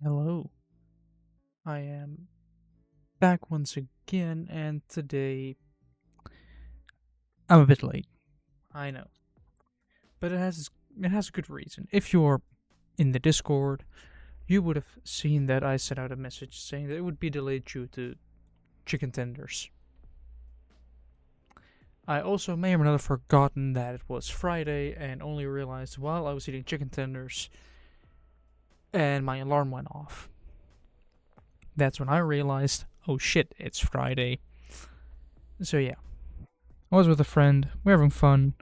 Hello, I am back once again, and today I'm a bit late. I know, but it has a good reason. If you're in the Discord, you would have seen that I sent out a message saying that it would be delayed due to chicken tenders. I also may or may not have forgotten that it was Friday and only realized while I was eating chicken tenders and my alarm went off. That's when I realized, oh shit, it's Friday. So yeah, I was with a friend. We're having fun.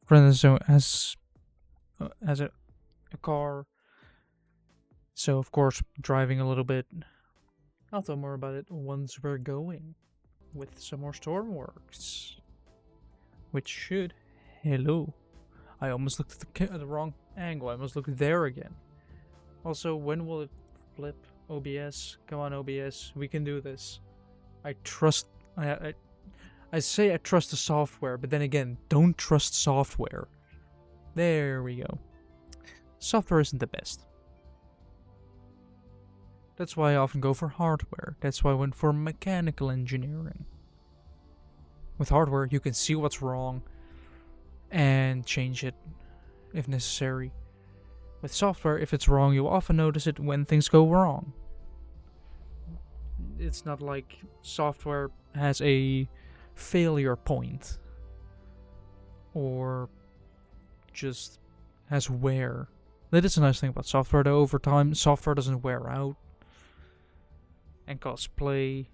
Friend has a car, so of course driving a little bit. I'll tell more about it once we're going with some more Stormworks, which should. Hello, I almost looked at the wrong angle. I almost looked there again. Also, when will it flip? OBS, come on, OBS, we can do this. I trust. I say I trust the software, but then again, don't trust software. There we go. Software isn't the best. That's why I often go for hardware. That's why I went for mechanical engineering. With hardware, you can see what's wrong and change it if necessary. With software, if it's wrong, you'll often notice it when things go wrong. It's not like software has a failure point or just has wear. That is a nice thing about software, though. Over time, software doesn't wear out and cause play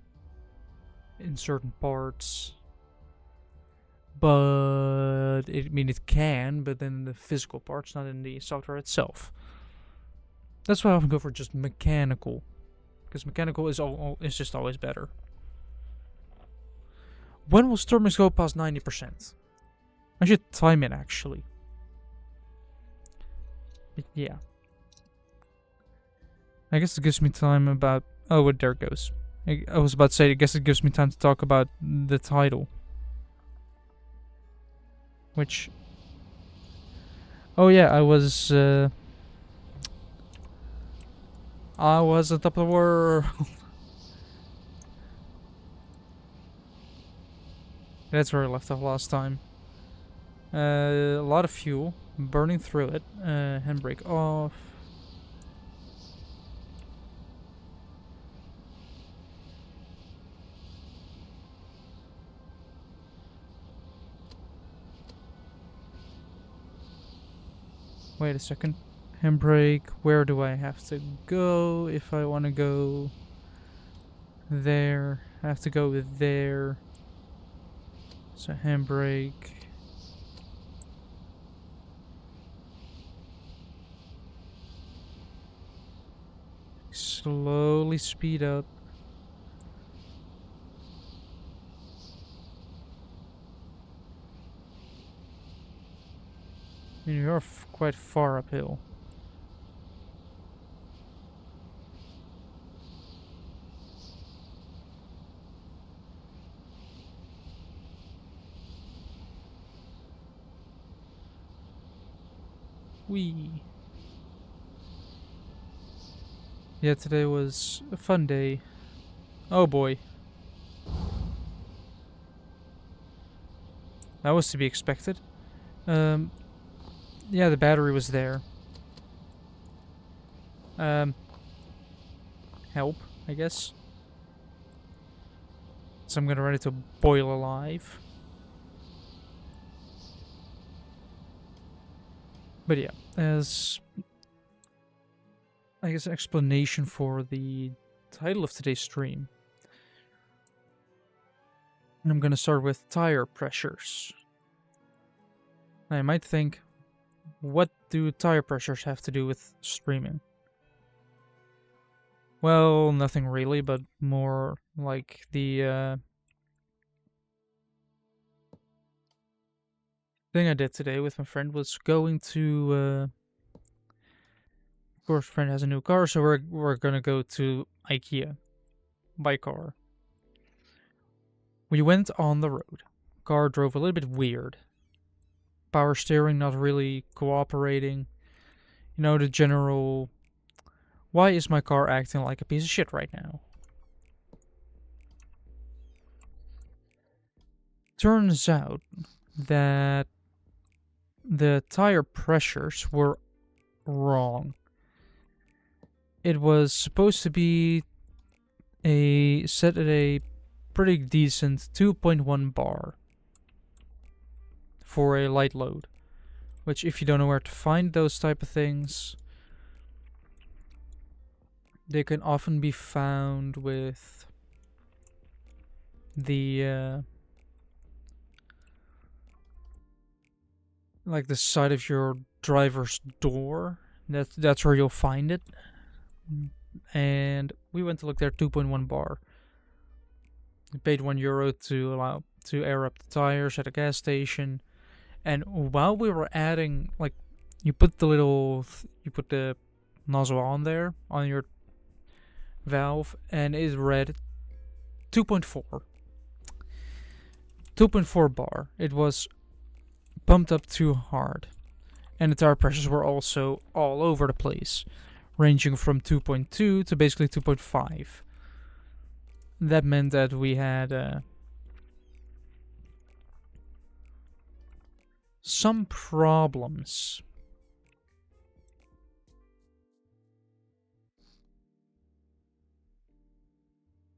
in certain parts. But it can, but then the physical parts, not in the software itself. That's why I often go for just mechanical, because mechanical is just always better. When will Stormworks go past 90%? I should time it actually. But yeah. I guess it gives me time about. Oh, well, there it goes. I was about to say, I guess it gives me time to talk about the title. Which. Oh, yeah, I was on top of the world. That's where I left off last time. A lot of fuel, burning through it. Handbrake off. Wait a second. Handbrake, where do I have to go if I want to go there? I have to go there. So handbrake. Slowly speed up. I mean, you're quite far uphill. Wee. Yeah, today was a fun day. Oh boy. That was to be expected. Yeah, the battery was there. Help, I guess. So I'm gonna ready to boil alive. But yeah, as I guess an explanation for the title of today's stream. I'm gonna start with tire pressures. I might think, what do tire pressures have to do with streaming? Well, nothing really, but more like the thing I did today with my friend was going to. Of course, friend has a new car, so we're gonna go to IKEA by car. We went on the road. Car drove a little bit weird. Power steering not really cooperating. You know, the general Why is my car acting like a piece of shit right now? Turns out that the tire pressures were wrong. It was supposed to be set at a pretty decent 2.1 bar for a light load, which if you don't know where to find those type of things, they can often be found with the like the side of your driver's door. That's where you'll find it. And we went to look there, 2.1 bar. We paid €1 to air up the tires at a gas station. And while we were adding, like, you put the nozzle on there on your valve, and it read 2.4. 2.4 bar. It was pumped up too hard, and the tire pressures were also all over the place, ranging from 2.2 to basically 2.5. That meant that we had some problems.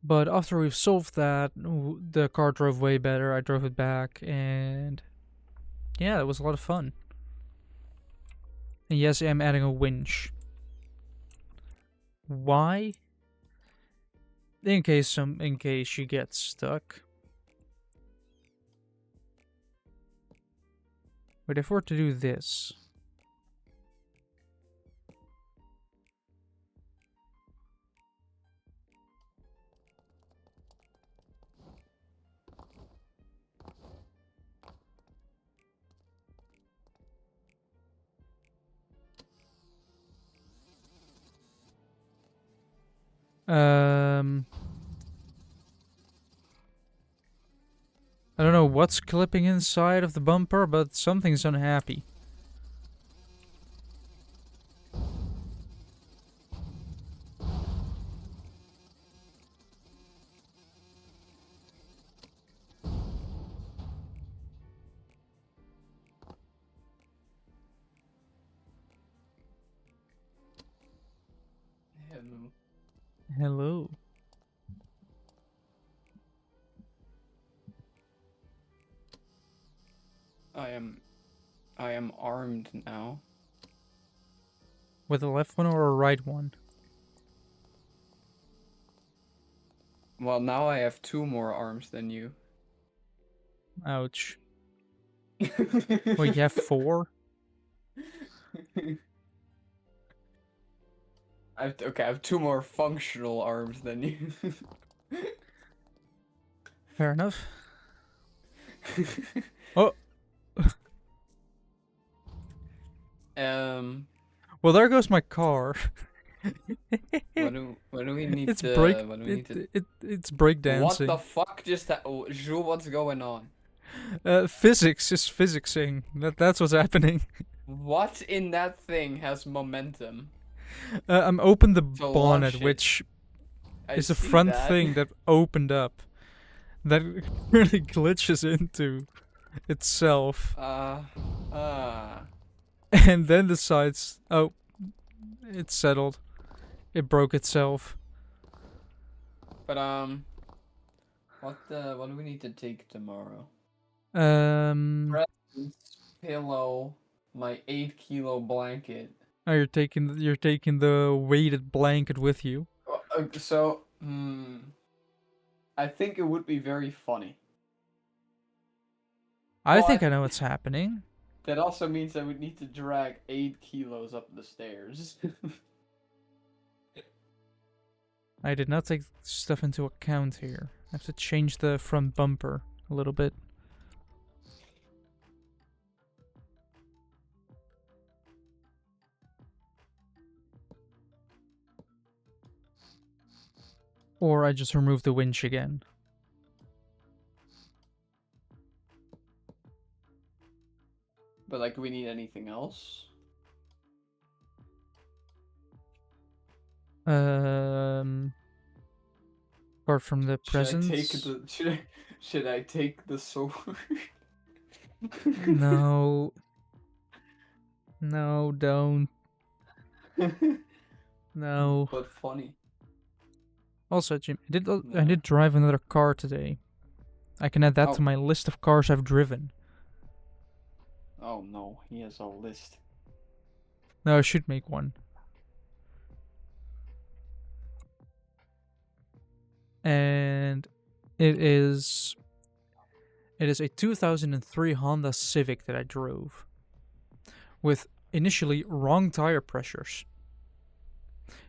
But after we've solved that, the car drove way better. I drove it back, and yeah, it was a lot of fun. And yes, I'm adding a winch. Why? In case you get stuck. But if we're to do this, I don't know what's clipping inside of the bumper, but something's unhappy. Hello. I am armed now. With a left one or a right one? Well, now I have 2 more arms than you. Ouch. Wait, you have 4? I have 2 more functional arms than you. Fair enough. Oh. Well, there goes my car. When do we need It's to? break. When do we need to? It's breakdancing. What the fuck just that? Oh, Jules, what's going on? Physics is physicsing. That's what's happening. What in that thing has momentum? I'm open the To bonnet, launch it. which I is a see front that. thing that opened up. That really glitches into itself. And then decides, oh, it's settled. It broke itself. But what do we need to take tomorrow? Presents, pillow, my 8-kilo blanket. Oh, you're taking the weighted blanket with you. So, I think it would be very funny. I think I know what's happening. That also means I would need to drag 8 kilos up the stairs. I did not take stuff into account here. I have to change the front bumper a little bit. Or I just remove the winch again. But, like, do we need anything else? Apart from the Should I take presents. the should I take the sword? No. No, don't. No. But funny. Also, Jim, I Nah. did drive another car today. I can add that to Oh. my list of cars I've driven. Oh no, he has a list. No, I should make one. And it is a 2003 Honda Civic that I drove with initially wrong tire pressures.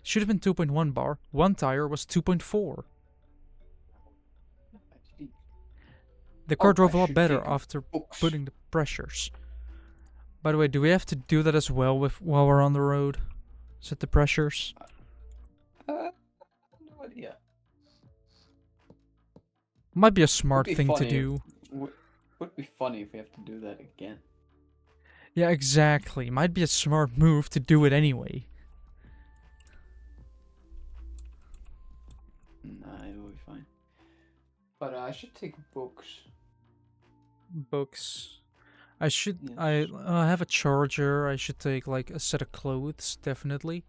Should have been 2.1 bar. One tire was 2.4. The car drove a I lot should better take after books. putting the pressures. By the way, do we have to do that as well while we're on the road? Set the pressures? No idea. Might be a Would smart be thing to funny. do. Would be funny if we have to do that again. Yeah, exactly. Might be a smart move to do it anyway. Nah, it'll be fine. But I should take books. Books. I should. Yes. I have a charger. I should take like a set of clothes, definitely.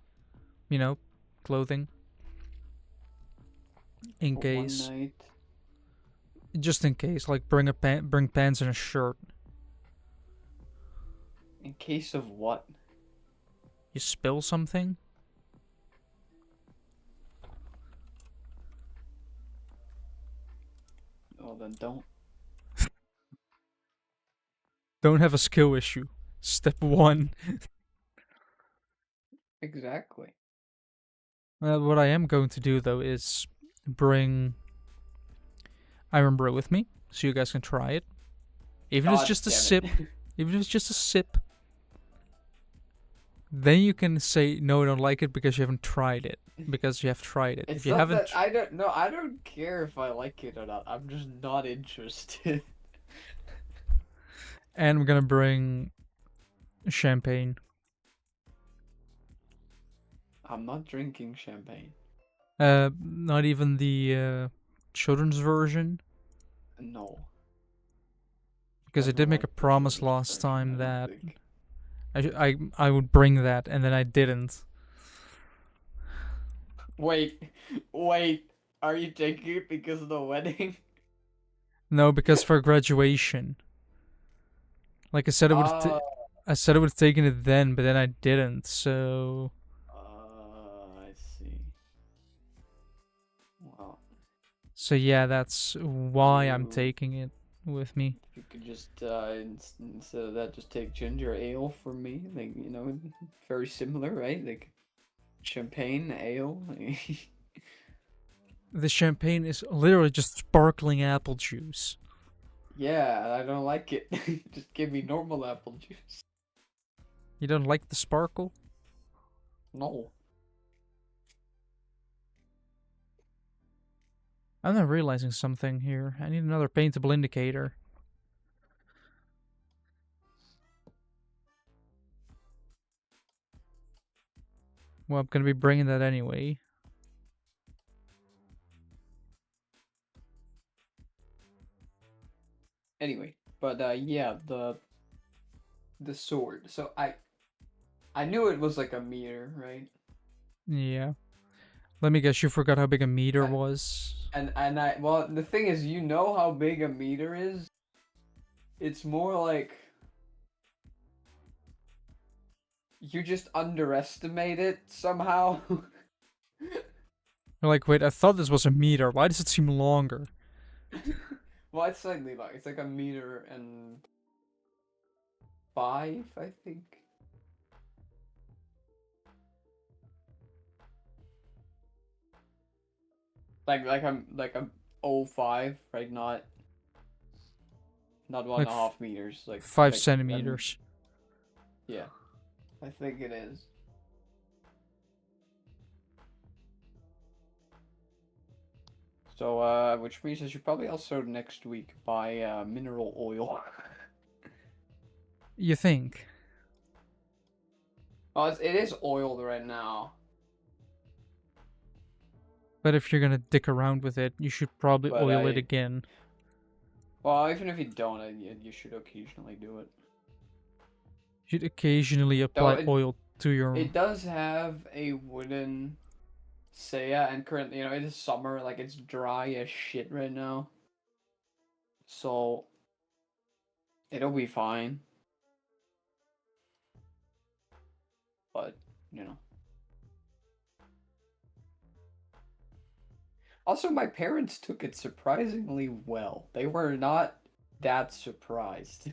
You know, clothing. In For case, one night. just in case, like bring pants and a shirt. In case of what? You spill something? Well then don't. Don't have a skill issue. Step 1. Exactly. What I am going to do though is bring Iron Brew with me, so you guys can try it. Even if it's God just a damn sip. it. Even if it's just a sip. Then you can say no, I don't like it because you haven't tried it. Because you have tried it. It's If you not haven't, that I don't know. I don't care if I like it or not. I'm just not interested. and I'm gonna bring champagne. I'm not drinking champagne. Not even the children's version, No. because I Never did make a liked the promise children's last version, time I don't that think. I would bring that, and then I didn't. Wait, wait. Are you taking it because of the wedding? No, because for graduation. Like I said, Uh, I said I would have taken it then, but then I didn't. So I see. Well, yeah, that's why I'm you taking it with me. you could just instead of that, just take ginger ale for me. Like very similar, right? Like champagne ale. The champagne is literally just sparkling apple juice. Yeah, I don't like it. Just give me normal apple juice. You don't like the sparkle? No. I'm not realizing something here. I need another paintable indicator. Well, I'm gonna be bringing that anyway. Anyway, but yeah, the sword. So I knew it was like a meter, right? Yeah. Let me guess, you forgot how big a meter And was? and I well, the thing is, you know how big a meter is? It's more like you just underestimate it somehow. You're like, wait, I thought this was a meter. Why does it seem longer? Well, it's slightly long. It's like a meter and 5, I think. Like I'm 05, right? Not one Like and a half meters. Like 5 like centimeters. yeah, I think it is. So which means I should probably also next week buy mineral oil. You think? Well, it is oiled right now. But if you're gonna dick around with it, you should probably But oil it again. well, even if you don't, you should occasionally do it. You should occasionally Though apply oil to your. it does have a wooden Seiya, and currently, it is summer, like it's dry as shit right now. So it'll be fine. But, you know. Also, my parents took it surprisingly well. They were not that surprised.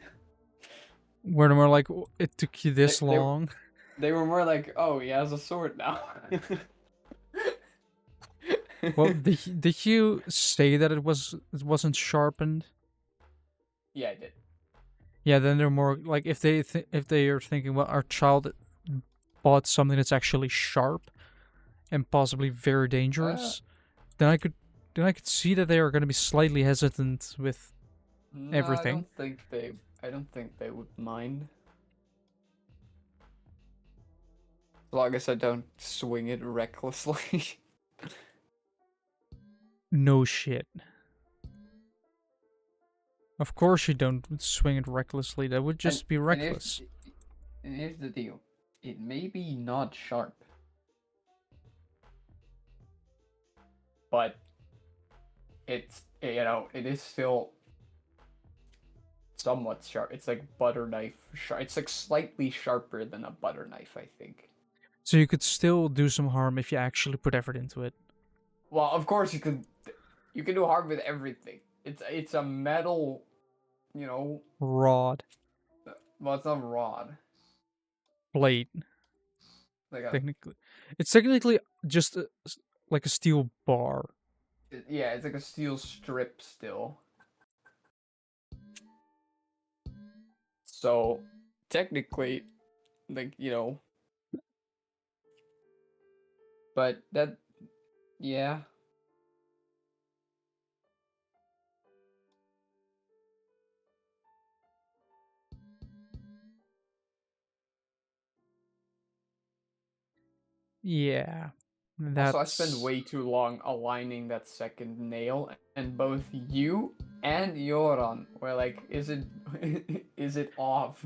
Where they were like, it took you this They, they, long. they were more like, oh, he has a sword now. Well, did you say that it wasn't sharpened? Yeah, I did. Yeah, then they're more like if they are thinking, well, our child bought something that's actually sharp and possibly very dangerous, then I could see that they are going to be slightly hesitant with No, everything. I don't think they would mind. As long as I don't swing it recklessly. No shit. Of course you don't swing it recklessly. That would just be reckless. And here's the deal. It may be not sharp. But it's, it is still somewhat sharp. It's like butter knife sharp. It's like slightly sharper than a butter knife, I think. So you could still do some harm if you actually put effort into it. Well, of course you can do harm with everything. It's a metal, Rod. well, it's not a rod. Plate. Like Technically. It's technically just like a steel bar. yeah, it's like a steel strip still. So, technically, like, but that, yeah. Yeah. That's... Also, I spent way too long aligning that second nail, and both you and Yoran were like, is it is it off?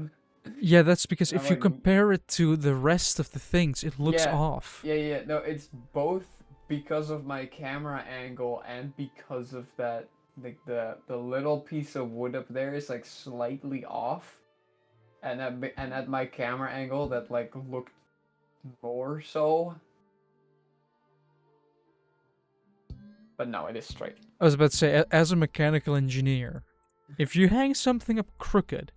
Yeah, that's because And I'm if you like, compare it to the rest of the things, it looks yeah, off. yeah. No, it's both because of my camera angle and because of that, like the little piece of wood up there is like slightly off, and at my camera angle that like looked more so. But no, it is straight. I was about to say, as a mechanical engineer, if you hang something up crooked,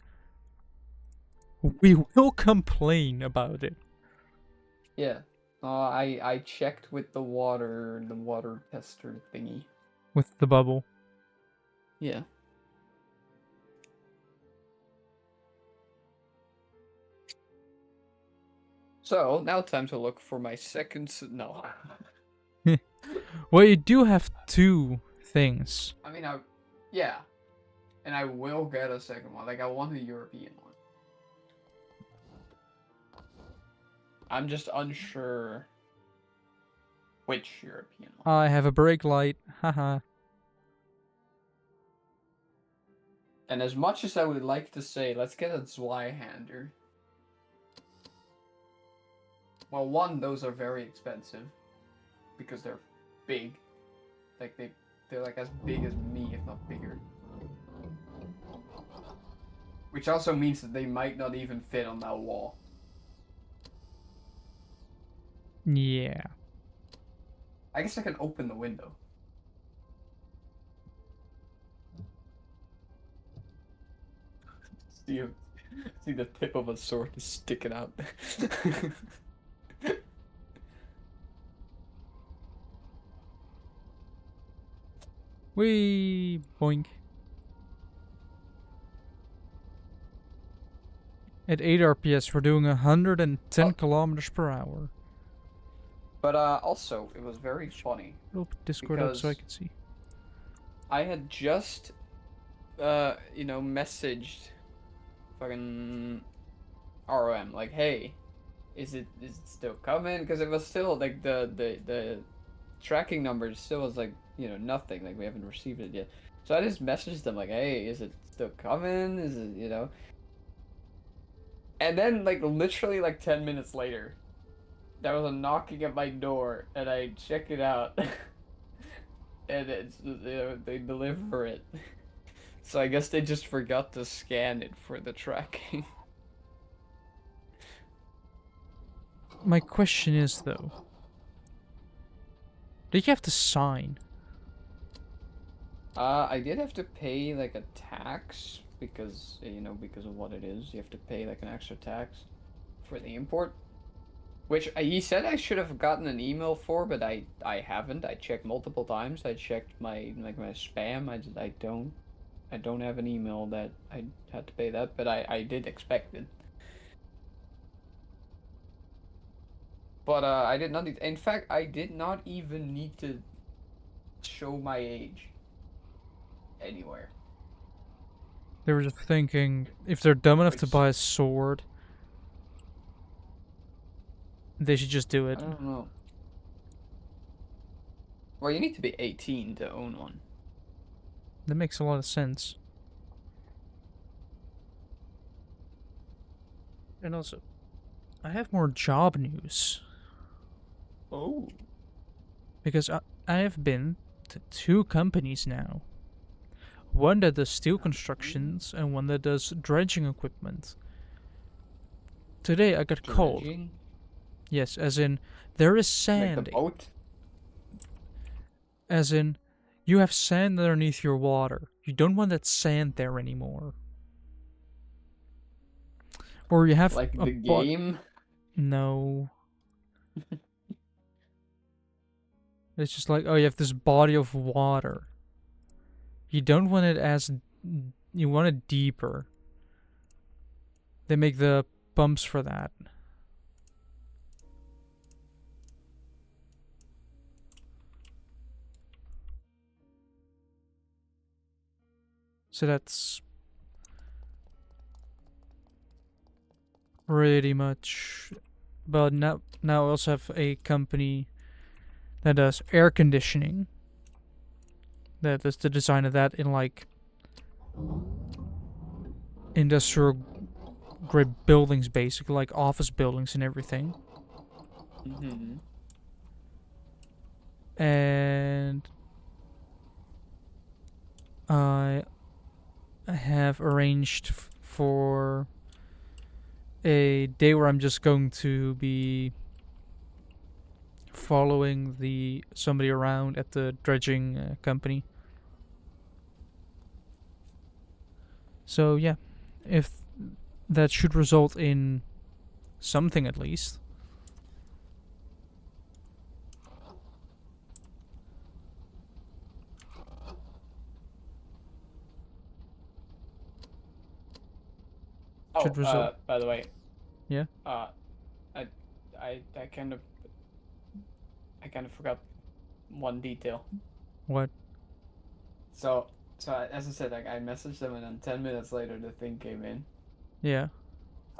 we will complain about it. Yeah. I checked with the water tester thingy. With the bubble. Yeah. So, now time to look for my second... No. Well, you do have two things. I mean, yeah. And I will get a second one. Like, I want a European one. I'm just unsure which European one. I have a brake light. Haha. And as much as I would like to say, let's get a Zweihander. Well, one, those are very expensive. Because they're big. Like, they're like as big as me, if not bigger. Which also means that they might not even fit on that wall. Yeah. I guess I can open the window. See the tip of a sword is sticking out. Wee boink. At 8 RPS, we're doing 110 kilometers per hour. But also, it was very funny. Open Discord up so I can see. I had just, messaged fucking ROM like, hey, is it still coming? Because it was still like the tracking number still was like, you know, nothing. Like we haven't received it yet. So I just messaged them like, hey, is it still coming? Is it, you know? And then like literally like 10 minutes later, there was a knocking at my door, and I check it out, and it's, you know, they deliver it. So I guess they just forgot to scan it for the tracking. My question is though, did you have to sign? I did have to pay like a tax because, you know, because of what it is. You have to pay like an extra tax for the import, which he said I should have gotten an email for, but I haven't. I checked multiple times. I checked my my spam. I don't have an email that I had to pay that, but I did expect it. But I did not need. In fact, I did not even need to show my age anywhere. They were just thinking if they're dumb enough to Which buy a sword, they should just do I it. don't know. Well, you need to be 18 to own one. That makes a lot of sense. And also, I have more job news. Oh. Because I have been to 2 companies now. One that does steel constructions and one that does dredging equipment. Today I got called. Dredging? Yes, as in, there is Like the sand. boat? As in, you have sand underneath your water. You don't want that sand there anymore. Or you have Like a the game? No. It's just like, oh, you have this body of water. You don't want it as... You want it deeper. They make the pumps for that. So that's... pretty much... But now I also have a company that does air conditioning. That is the design of that in like industrial grade buildings, basically like office buildings and everything. Mm-hmm. And I have arranged for a day where I'm just going to be following somebody around at the dredging company. So yeah, if that should result in something at least. Oh, Should result. by the way, Yeah. uh, I, I kind of, forgot one detail. What? So as I said, like I messaged them, and then 10 minutes later the thing came in. Yeah.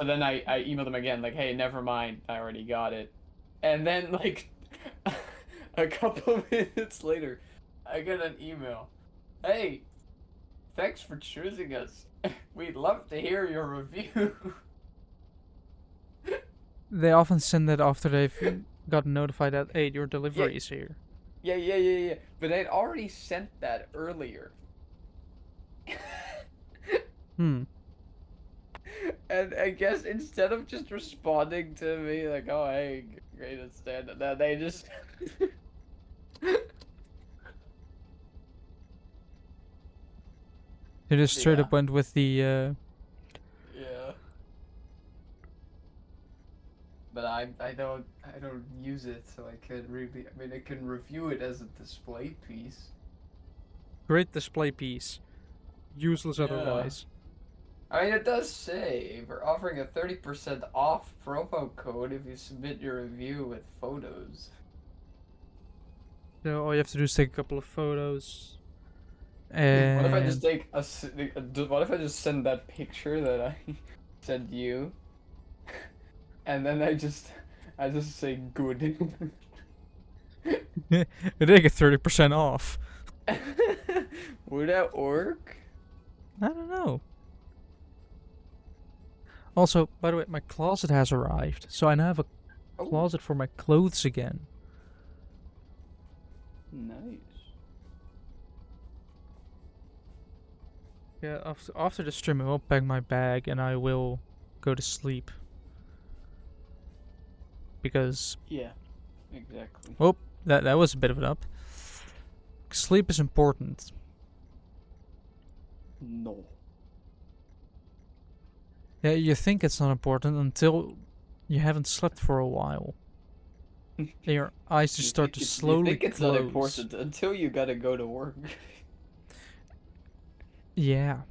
And then I emailed them again, like, hey, never mind, I already got it. And then like a couple minutes later, I get an email. Hey, thanks for choosing us. We'd love to hear your review. They often send that after they've gotten notified that, hey, your delivery is here. Yeah. But I'd already sent that earlier. Hmm. And I guess instead of just responding to me like, oh, hey, great, it's stand that they just They just straight Yeah. up went with the, Yeah. But I don't use it, so I can't really. I mean, I can review it as a display piece. great display piece. Useless Yeah. otherwise. I mean, it does say we're offering a 30% off promo code if you submit your review with photos. So all you have to do is take a couple of photos. What if I just And take what if I just send that picture that I sent you, and then I just say good. They did get 30% off. Would that work? I don't know. Also, by the way, my closet has arrived, so I now have a Oh, closet for my clothes again. nice. Yeah, after the stream, I will pack my bag and I will go to sleep. Because, Yeah, exactly. oh, that was a bit of an up. Sleep is important. No. Yeah, you think it's not important until you haven't slept for a while. And your eyes just start to You slowly think it's close. not important until you gotta go to work. Yeah.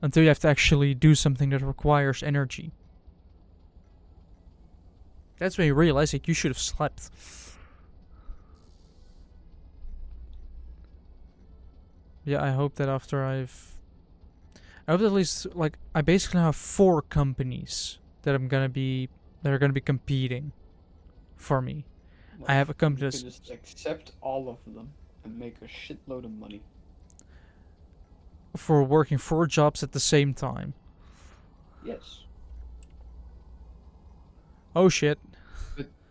Until you have to actually do something that requires energy. That's when you realize that you should have slept. Yeah, I hope that after I hope at least, like, I basically have 4 companies that are gonna be competing for me. I have a company You that's could just accept all of them and make a shitload of money. for working 4 jobs at the same time. Yes. Oh shit.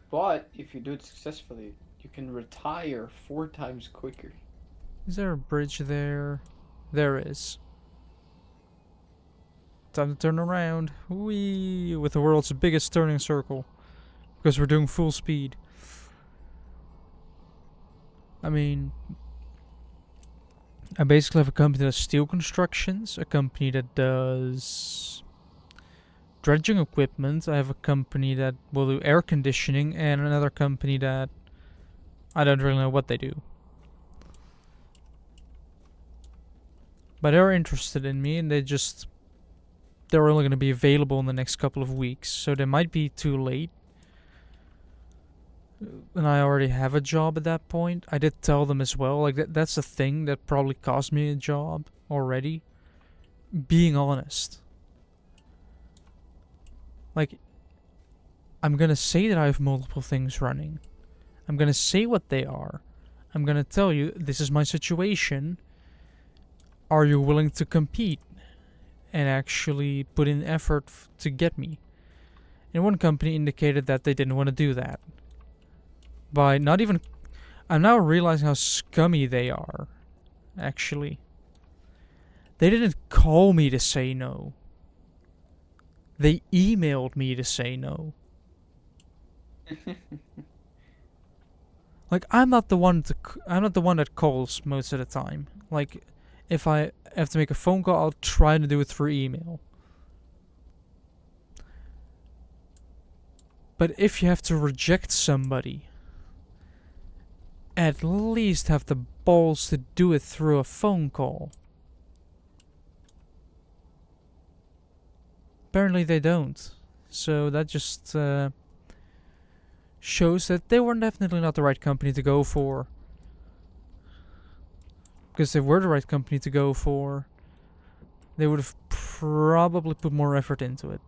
But if you do it successfully, you can retire 4 times quicker. Is there a bridge there? There is. Time to turn around. Whee! With the world's biggest turning circle. Because we're doing full speed. I mean, I basically have a company that does steel constructions, a company that does dredging equipment. I have a company that will do air conditioning, and another company that I don't really know what they do. But they're interested in me, and they're only going to be available in the next couple of weeks, so they might be too late. And I already have a job at that point. I did tell them as well, like that's the thing that probably cost me a job already. Being honest. Like, I'm gonna say that I have multiple things running. I'm gonna say what they are. I'm gonna tell you, this is my situation. Are you willing to compete? And actually put in effort to get me. And one company indicated that they didn't want to do that. By not even... I'm now realizing how scummy they are, actually. They didn't call me to say no. They emailed me to say no. Like, I'm not the one that calls most of the time. Like, if I have to make a phone call, I'll try to do it through email. But if you have to reject somebody, at least have the balls to do it through a phone call. Apparently they don't. So that just shows that they were definitely not the right company to go for. Because if they were the right company to go for, they would have probably put more effort into it.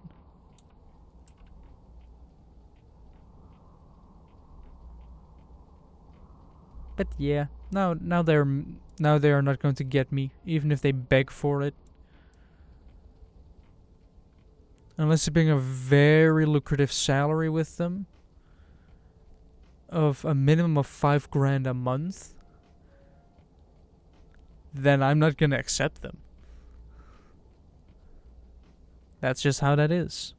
But yeah, now they are not going to get me, even if they beg for it. Unless they bring a very lucrative salary with them of a minimum of 5 grand a month, then I'm not gonna accept them. That's just how that is.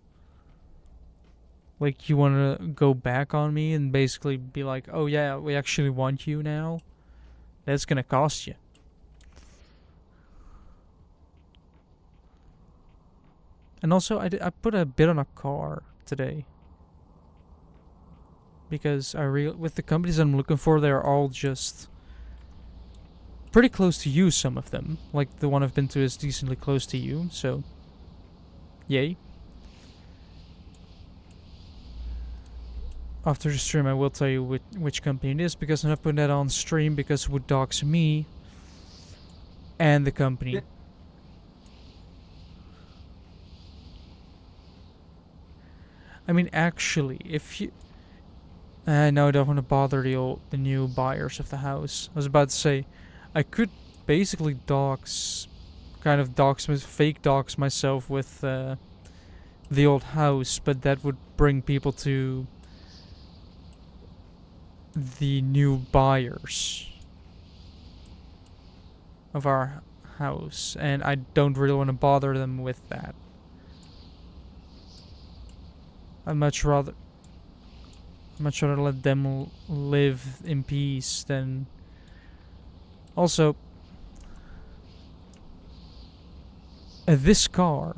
Like, you wanna go back on me and basically be like, oh yeah, we actually want you now? That's gonna cost you. And also, I put a bid on a car today. Because with the companies I'm looking for, they're all just pretty close to you, some of them. Like, the one I've been to is decently close to you, so yay. After the stream, I will tell you which company it is, because I'm not putting that on stream because it would dox me and the company. I mean, actually, if you... No, I don't want to bother the new buyers of the house. I was about to say, I could basically fake dox myself with the old house, but that would bring people to the new buyers of our house, and I don't really want to bother them with that. I'd much rather let them live in peace than. Also, this car.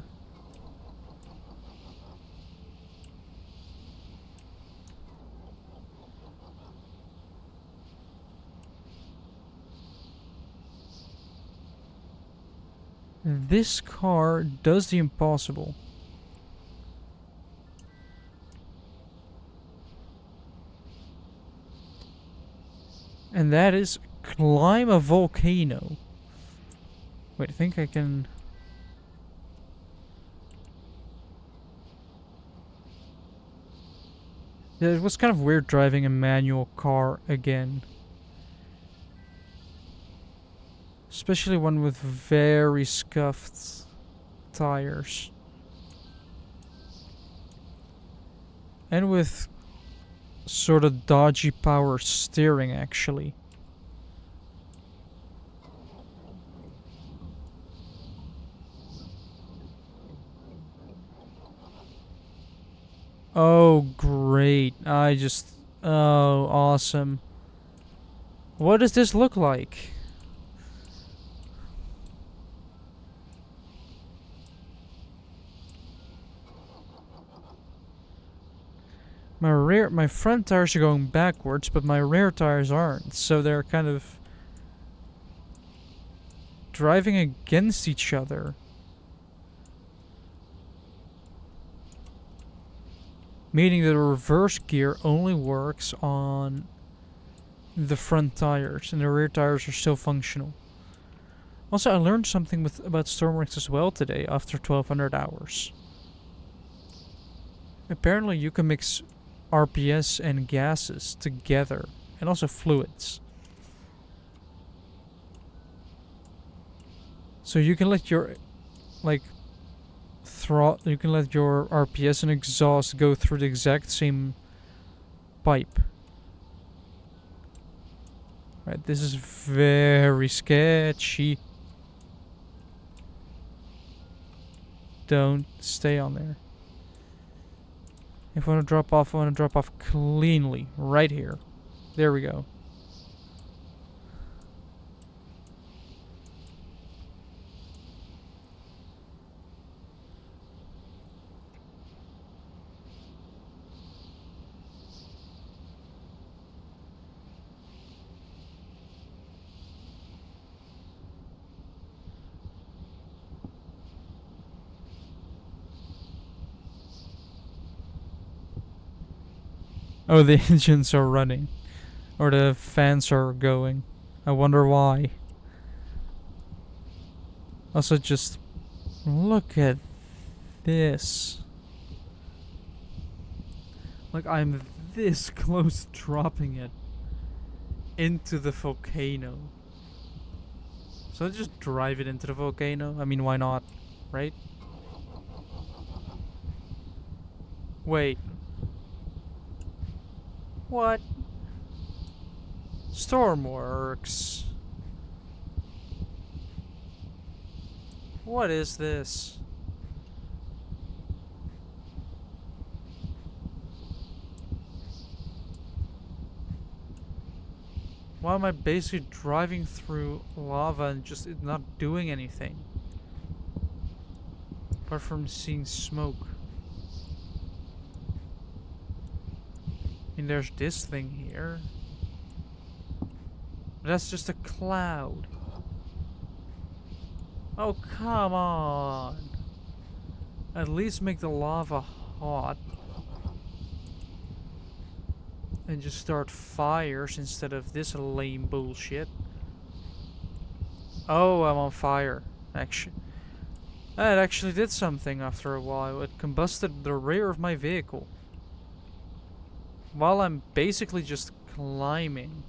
This car does the impossible. And that is climb a volcano. Wait, I think I can. Yeah, it was kind of weird driving a manual car again. Especially one with very scuffed tires. And with sort of dodgy power steering, actually. Oh, great. Oh, awesome. What does this look like? My front tires are going backwards, but my rear tires aren't, so they're kind of driving against each other. Meaning that the reverse gear only works on the front tires, and the rear tires are still functional. Also, I learned something about Stormworks as well today, after 1200 hours. Apparently you can mix RPS and gases together, and also fluids. So you can let your, you can let your RPS and exhaust go through the exact same pipe. Right, this is very sketchy. Don't stay on there. If I want to drop off, I want to drop off cleanly. Right here. There we go. Oh, the engines are running. Or the fans are going. I wonder why. Also, just look at this. Like, I'm this close to dropping it into the volcano. So let's just drive it into the volcano. I mean, why not? Right? Wait. What? Stormworks. What is this? Why am I basically driving through lava and just not doing anything? Apart from seeing smoke. I mean, there's this thing here. But that's just a cloud. Oh, come on. At least make the lava hot. And just start fires instead of this lame bullshit. Oh, I'm on fire. Actually, that actually did something after a while. It combusted the rear of my vehicle. while I'm basically just climbing.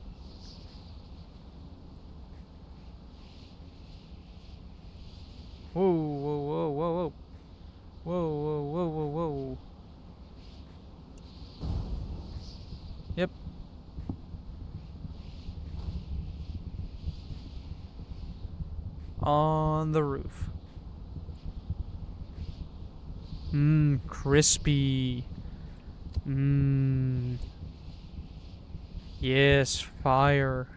Whoa, whoa, whoa, whoa, whoa. Whoa, whoa, whoa, whoa, whoa. Yep. On the roof. Mmm, crispy. Mmm. Yes, fire.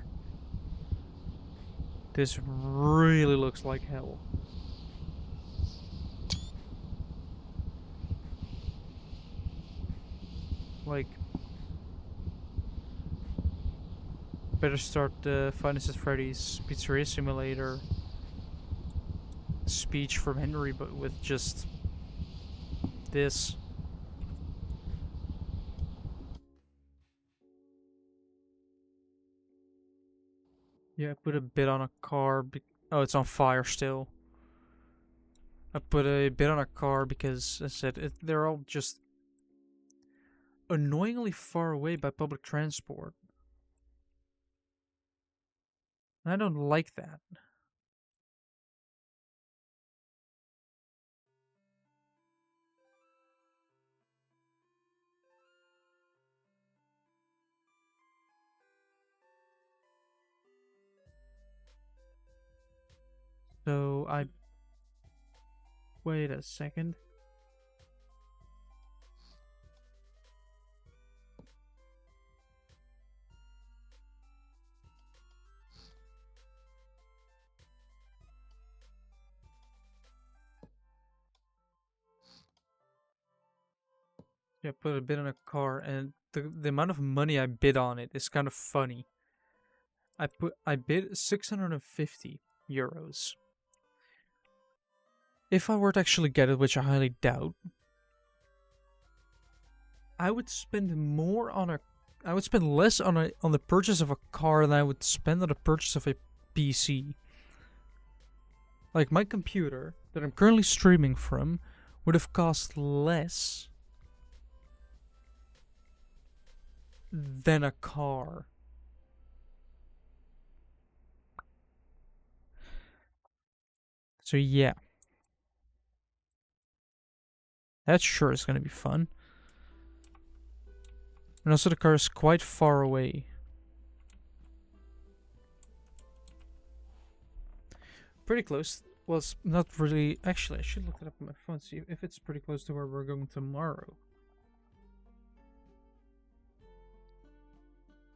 This really looks like hell. Like, better start the Five Nights at Freddy's Pizzeria Simulator speech from Henry, but with just this. Yeah, I put a bit on a car. Oh, it's on fire still. I put a bit on a car because I said they're all just annoyingly far away by public transport. And I don't like that. So I... Wait a second. Yeah, put a bid on a car, and the amount of money I bid on it is kind of funny. I bid 650 euros. If I were to actually get it, which I highly doubt, I would spend more on a I would spend less on the purchase of a car than I would spend on the purchase of a PC. Like my computer that I'm currently streaming from would have cost less than a car. So yeah. That sure is going to be fun. And also the car is quite far away. Pretty close. Well, it's not really... Actually, I should look it up on my phone, see if it's pretty close to where we're going tomorrow.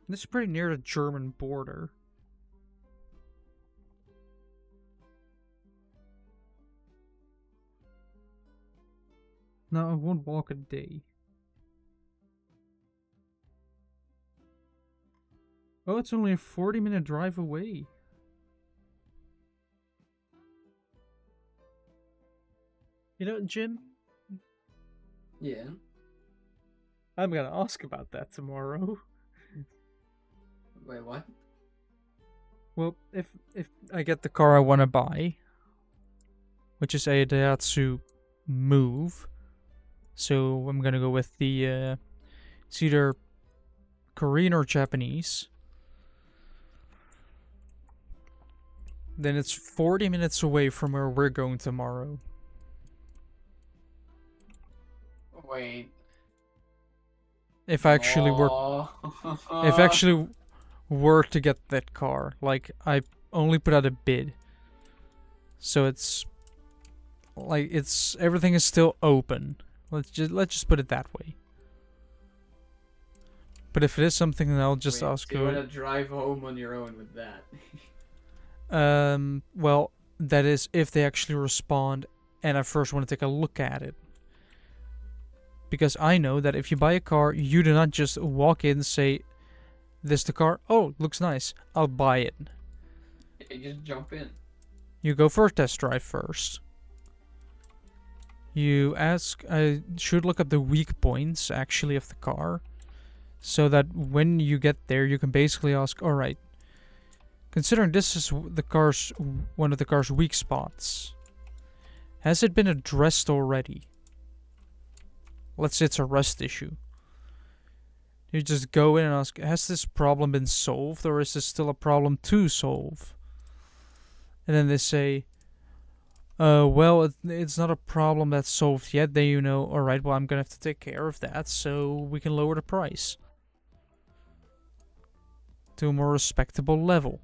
This is pretty near the German border. No, I won't walk a day. Oh, it's only a 40-minute drive away. You know, Jim? Yeah. I'm gonna ask about that tomorrow. Wait, what? Well, if I get the car I want to buy, which is a Daihatsu Move, so I'm gonna go with the it's either Korean or Japanese. Then it's 40 minutes away from where we're going tomorrow. Wait. If I actually were, if I actually were to get that car, like I only put out a bid, so it's like everything is still open. Let's just put it that way. But if it is something, then I'll just ask. So you want to drive home on your own with that? Well, that is if they actually respond, and I first want to take a look at it. Because I know that if you buy a car, you do not just walk in and say, "This the car? Oh, looks nice. I'll buy it." You just jump in. You go for a test drive first. You ask. I should look up the weak points actually of the car, so that when you get there, you can basically ask, "All right, considering this is one of the car's weak spots, has it been addressed already? Let's say it's a rust issue. You just go in and ask, has this problem been solved, or is this still a problem to solve? And then they say, well, it's not a problem that's solved yet. Then you know, alright, well, I'm gonna have to take care of that so we can lower the price to a more respectable level.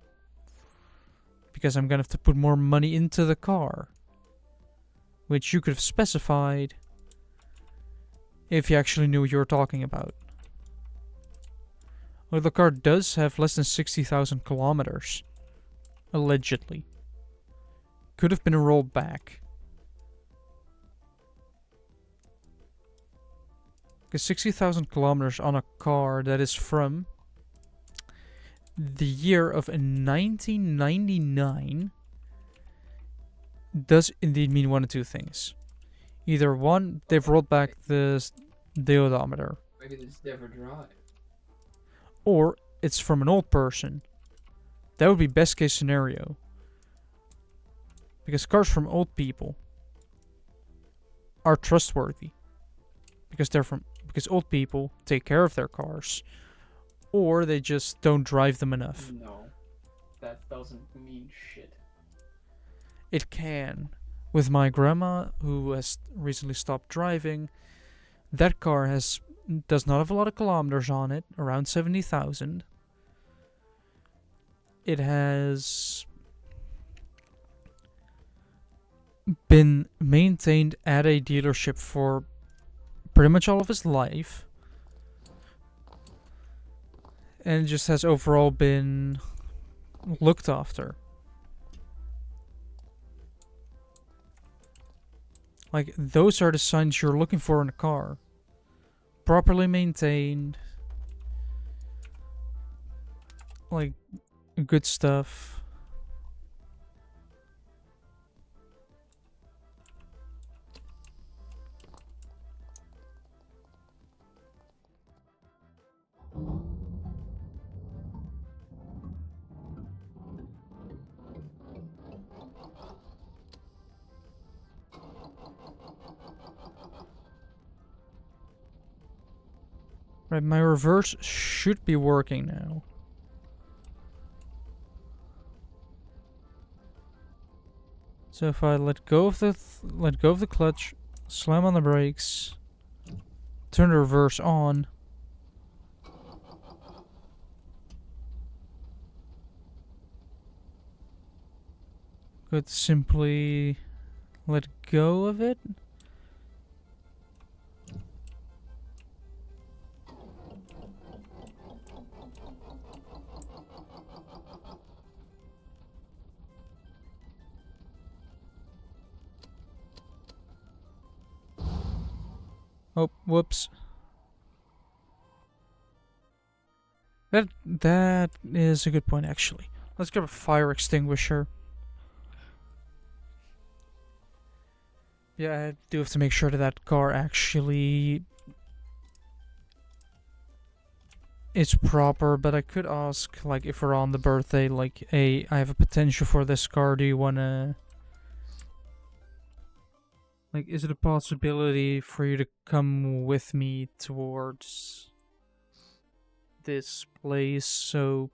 Because I'm gonna have to put more money into the car. Which you could have specified if you actually knew what you were talking about. Well, the car does have less than 60,000 kilometers. Allegedly. Could have been rolled back. Because 60,000 kilometers on a car that is from the year of 1999 does indeed mean one of two things. Either one, they've rolled back the odometer. Maybe it's never dry. Or it's from an old person. That would be best case scenario. Because cars from old people are trustworthy. Because old people take care of their cars. Or they just don't drive them enough. No. That doesn't mean shit. It can. With my grandma, who has recently stopped driving, that car does not have a lot of kilometers on it, around 70,000. It has been maintained at a dealership for pretty much all of his life. And it just has overall been looked after. Like, those are the signs you're looking for in a car. Properly maintained. Like, good stuff. Right, my reverse should be working now. So if I let go of the clutch, slam on the brakes, turn the reverse on, could simply let go of it. Oh, whoops. That is a good point, actually. Let's grab a fire extinguisher. Yeah, I do have to make sure that car actually is proper, but I could ask, like, if we're on the birthday, like, hey, I have a potential for this car, do you wanna... Like, is it a possibility for you to come with me towards this place so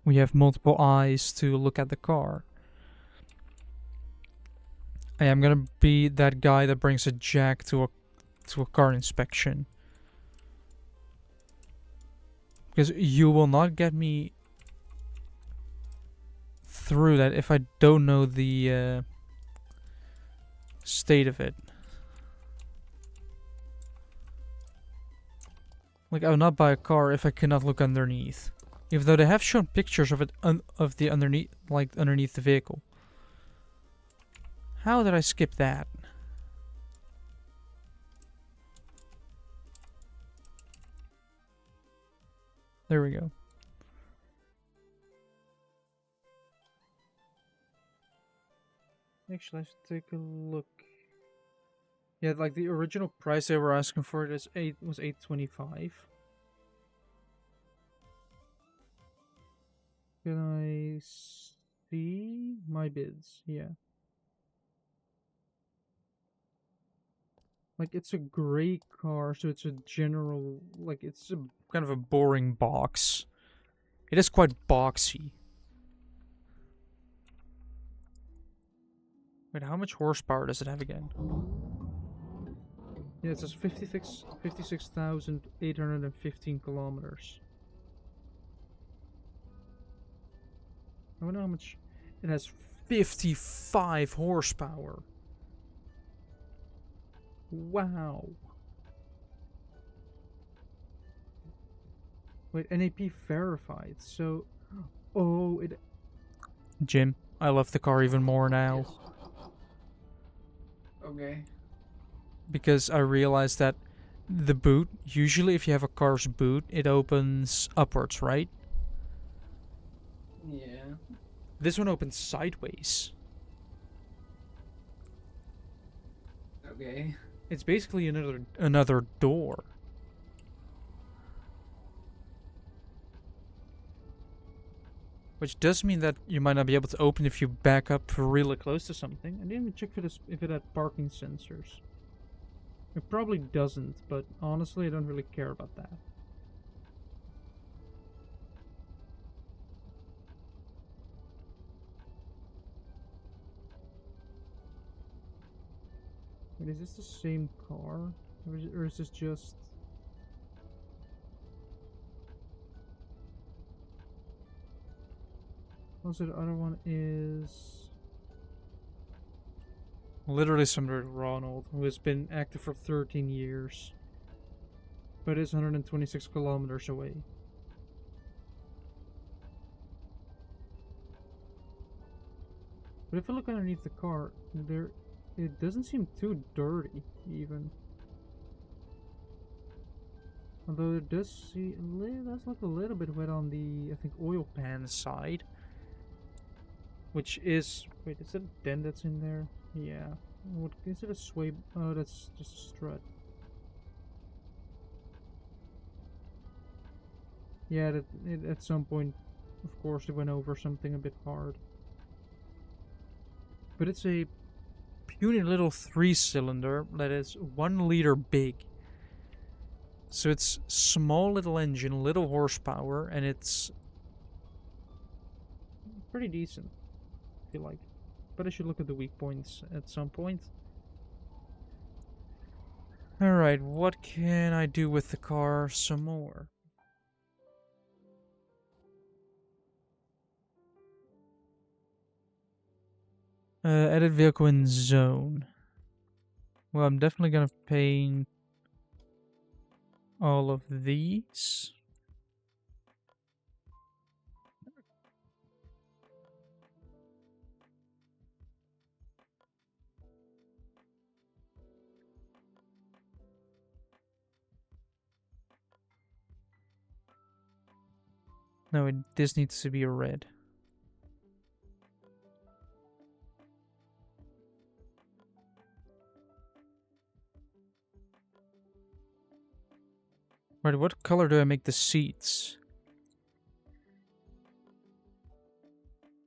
we have multiple eyes to look at the car? I am gonna be that guy that brings a jack to a car inspection. Because you will not get me through that if I don't know the state of it. Like, I will not buy a car if I cannot look underneath. Even though they have shown pictures of it of the underneath, like underneath the vehicle. How did I skip that? There we go. Actually, I should take a look. Yeah, like the original price they were asking for it was $825. Can I see my bids? Yeah. Like, it's a gray car, so it's a general, like, it's a kind of a boring box. It is quite boxy. Wait, how much horsepower does it have again? Yeah, it says 56,815 kilometers. I wonder how much... It has 55 horsepower. Wow. Wait, NAP verified, so... Oh, it... Jim, I love the car even more now. Yes. Okay. Because I realized that the boot, usually if you have a car's boot, it opens upwards, right? Yeah. This one opens sideways. Okay. It's basically another door. Which does mean that you might not be able to open if you back up really close to something. I didn't even check for this if it had parking sensors. It probably doesn't, but honestly I don't really care about that. Wait, is this the same car? Or is this just... Also, the other one is... Literally similar to Ronald, who has been active for 13 years. But is 126 kilometers away. But if I look underneath the car, it doesn't seem too dirty, even. Although it does look a little bit wet on the, I think, oil pan side. Which is... Wait, is it a dent that's in there? Yeah. What, is it a sway... Oh, that's just a strut. Yeah, at some point, of course, it went over something a bit hard. But it's a puny little 3-cylinder that is 1 liter big. So it's small little engine, little horsepower, and it's pretty decent, I feel like. But I should look at the weak points at some point. Alright, what can I do with the car some more? Edit vehicle in zone. Well, I'm definitely gonna paint all of these. No, this needs to be a red. Right, what color do I make the seats?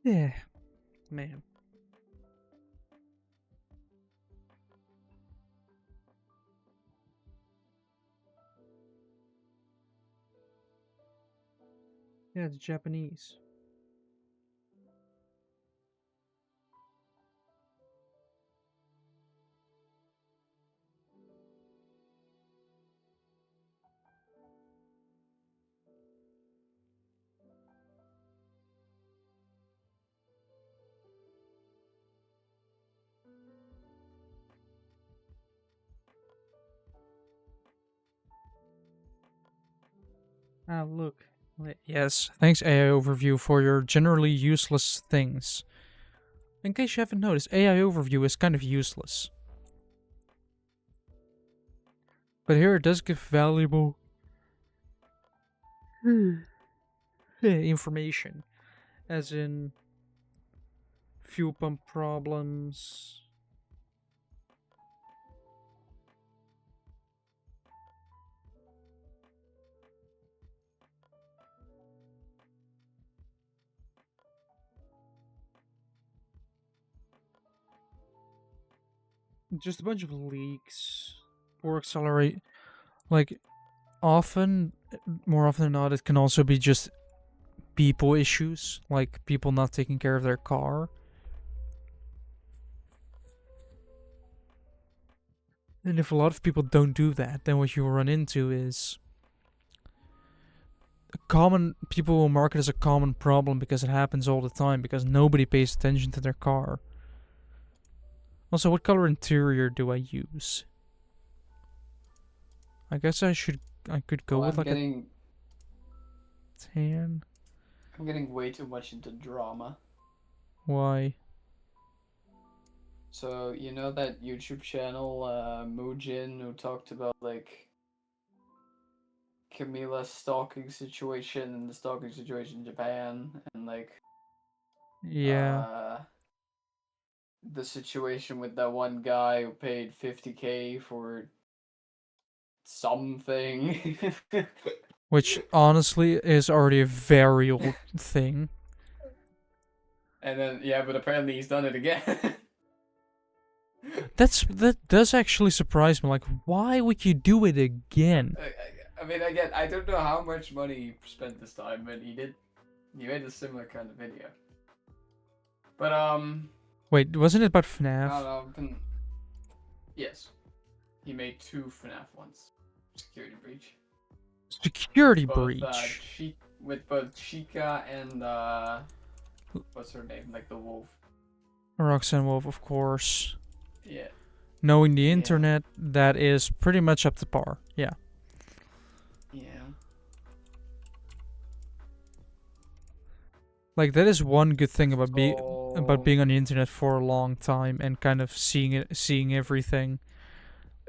Yeah, man. Yeah, it's Japanese. Ah, look. Yes, thanks AI Overview for your generally useless things. In case you haven't noticed, AI Overview is kind of useless. But here it does give valuable information. As in fuel pump problems. Just a bunch of leaks. Poor accelerate. Like, more often than not, it can also be just people issues, like people not taking care of their car. And if a lot of people don't do that, then what you will run into is people will mark it as a common problem because it happens all the time because nobody pays attention to their car. Also, what color interior do I use? I guess I could go with like a tan. I'm getting way too much into drama. Why? So, you know that YouTube channel, Mujin, who talked about, like, Camilla's stalking situation and the stalking situation in Japan, and, like, Yeah. the situation with that one guy who paid 50K for something. Which honestly is already a very old thing. And then, yeah, but apparently he's done it again. That does actually surprise me. Like, why would you do it again? I mean, again, I don't know how much money he spent this time, but he made a similar kind of video. But, Wait, wasn't it about I FNAF? don't know, yes. He made 2 FNAF ones. Security breach. Security Both, breach. with both Chica and, what's her name? Like the wolf. Roxanne Wolf, of course. Yeah. Knowing the internet, that is pretty much up to par. Yeah. Yeah. Like, that is one good thing about being on the internet for a long time and kind of seeing everything.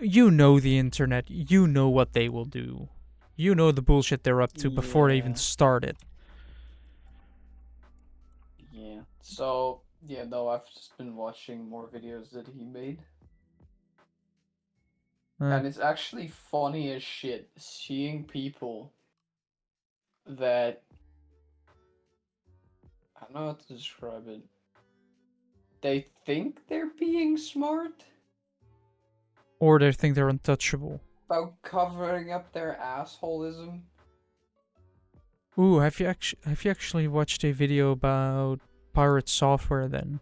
You know the internet. You know what they will do. You know the bullshit they're up to before they even start it. Yeah. So, yeah, no, I've just been watching more videos that he made. And it's actually funny as shit seeing people that, I don't know how to describe it. They think they're being smart. Or they think they're untouchable. About covering up their assholism. Ooh, have you actually watched a video about pirate software then?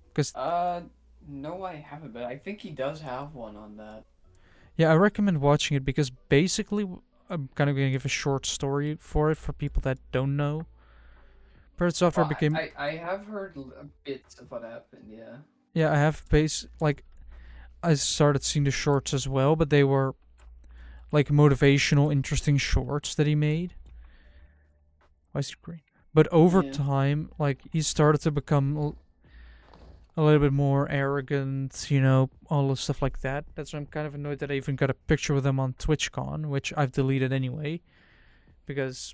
Because no, I haven't, but I think he does have one on that. yeah, I recommend watching it because basically I'm kind of gonna give a short story for it for people that don't know. Pirate software became. I have heard bits of what happened. Yeah. Yeah, I have I started seeing the shorts as well, but they were like motivational, interesting shorts that he made. Why is it green? But over time, like, he started to become a little bit more arrogant, you know, all the stuff like that. That's why I'm kind of annoyed that I even got a picture with him on TwitchCon, which I've deleted anyway, because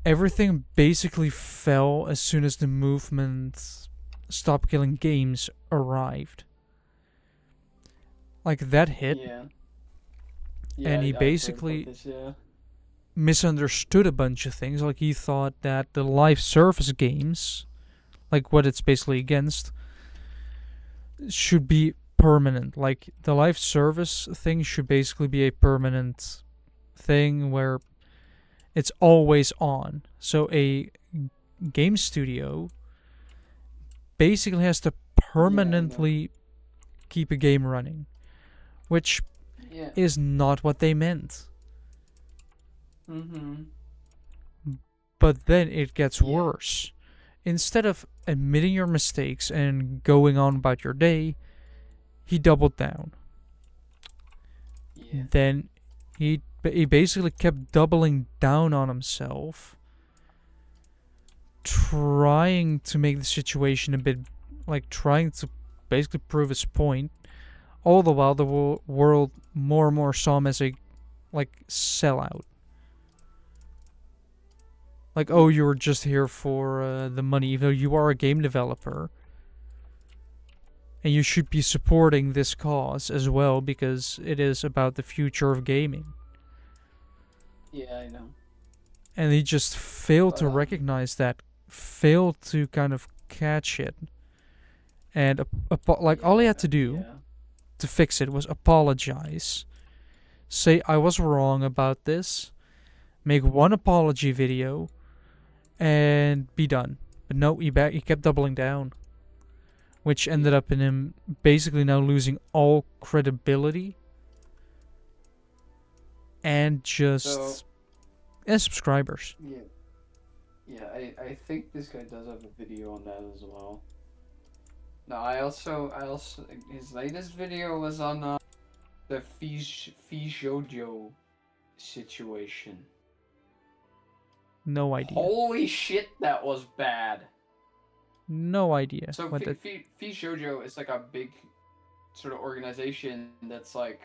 everything basically fell as soon as the movement Stop Killing Games arrived. Like, that hit, and he basically misunderstood a bunch of things. Like, he thought that the live service games, like what it's basically against, should be permanent. Like, the live service thing should basically be a permanent thing where it's always on. So a game studio basically has to permanently keep a game running, which is not what they meant. But then it gets worse. Instead of admitting your mistakes and going on about your day, he doubled down. Then he basically kept doubling down on himself, trying to make the situation a bit, like, trying to basically prove his point, all the while the world more and more saw him as a, like, sellout. Like, oh, you were just here for the money, even though you are a game developer. And you should be supporting this cause as well, because it is about the future of gaming. Yeah, I know. And he just failed to recognize that, failed to kind of catch it. And, like, all he had to do to fix it was apologize. Say I was wrong about this. Make one apology video and be done. But no, he kept doubling down, which ended up in him basically now losing all credibility and just subscribers. Yeah, I think this guy does have a video on that as well. No, I also his latest video was on the Fijojo situation. No idea. Holy shit, that was bad. No idea. So Fijojo is like a big sort of organization that's like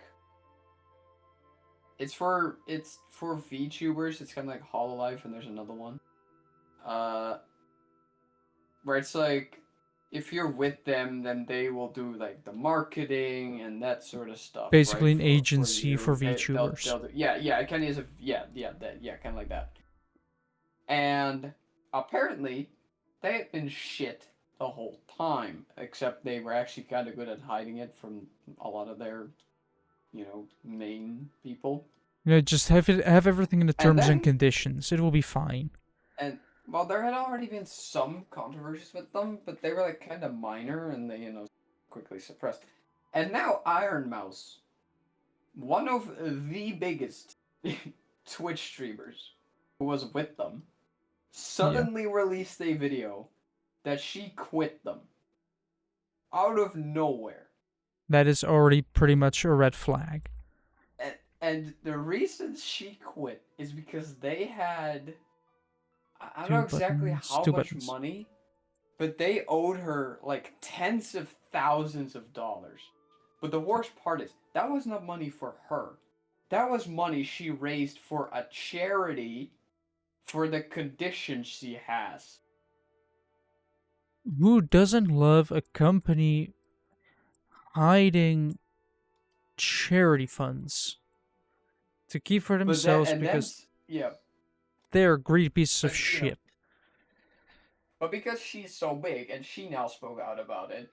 it's for VTubers. It's kind of like Hololive, and there's another one. Where it's like if you're with them, then they will do like the marketing and that sort of stuff. Basically, right? an agency for VTubers. It kind of is kind of like that. And apparently, they had been shit the whole time, except they were actually kind of good at hiding it from a lot of their, main people. Yeah, just have everything in the terms and conditions. It will be fine. And well, there had already been some controversies with them, but they were like kind of minor, and they quickly suppressed. And now Iron Mouse, one of the biggest Twitch streamers, who was with them, suddenly released a video that she quit them out of nowhere. That is already pretty much a red flag. And the reason she quit is because they had, I don't know exactly how much money, but they owed her like tens of thousands of dollars. But the worst part is, that was not money for her. That was money she raised for a charity for the condition she has. Who doesn't love a company hiding charity funds to keep for themselves because they're greedy pieces of shit? But because she's so big and she now spoke out about it,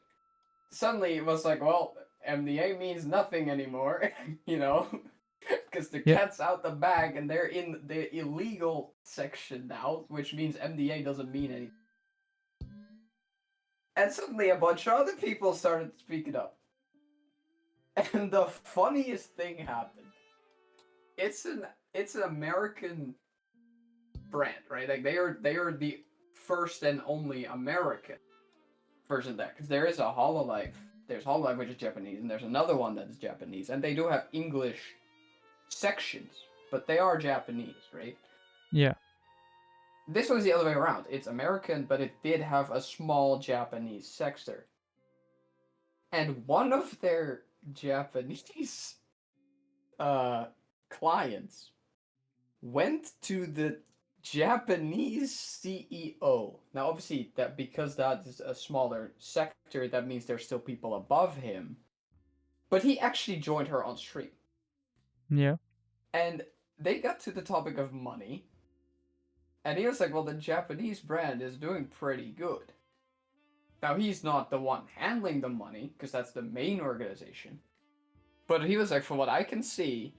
suddenly it was like, well, MDA means nothing anymore, because the cat's out the bag and they're in the illegal section now, which means MDA doesn't mean anything. And suddenly a bunch of other people started speaking up. And the funniest thing happened. It's an American brand, right? Like they are the first and only American version of that, because there is a Hololive. There's Hololive, which is Japanese, and there's another one that is Japanese, and they do have English sections, but they are Japanese, right? Yeah. This was the other way around. It's American, but it did have a small Japanese sector. And one of their Japanese clients went to the Japanese CEO. Now, obviously, because that is a smaller sector, that means there's still people above him. But he actually joined her on stream. Yeah. And they got to the topic of money. And he was like, well, the Japanese brand is doing pretty good. Now, he's not the one handling the money, because that's the main organization. But he was like, from what I can see,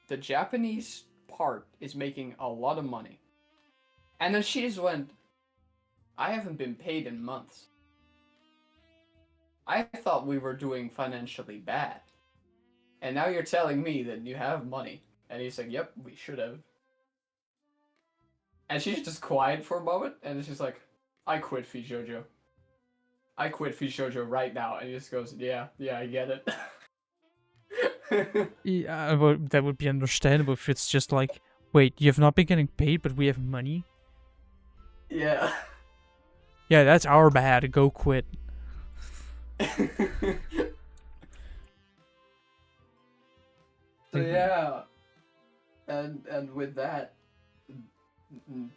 the Japanese part is making a lot of money. And then she just went, I haven't been paid in months. I thought we were doing financially bad. And now you're telling me that you have money. And he's like, yep, we should have. And she's just quiet for a moment, and it's just like, I quit Fijojo. I quit Fijojo right now. And he just goes, yeah, I get it. Yeah, that would be understandable if it's just like, wait, you have not been getting paid, but we have money? Yeah. Yeah, that's our bad. Go quit. So yeah. And with that,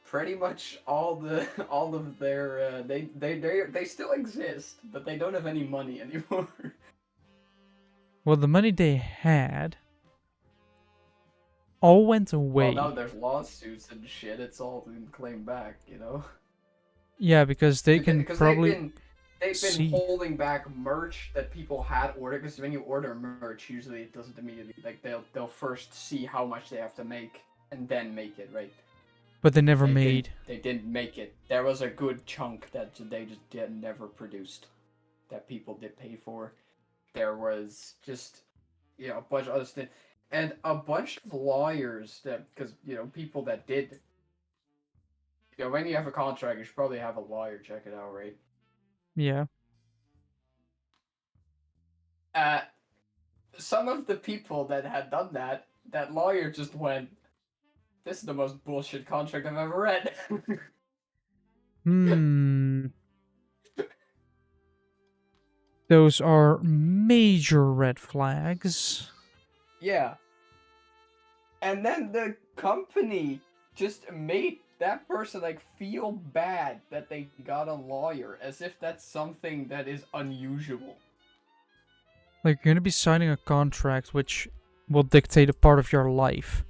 pretty much all of their they still exist, but they don't have any money anymore. Well, the money they had all went away. Well, now there's lawsuits and shit. It's all been claimed back, Yeah, because they can probably they've been see. holding back merch that people had ordered, because when you order merch, usually it doesn't immediately, like they'll first see how much they have to make and then make it, right? But they never made. They didn't make it. There was a good chunk that they just never produced, that people did pay for. There was just, a bunch of other stuff, and a bunch of lawyers that, because people that did, when you have a contract, you should probably have a lawyer check it out, right? Yeah. Uh, some of the people that had done that lawyer just went, "This is the most bullshit contract I've ever read." Hmm. Those are major red flags. Yeah. And then the company just made that person like feel bad that they got a lawyer, as if that's something that is unusual. Like, you're gonna be signing a contract which will dictate a part of your life.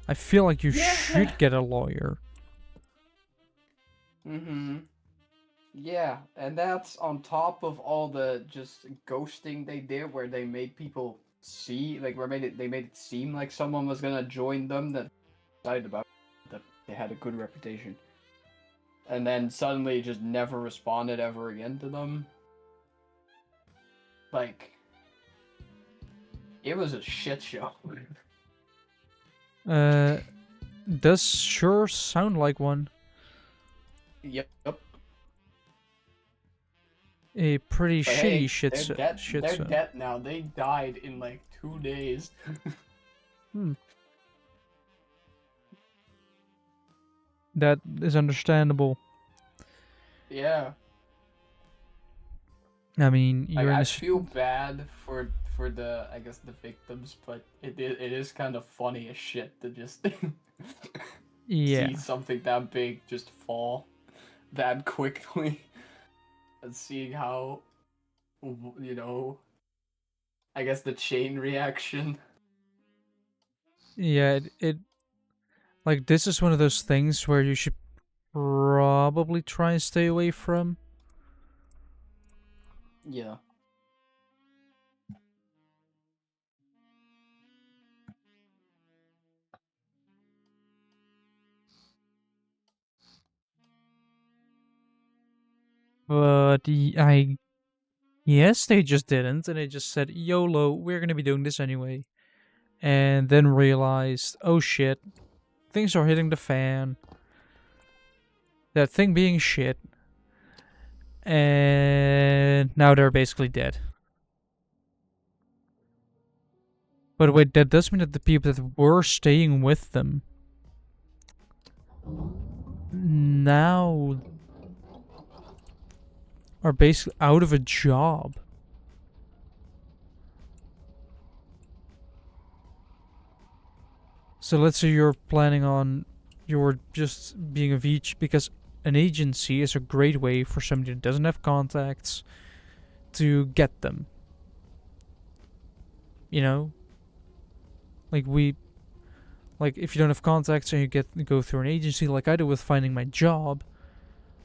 I feel like you should get a lawyer. Mm-hmm. Yeah, and that's on top of all the just ghosting they did, where they made people see, like, they made it seem like someone was gonna join them that decided about that they had a good reputation, and then suddenly just never responded ever again to them. Like, it was a shit show. Does sure sound like one. Yep. A pretty But shitty hey, shit they're dead. They're show. dead now. They died in like 2 days. Hmm. That is understandable. Yeah. I mean, Like, you're in I a. feel bad for the, I guess, the victims, but it is kind of funny as shit to just Yeah. see something that big just fall that quickly, and seeing how, I guess, the chain reaction. Yeah, it. Like, this is one of those things where you should probably try and stay away from. Yeah. But yes, they just didn't, and they just said, YOLO, we're gonna be doing this anyway. And then realized, oh shit, things are hitting the fan. That thing being shit. And now they're basically dead. But wait, that does mean that the people that were staying with them now are basically out of a job. So let's say you're planning on you're just being of each, because an agency is a great way for somebody that doesn't have contacts to get them. You know? Like if you don't have contacts and you go through an agency like I do with finding my job,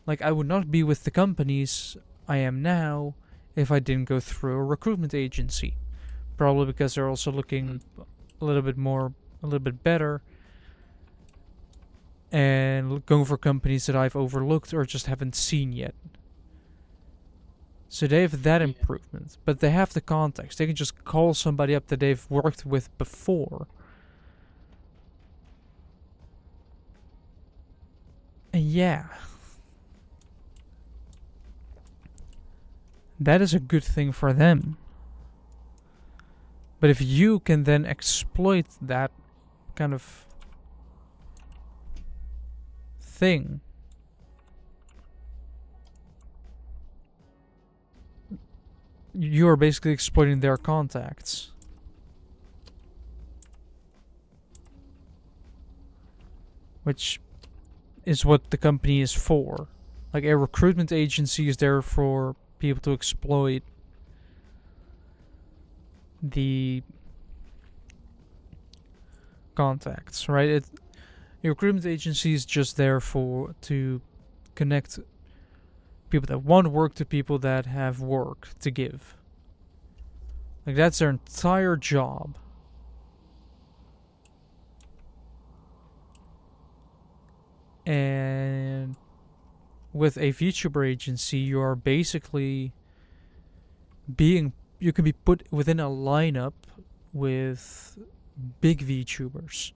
like I would not be with the companies I am now if I didn't go through a recruitment agency. Probably because they're also looking a little bit better, and going for companies that I've overlooked or just haven't seen yet. So they have that improvement, but they have the contacts. They can just call somebody up that they've worked with before. And yeah. That is a good thing for them. But if you can then exploit that kind of thing, you are basically exploiting their contacts. Which is what the company is for. Like, a recruitment agency is there for people to exploit the contacts, right? A recruitment agency is just there to connect people that want work to people that have work to give. Like, that's their entire job. And with a VTuber agency, you are basically you can be put within a lineup with big VTubers.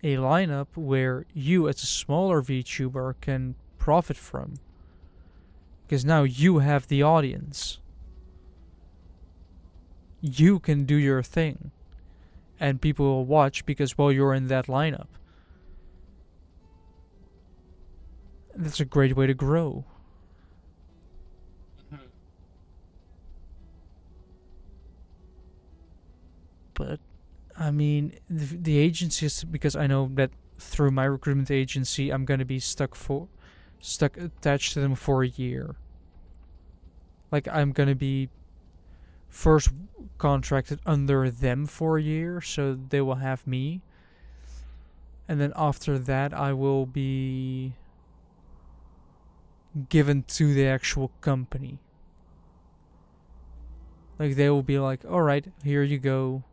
A lineup where you, as a smaller VTuber, can profit from. Because now you have the audience. You can do your thing. And people will watch because, well, you're in that lineup. That's a great way to grow. But, I mean, the agency is, because I know that through my recruitment agency, I'm going to be stuck attached to them for a year. Like, I'm going to be first contracted under them for a year, so they will have me. And then after that, I will be given to the actual company. Like, they will be like, alright, here you go.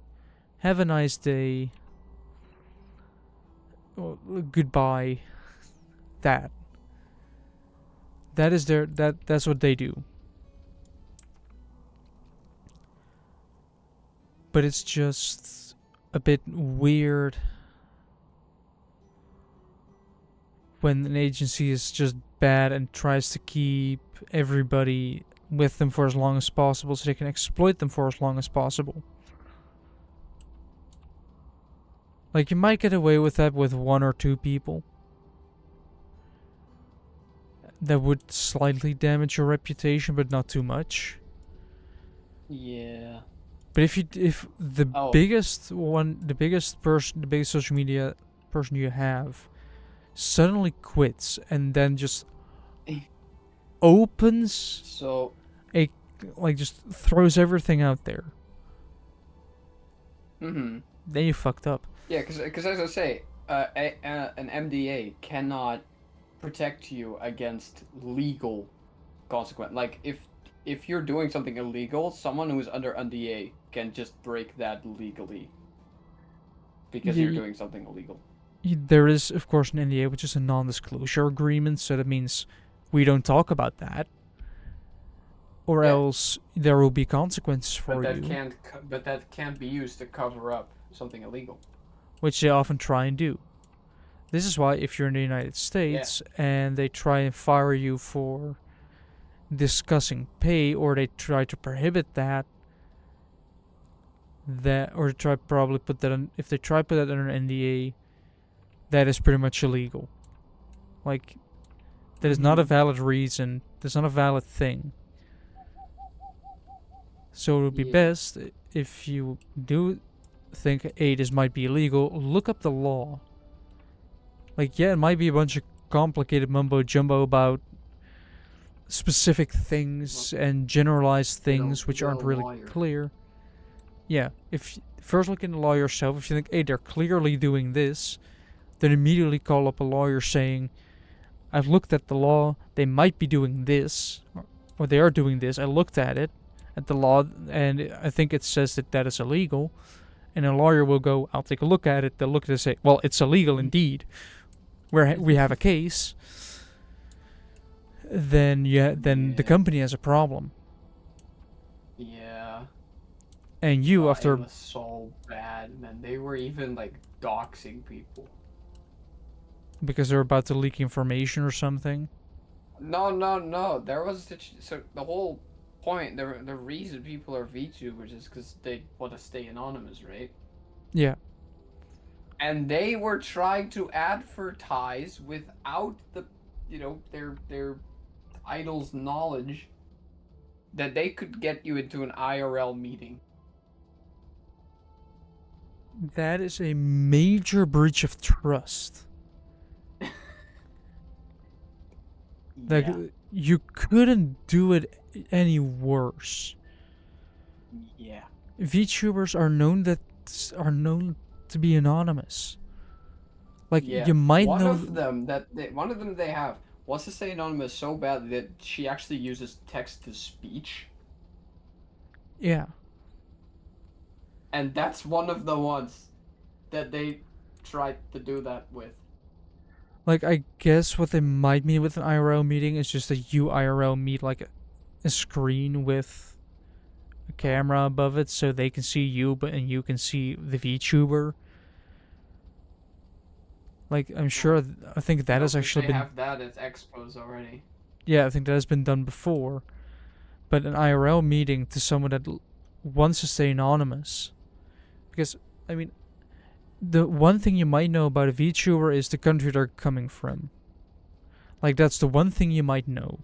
Have a nice day. Well, goodbye. That is that's what they do. But it's just a bit weird when an agency is just bad and tries to keep everybody with them for as long as possible so they can exploit them for as long as possible. Like, you might get away with that with 1 or 2 people. That would slightly damage your reputation, but not too much. Yeah. But if the biggest social media person you have suddenly quits and then just opens just throws everything out there. Then you fucked up. Yeah, because as I say, an MDA cannot protect you against legal consequence. Like, if you're doing something illegal, someone who's under NDA can just break that legally because you're doing something illegal. There is, of course, an NDA, which is a non-disclosure agreement, so that means we don't talk about that, or else there will be consequences for you. But that can't be used to cover up something illegal, which they often try and do. This is why, if you're in the United States and they try and fire you for discussing pay, or they try to prohibit that, or try probably put that on, if they try to put that under an NDA, that is pretty much illegal. Like, that is not a valid reason. That's not a valid thing. So it would be best if you do think, hey, this might be illegal, look up the law. Like, yeah, it might be a bunch of complicated mumbo jumbo about specific things and generalized things which aren't really clear. Yeah, if first look in the law yourself. If you think, hey, they're clearly doing this, then immediately call up a lawyer saying, I've looked at the law, they might be doing this, or they are doing this, I looked at it, at the law, and I think it says that is illegal. And a lawyer will go, I'll take a look at it, they'll look at it and say, well, it's illegal indeed. We have a case. Then the company has a problem. Yeah. And you, after... It was so bad, man. They were even, like, doxing people. Because they're about to leak information or something? No. There was... So, the whole point, the reason people are VTubers is because they want to stay anonymous, right? Yeah. And they were trying to advertise without the, their idol's knowledge that they could get you into an IRL meeting. That is a major breach of trust. Like, you couldn't do it any worse. Yeah. VTubers are known to be anonymous. Like, you might know... One of them they have what's to say Anonymous so bad that she actually uses text to speech, Yeah. and that's one of the ones that they tried to do that with. Like, I guess what they might mean with an IRL meeting is just that you IRL meet, like, a screen with a camera above it so they can see you, and you can see the VTuber. Like, I'm sure, I think that No, has because actually they been, have that as expos already. yeah, I think that has been done before. But an IRL meeting to someone that wants to stay anonymous. Because, I mean, the one thing you might know about a VTuber is the country they're coming from. Like, that's the one thing you might know.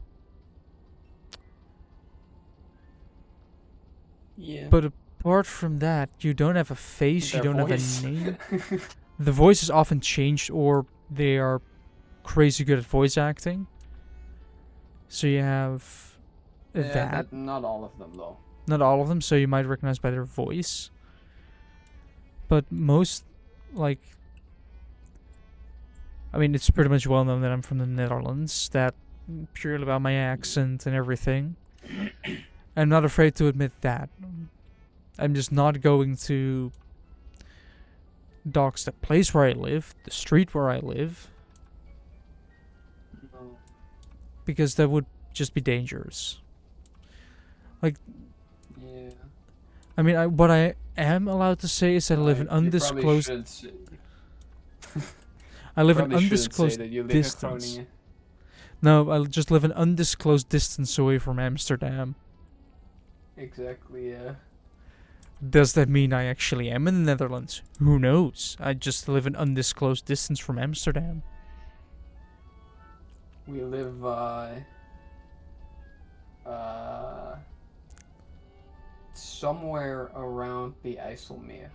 Yeah. But apart from that, you don't have a face, you Their don't have a voice. name. The voice is often changed, or they are crazy good at voice acting. So you have Yeah, that. not all of them though. Not all of them, so you might recognize by their voice. But most, like, I mean, it's pretty much well known that I'm from the Netherlands. That purely about my accent and everything. I'm not afraid to admit that. I'm just not going to dox the place where I live, the street where I live, No. because that would just be dangerous. Yeah. I mean, what I am allowed to say is that I live in undisclosed. I live in Probably shouldn't say undisclosed that you live distance. in Groningen. No, I just live an undisclosed distance away from Amsterdam. Exactly, yeah. Does that mean I actually am in the Netherlands? Who knows? I just live an undisclosed distance from Amsterdam. We live somewhere around the IJsselmeer.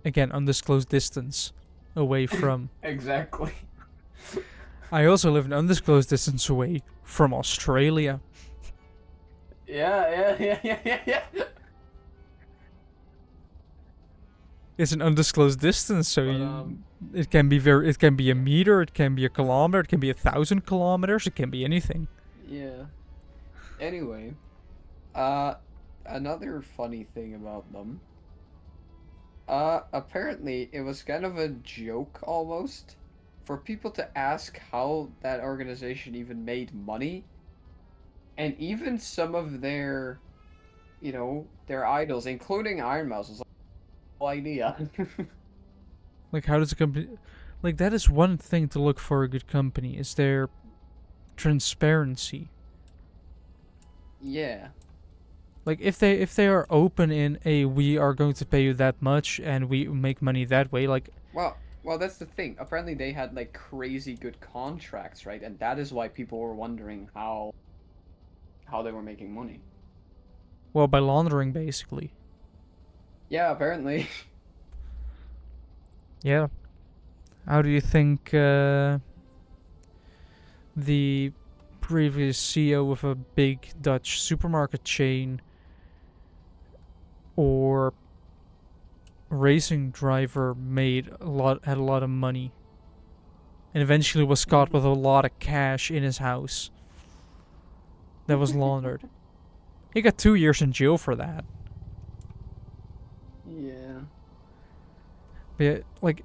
Again, undisclosed distance away from. Exactly. I also live an undisclosed distance away from Australia. Yeah. It's an undisclosed distance, so But, it can be it can be a meter, it can be a kilometer, it can be 1,000 kilometers, it can be anything. yeah. Anyway, another funny thing about them. Apparently it was kind of a joke almost for people to ask how that organization even made money. And even some of their, their idols, including Iron Mouse, was like, no idea. Like, how does a company. Like, that is one thing to look for a good company, is their transparency. Yeah. Like, if they are open in a, we are going to pay you that much and we make money that way, like. Well, that's the thing. Apparently they had like crazy good contracts, right? And that is why people were wondering how they were making money. Well, by laundering, basically. Yeah, apparently. Yeah. How do you think the previous CEO of a big Dutch supermarket chain or racing driver had a lot of money and eventually was caught with a lot of cash in his house that was laundered? He got 2 years in jail for that. Yeah. But yeah, like,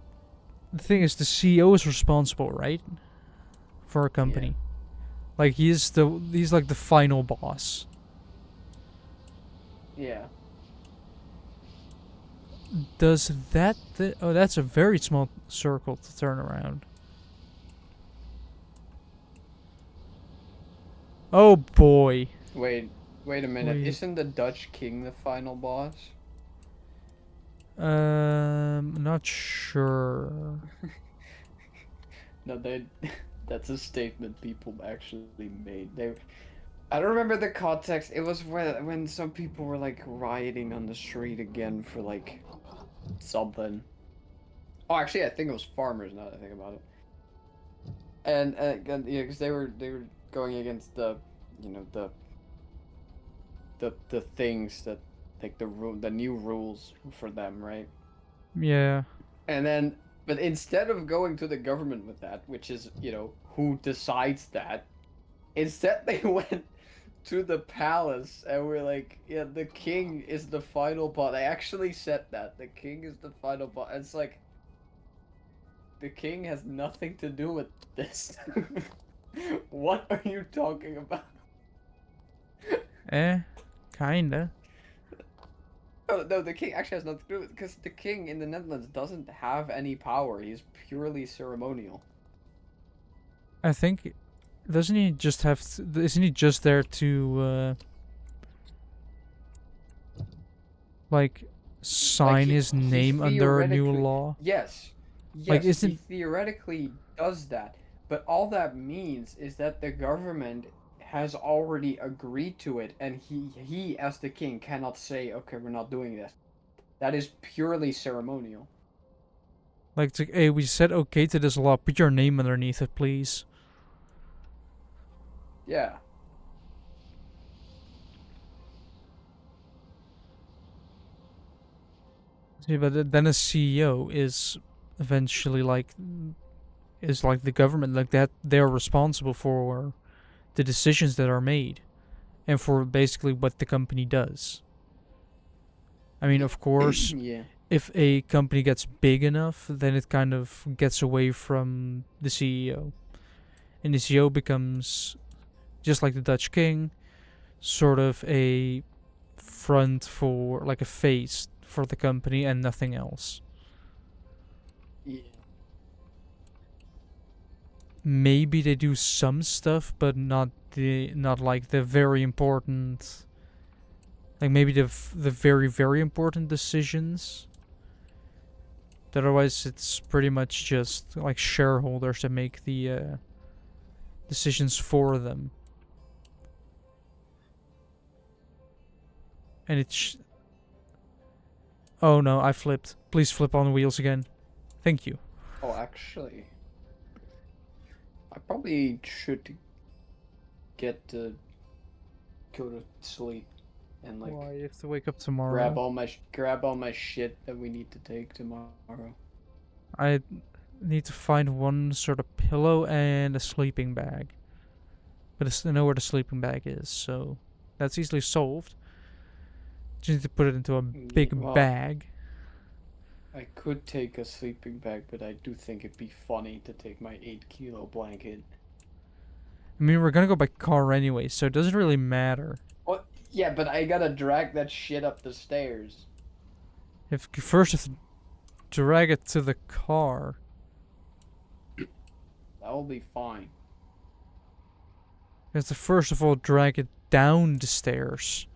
the thing is, the CEO is responsible, right, for a company. Yeah. Like, he's like the final boss. Yeah. Does that oh, that's a very small circle to turn around. Oh boy. Wait a minute. Wait. Isn't the Dutch king the final boss? Not sure. No, that's a statement people actually made. I don't remember the context. It was when some people were like rioting on the street again for like something. Oh, actually, I think it was farmers. Now that I think about it. And yeah, because they were going against the, the things that like the new rules for them, right? Yeah. And then But instead of going to the government with that, which is, you know, who decides that, instead they went to the palace and we're like, yeah, the king is the final boss. I actually said that. The king is the final boss. It's like, the king has nothing to do with this. What are you talking about? Kinda. Oh, no, the king actually has nothing to do with it, because the king in the Netherlands doesn't have any power. He's purely ceremonial. I think, doesn't he just have? Isn't he just there to like sign his He name under a new theoretically, law? yes, Like, yes, he isn't theoretically does that, but all that means is that the government has already agreed to it, and he as the king cannot say, okay, we're not doing this. That is purely ceremonial. like, it's like, hey, we said okay to this law. Put your name underneath it, please. Yeah. See, but then a CEO is eventually like the government, like that. They're responsible for the decisions that are made and for basically what the company does. I mean, of course, Yeah. if a company gets big enough, then it kind of gets away from the CEO. And the CEO becomes, just like the Dutch king, sort of a front for, like a face for the company and nothing else. Yeah. Maybe they do some stuff, but not like the very important, like maybe the very important decisions. Otherwise, it's pretty much just like shareholders that make the decisions for them. And it's. Oh no, I flipped. Please flip on the wheels again. Thank you. Oh, actually, I probably should get to go to sleep and like Why, you have to wake up tomorrow. grab all my shit that we need to take tomorrow. I need to find one sort of pillow and a sleeping bag. But I know where the sleeping bag is, so that's easily solved. Just need to put it into a big Well, bag. I could take a sleeping bag, but I do think it'd be funny to take my 8-kilo blanket. I mean, we're gonna go by car anyway, so it doesn't really matter. What? Yeah, but I gotta drag that shit up the stairs. If you first have to drag it to the car. That will be fine. You have to first of all drag it down the stairs.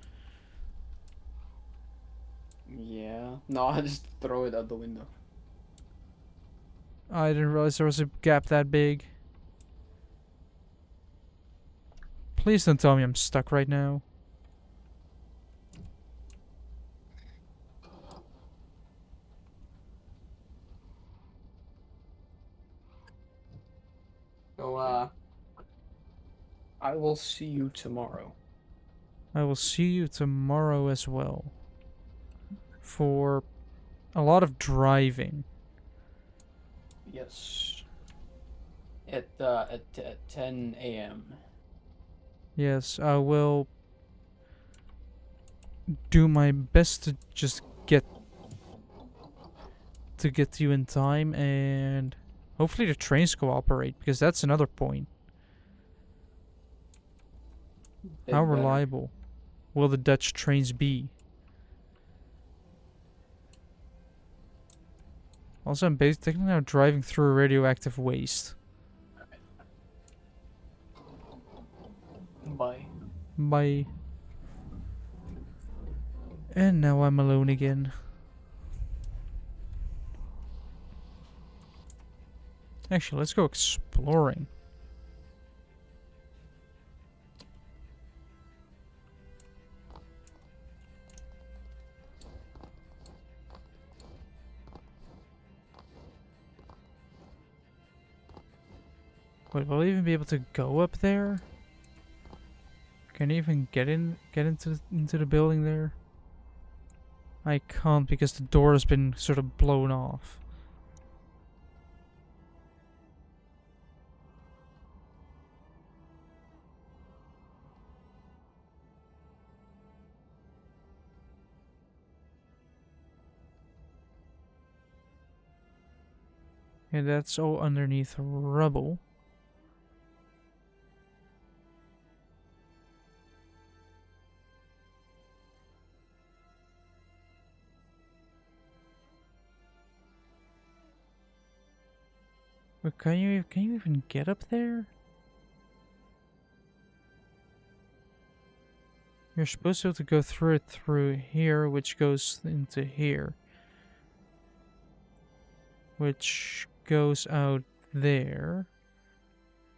Yeah. No, I just throw it out the window. I didn't realize there was a gap that big. Please don't tell me I'm stuck right now. So, I will see you tomorrow. I will see you tomorrow as well. For a lot of driving. Yes. At 10 a.m. Yes, I will do my best to just get to you in time, and hopefully the trains cooperate, because that's another point. They How better. reliable will the Dutch trains be? Also, I'm basically now driving through radioactive waste. Bye. Bye. And now I'm alone again. Actually, let's go exploring. Wait, will I even be able to go up there? Can I even get into the building there? I can't, because the door has been sort of blown off. And that's all underneath rubble. But can you even get up there? You're supposed to have to go through it through here, which goes into here. Which goes out there.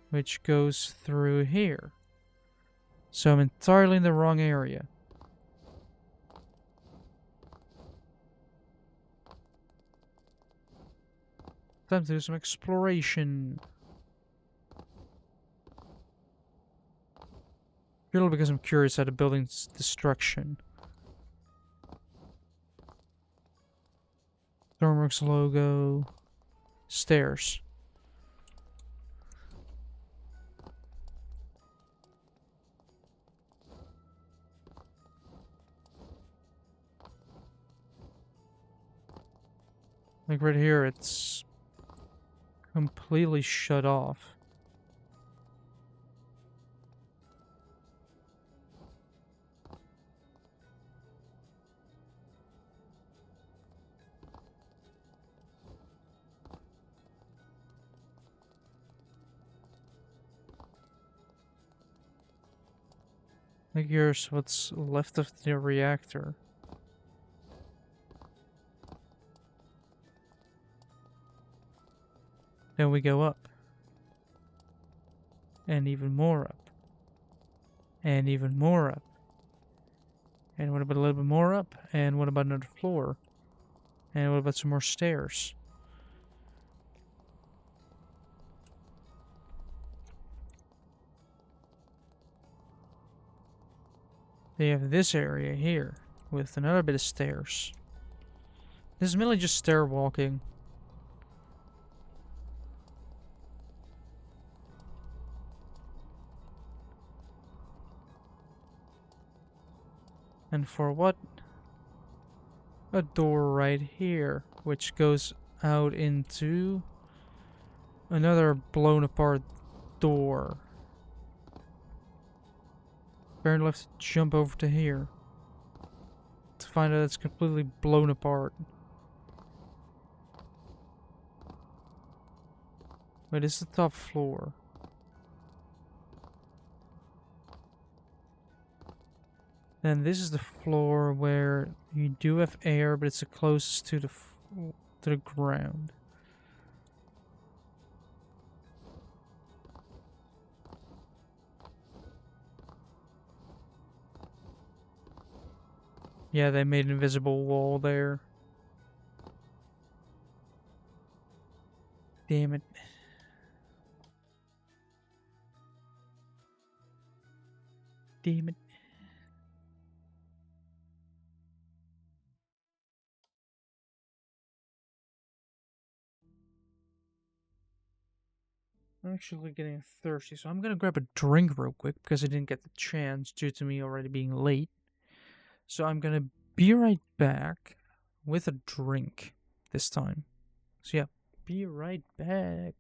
Which goes through here. So I'm entirely in the wrong area. Time to do some exploration. Purely because I'm curious at the building's destruction. Stormworks logo. Stairs. Like right here, it's completely shut off. Like here's what's left of the reactor. Then we go up. And even more up. And even more up. And what about a little bit more up? And what about another floor? And what about some more stairs? They have this area here with another bit of stairs. This is mainly just stair walking. And for what? A door right here, which goes out into another blown apart door. Apparently I have to jump over to here to find out it's completely blown apart. Wait, this is the top floor. Then this is the floor where you do have air, but it's the closest to the ground. Yeah, they made an invisible wall there. Damn it. Damn it. I'm actually getting thirsty, so I'm gonna grab a drink real quick because I didn't get the chance due to me already being late. So I'm gonna be right back with a drink this time. So yeah, be right back.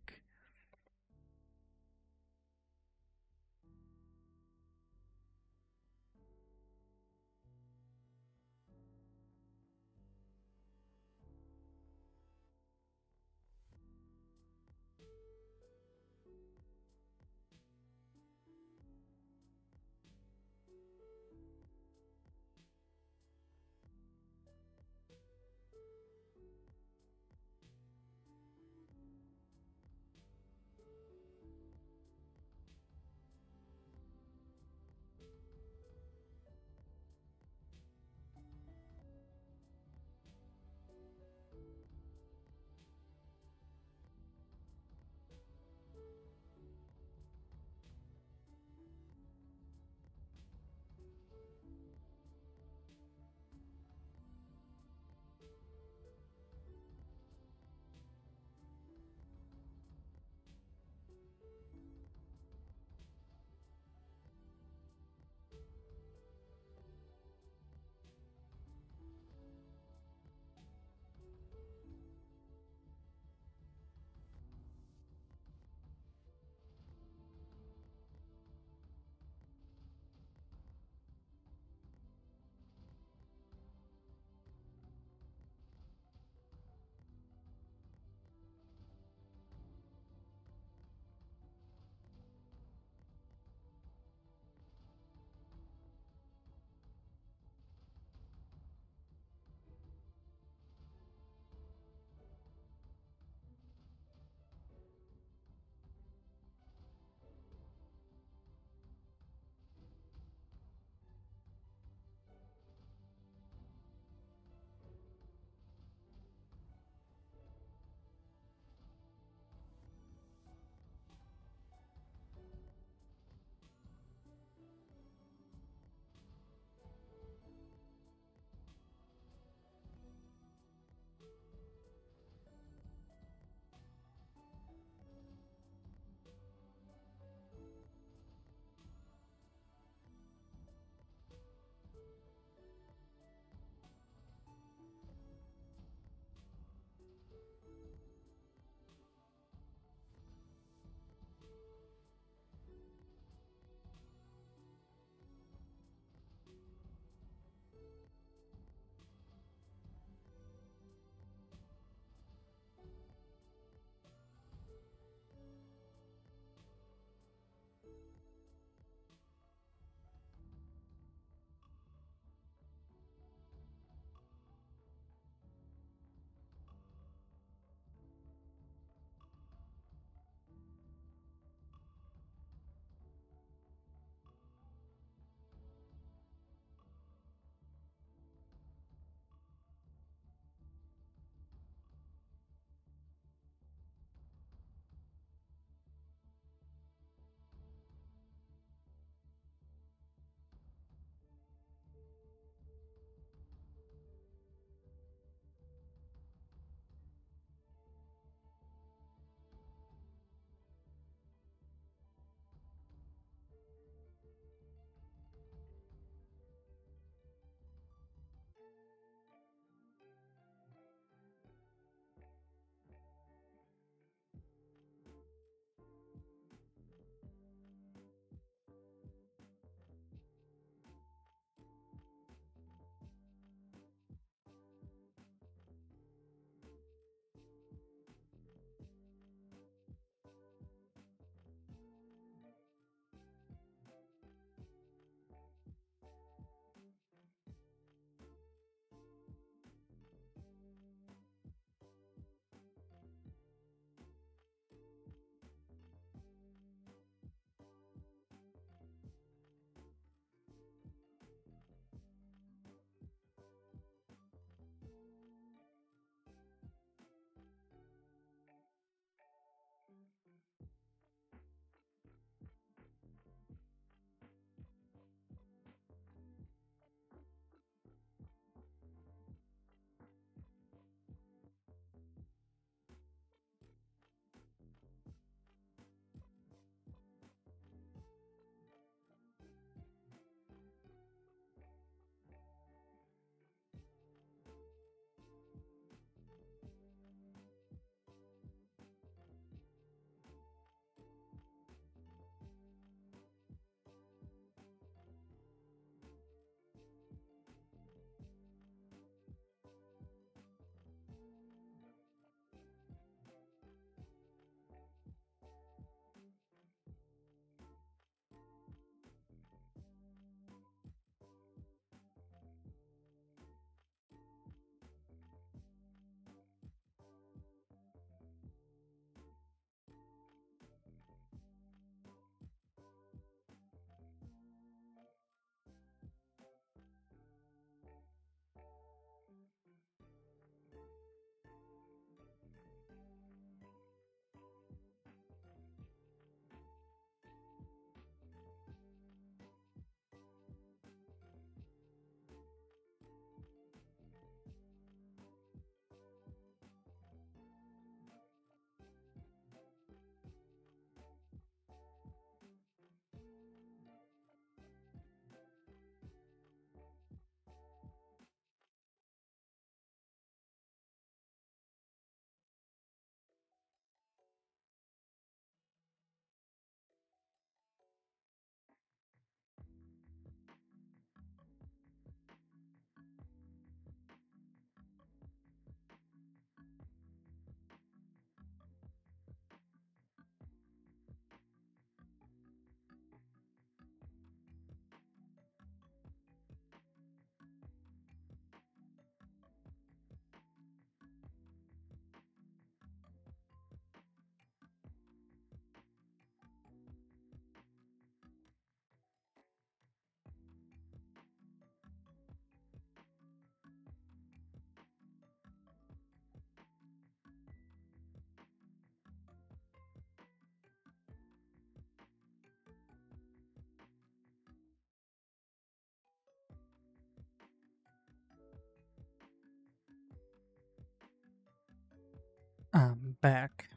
I'm back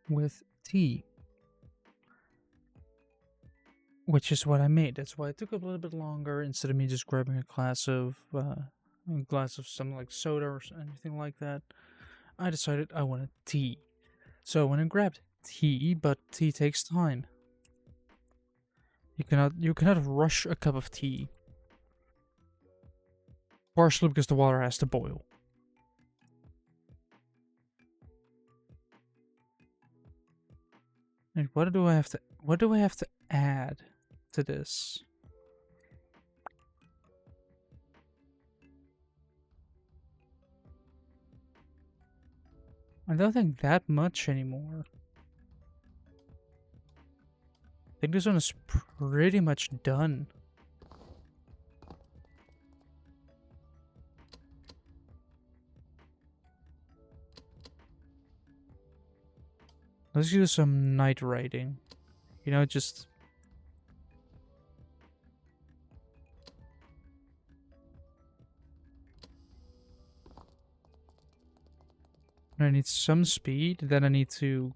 with tea, which is what I made. That's why it took a little bit longer instead of me just grabbing a glass of something like soda or anything like that. I decided I wanted tea, so I went and grabbed tea. But tea takes time. You cannot rush a cup of tea. Partially because the water has to boil. And what do I have to add to this? I don't think that much anymore. I think this one is pretty much done. Let's do some night riding. You know, just... I need some speed, then I need to...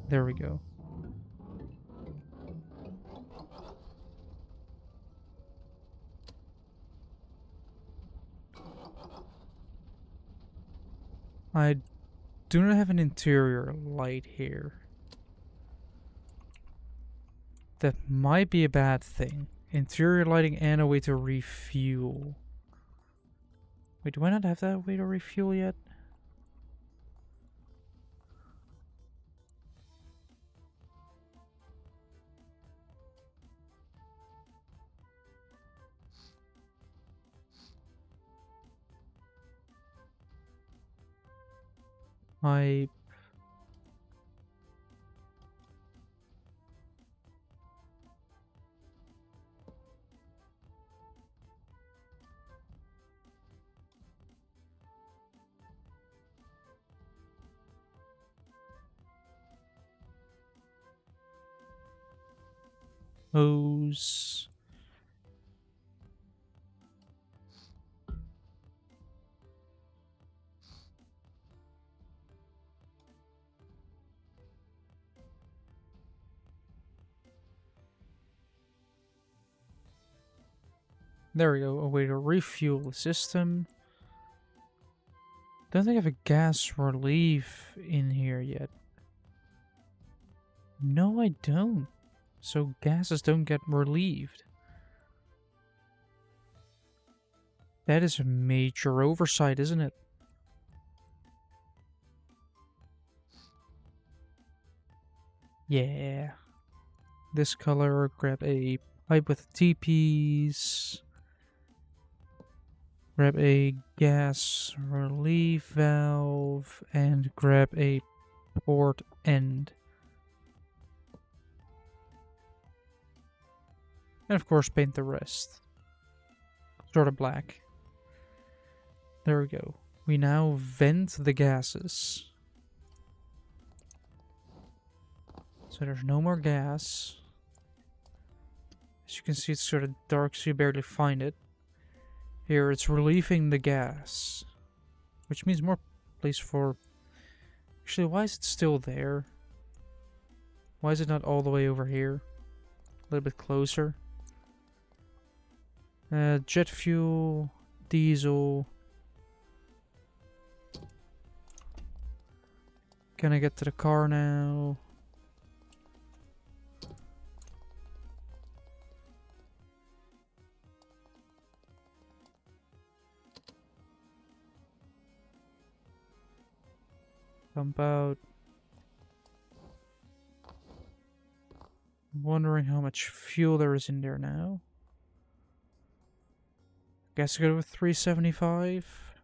There we go. I do not have an interior light here. That might be a bad thing. Interior lighting and a way to refuel. Wait, do I not have that way to refuel yet? I... hose... There we go, a way to refuel the system. Don't think I have a gas relief in here yet. No, I don't. So gases don't get relieved. That is a major oversight, isn't it? Yeah. This color, grab a pipe with TPs. Grab a gas relief valve and grab a port end. And of course paint the rest. Sort of black. There we go. We now vent the gases. So there's no more gas. As you can see, it's sort of dark so you barely find it. Here, it's relieving the gas. Which means more place for... Actually, why is it still there? Why is it not all the way over here? A little bit closer. Jet fuel, diesel. Can I get to the car now? Pump out. Wondering how much fuel there is in there now. Guess I go with 375.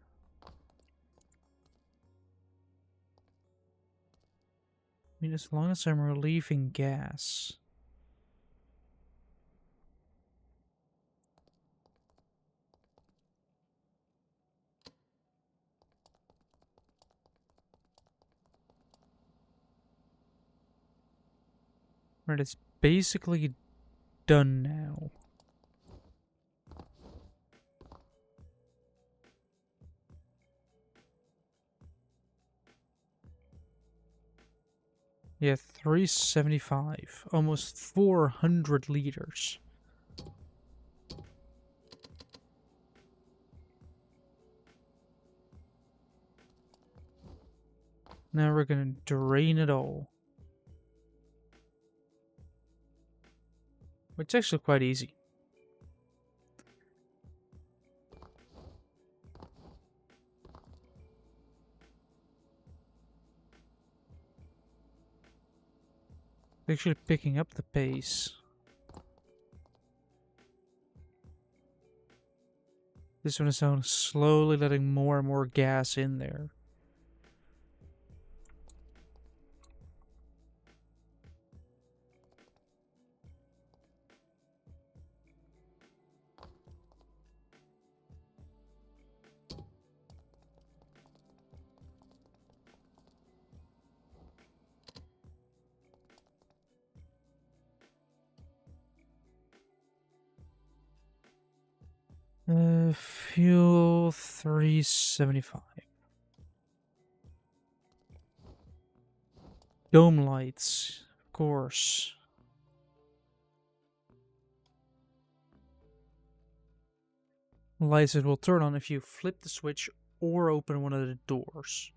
I mean, as long as I'm relieving gas. Right, it's basically done now. Yeah, 375. Almost 400 liters. Now we're gonna drain it all. Which is actually quite easy. Actually picking up the pace. This one is now slowly letting more and more gas in there. Fuel 375. Dome lights, of course. Lights that will turn on if you flip the switch or open one of the doors.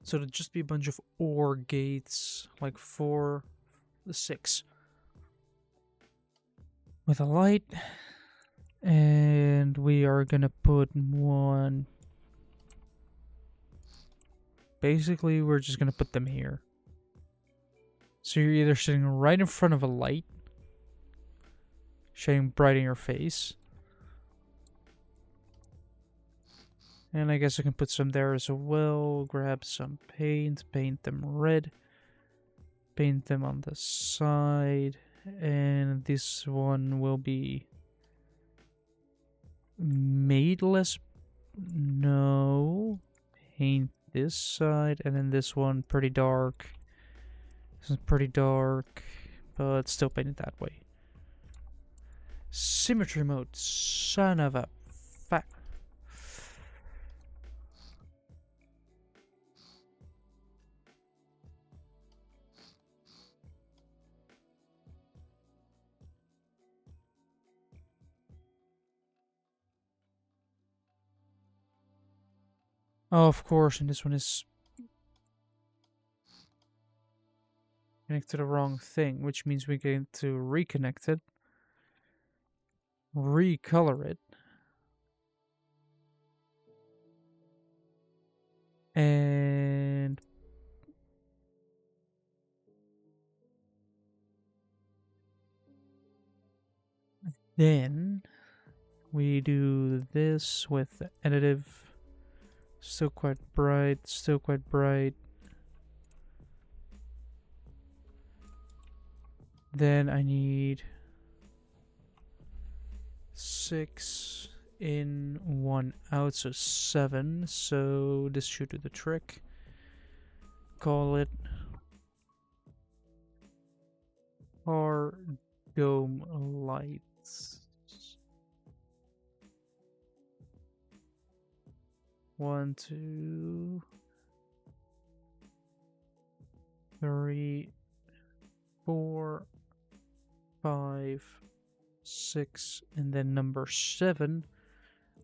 So it'll just be a bunch of OR gates, like 4, 6. With a light. And we are gonna put one. Basically, we're just gonna put them here. So you're either sitting right in front of a light, shining bright in your face. And I guess I can put some there as well. Grab some paint, paint them red. Paint them on the side. And this one will be made less. No. Paint this side. And then this one pretty dark. This is pretty dark. But still paint it that way. Symmetry mode. Son of a fat. Oh, of course, and this one is connected to the wrong thing, which means we get to reconnect it, recolor it, and then we do this with the additive. Still quite bright, still quite bright. Then I need 6 in, 1 out, so 7. So this should do the trick. Call it our dome lights. 1, 2, 3, 4, 5, 6, and then number 7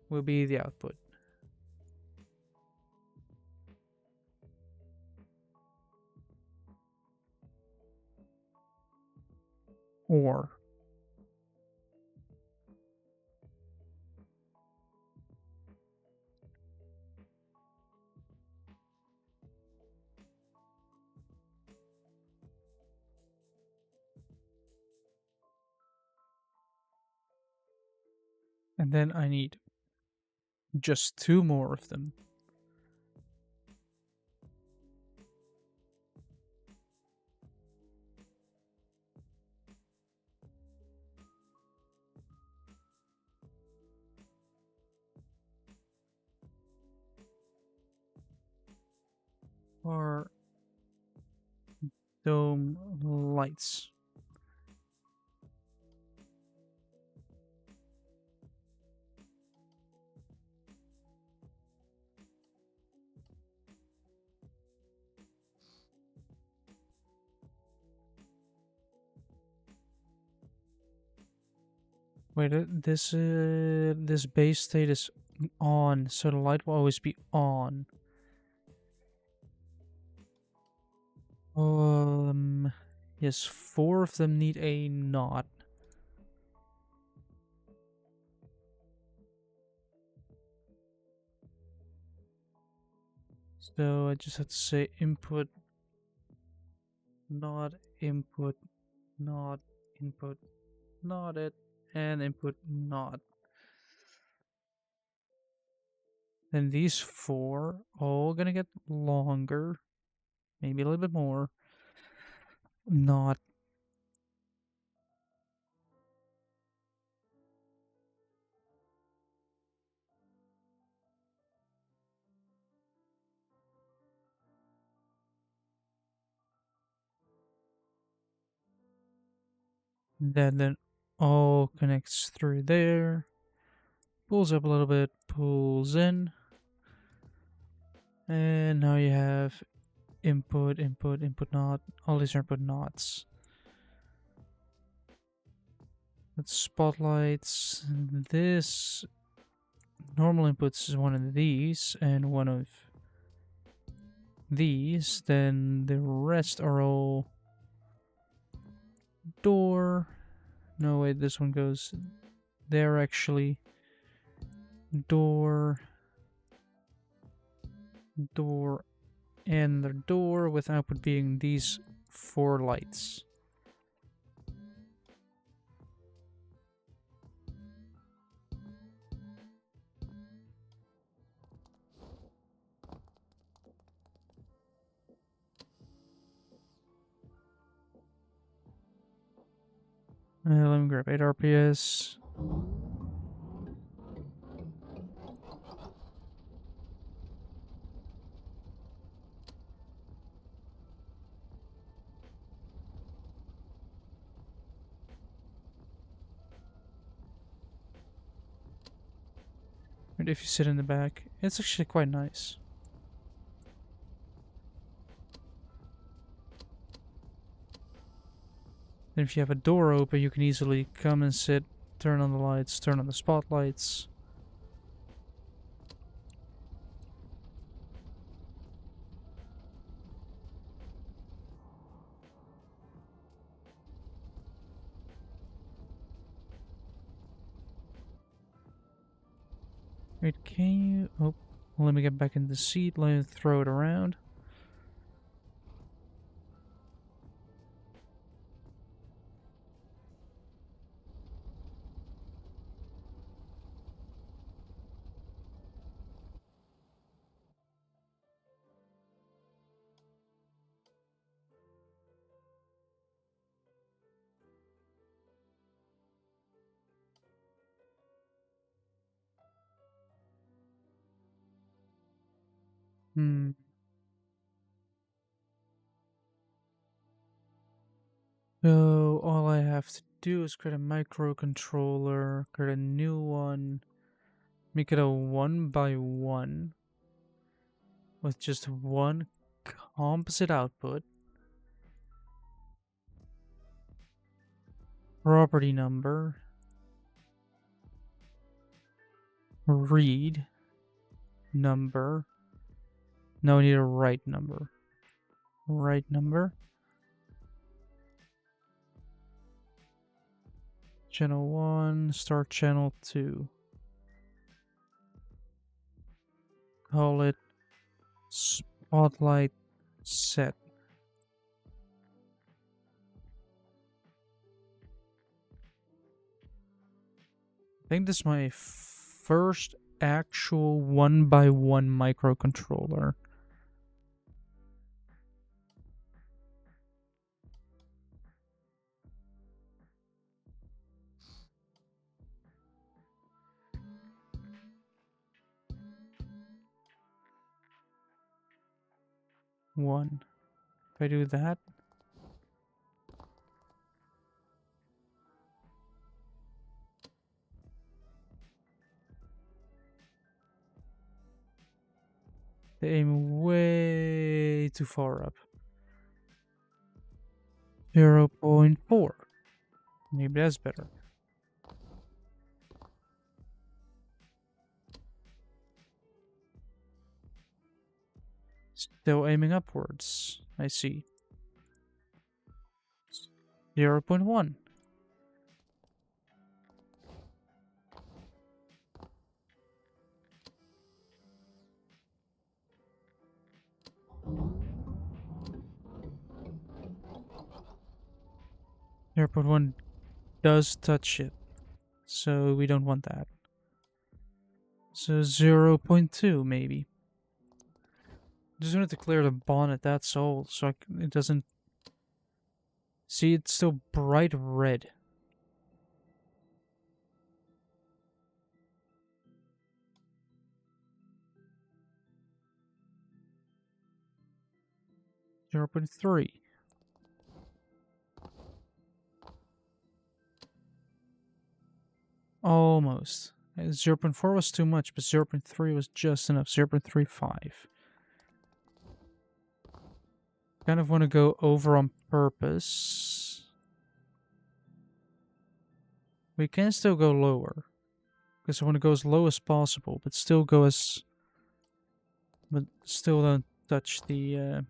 will be the output. Or and then I need just 2 more of them. Our dome lights. Wait, this base state is on, so the light will always be on. Yes, 4 of them need a knot. So I just have to say input, not input, not input, not it, and input not. Then these 4 all gonna get longer, maybe a little bit more. Not. Then all connects through there. Pulls up a little bit, pulls in. And now you have input, input, input not. All these are input nots. That's spotlights. This normal inputs is one of these and one of these. Then the rest are all door. No, wait, this one goes there actually. Door. Door. And the door with output being these 4 lights. Let me grab 8 RPS. And if you sit in the back, it's actually quite nice. And if you have a door open, you can easily come and sit, turn on the lights, turn on the spotlights. Wait, can you... Oh, let me get back in the seat, let me throw it around. So all I have to do is create a microcontroller, create a new one, make it a 1x1 with just one composite output, property number, read number. No, I need a write number. Write number. Channel 1, start channel 2. Call it spotlight set. I think this is my first actual 1x1 microcontroller. One. If I do that, they aim way too far up. 0.4. Maybe that's better. Still aiming upwards. I see. 0.1.0.1 does touch it, so we don't want that. So 0.2 maybe. Just wanted to clear the bonnet, that's all, so it doesn't... See, it's still bright red. Zero 0.3. Almost. 0.4 was too much, but 0.3 was just enough. 0.35. Kind of want to go over on purpose. We can still go lower. Because I want to go as low as possible, but still go as... But still don't touch the...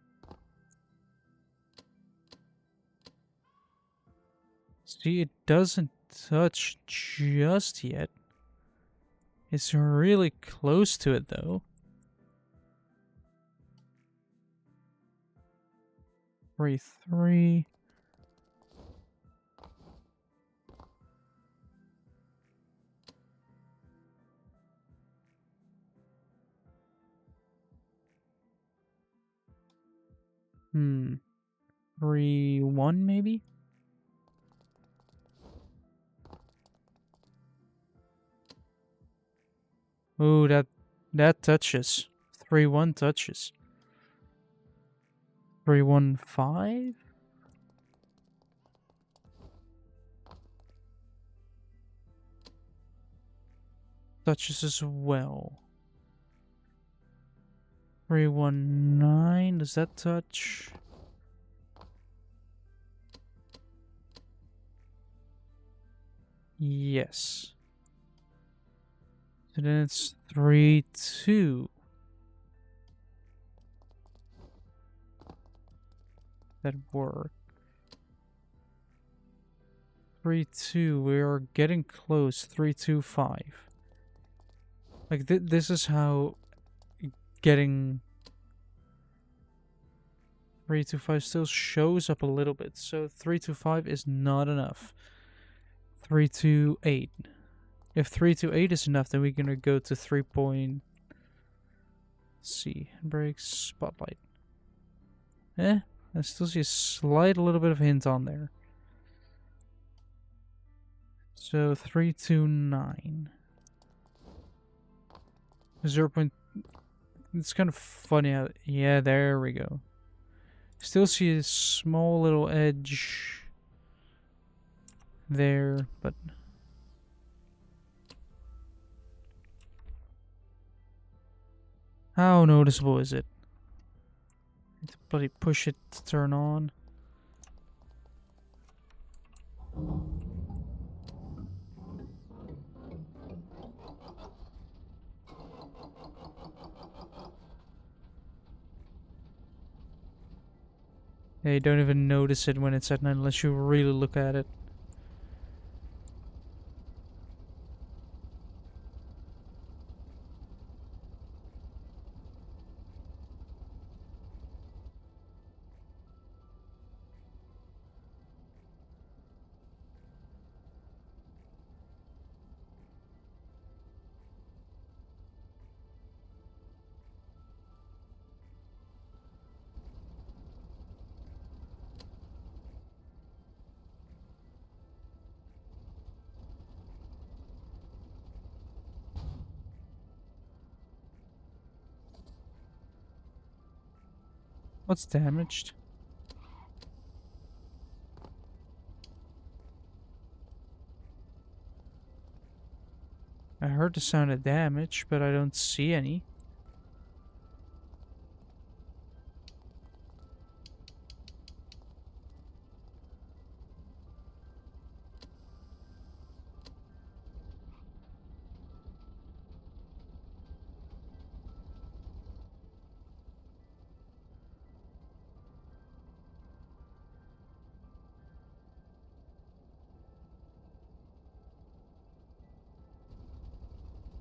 See, it doesn't touch just yet. It's really close to it, though. 3. Hmm. 3.1 maybe? Ooh, that touches. 3.1 touches. 3.15? Touches as well. 3.19, does that touch? Yes. So then it's 3.2. That work. 3.2, we are getting close. 3.25. Like, this is how getting 3.25 still shows up a little bit. So 3.25 is not enough. 3.28. If 3.28 is enough, then we're gonna go to 3. See, brakes, spotlight. I still see a slight little bit of hint on there. So 3.29. 0. It's kind of funny how... Yeah, there we go. Still see a small little edge there, but... How noticeable is it? Need to bloody push it to turn on. Yeah, you don't even notice it when it's at night unless you really look at it. What's damaged? I heard the sound of damage, but I don't see any.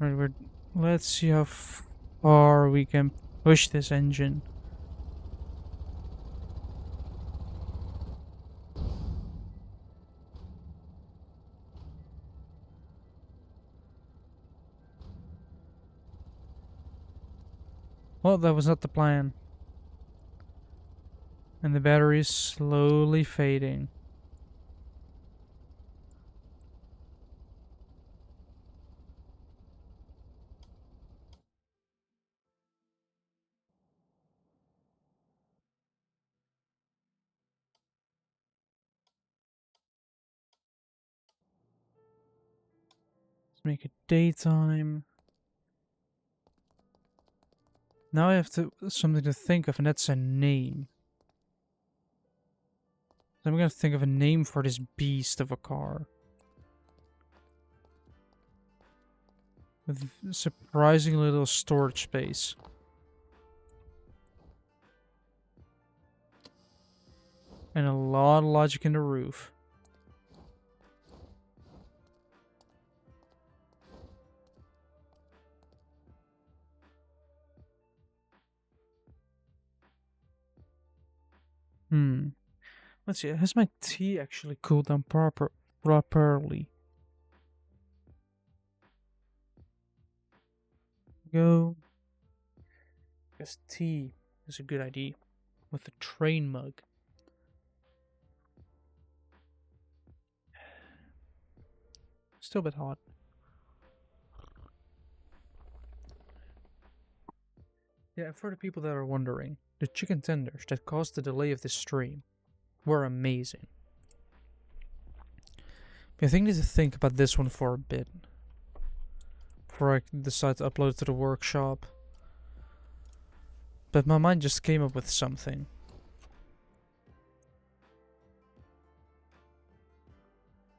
Right, let's see how far we can push this engine. Well, that was not the plan. And the battery is slowly fading. Let's make it daytime. Now I have something to think of, and that's a name. So I'm gonna think of a name for this beast of a car. With surprisingly little storage space. And a lot of logic in the roof. Let's see, has my tea actually cooled down properly? Go. Guess tea is a good idea. With a train mug. Still a bit hot. Yeah, for the people that are wondering, the chicken tenders that caused the delay of this stream were amazing. But I think I need to think about this one for a bit before I decide to upload it to the workshop. But my mind just came up with something.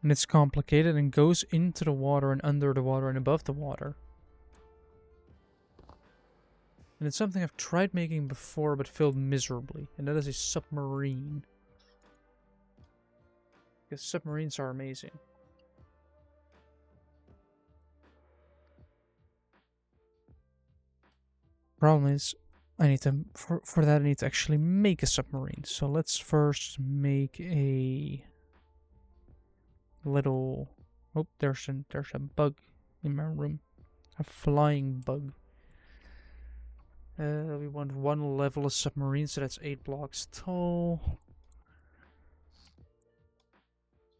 And it's complicated and goes into the water and under the water and above the water. And it's something I've tried making before but failed miserably. And that is a submarine. Because submarines are amazing. Problem is, I need to, for that I need to actually make a submarine. So let's first make a little, oh, there's a bug in my room. A flying bug. We want one level of submarine, so that's 8 blocks tall.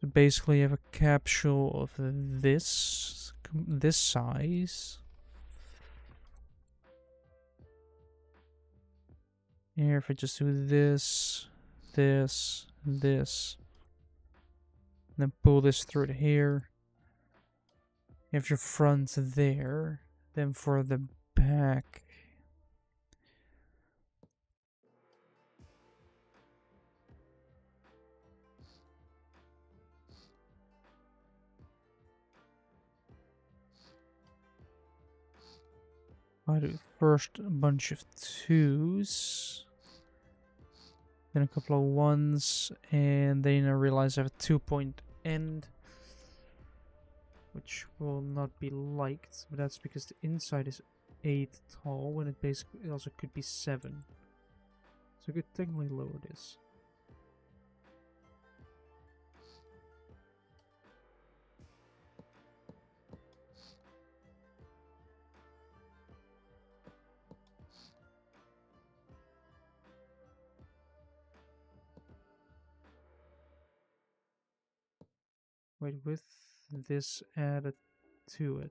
So basically you have a capsule of this size. Here, if I just do this, this, this, then pull this through to here. You have your front there. Then for the back, I do first a bunch of 2s, then a couple of 1s, and then I realize I have a 2-point end, which will not be liked, but that's because the inside is 8 tall, when it basically also could be 7. So I could technically lower this. Wait, with this added to it.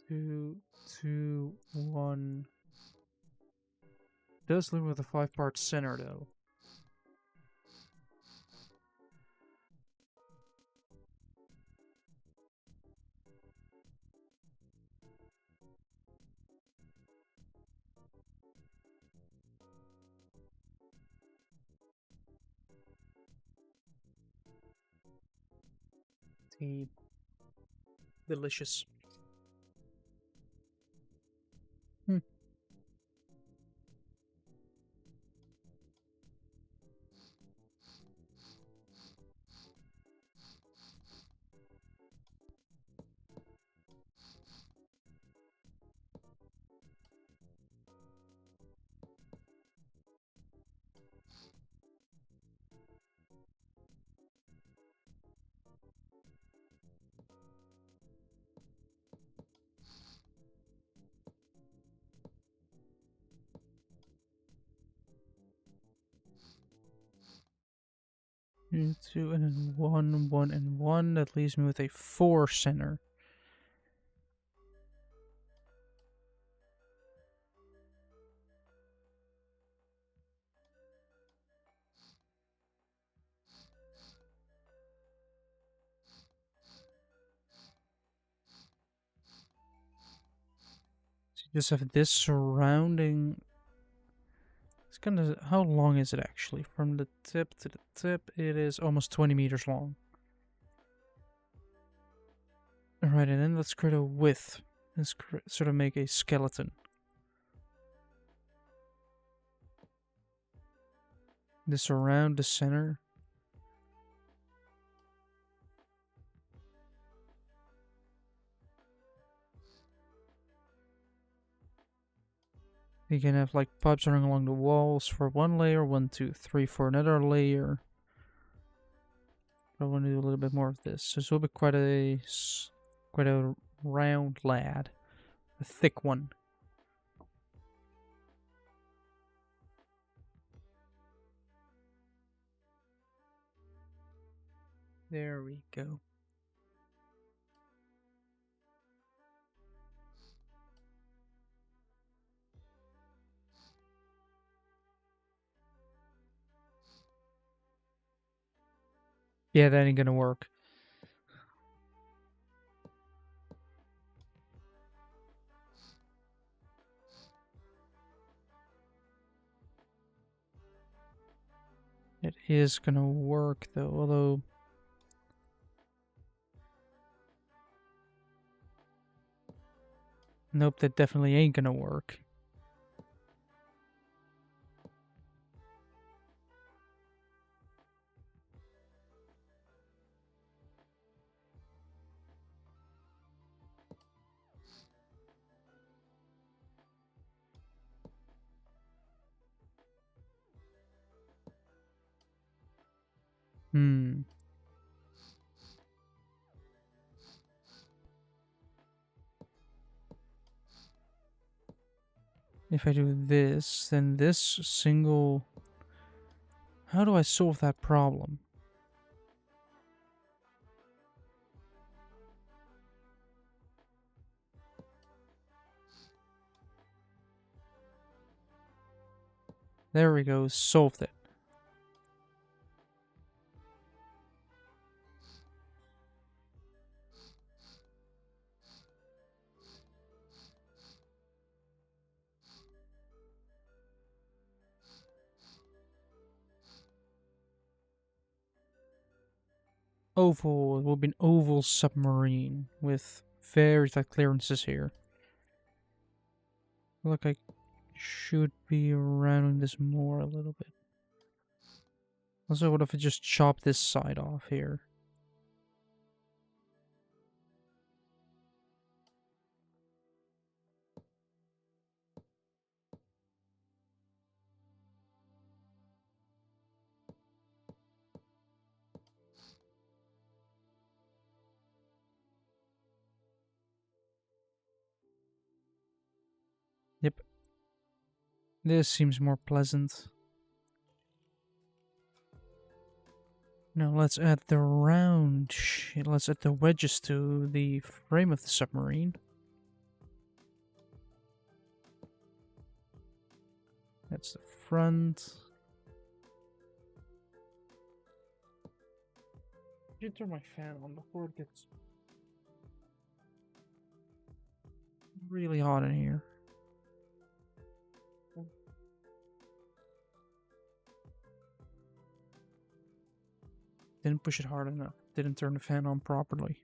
2, 2, 1. Does live with a 5-part center though. Tea. Delicious. 2, and then 1, 1, and 1. That leaves me with a 4 center. So you just have this surrounding. It's gonna. How long is it actually? From the tip to the tip, it is almost 20 meters long. Alright, and then let's create a width. Let's sort of make a skeleton. This around the center. You can have like pipes running along the walls for one layer, 1, 2, 3 for another layer. I want to do a little bit more of this. So this will be quite a round lad, a thick one. There we go. Yeah, that ain't gonna work. It is gonna work though, although nope, that definitely ain't gonna work. Hmm. If I do this, then this single... How do I solve that problem? There we go, solved it. Oval, it will be an oval submarine with very tight clearances here. Look, I should be rounding this more a little bit. Also, what if I just chop this side off here? Yep. This seems more pleasant. Now let's add the round let's add the wedges to the frame of the submarine. That's the front. I should turn my fan on before it gets really hot in here. Didn't push it hard enough. Didn't turn the fan on properly.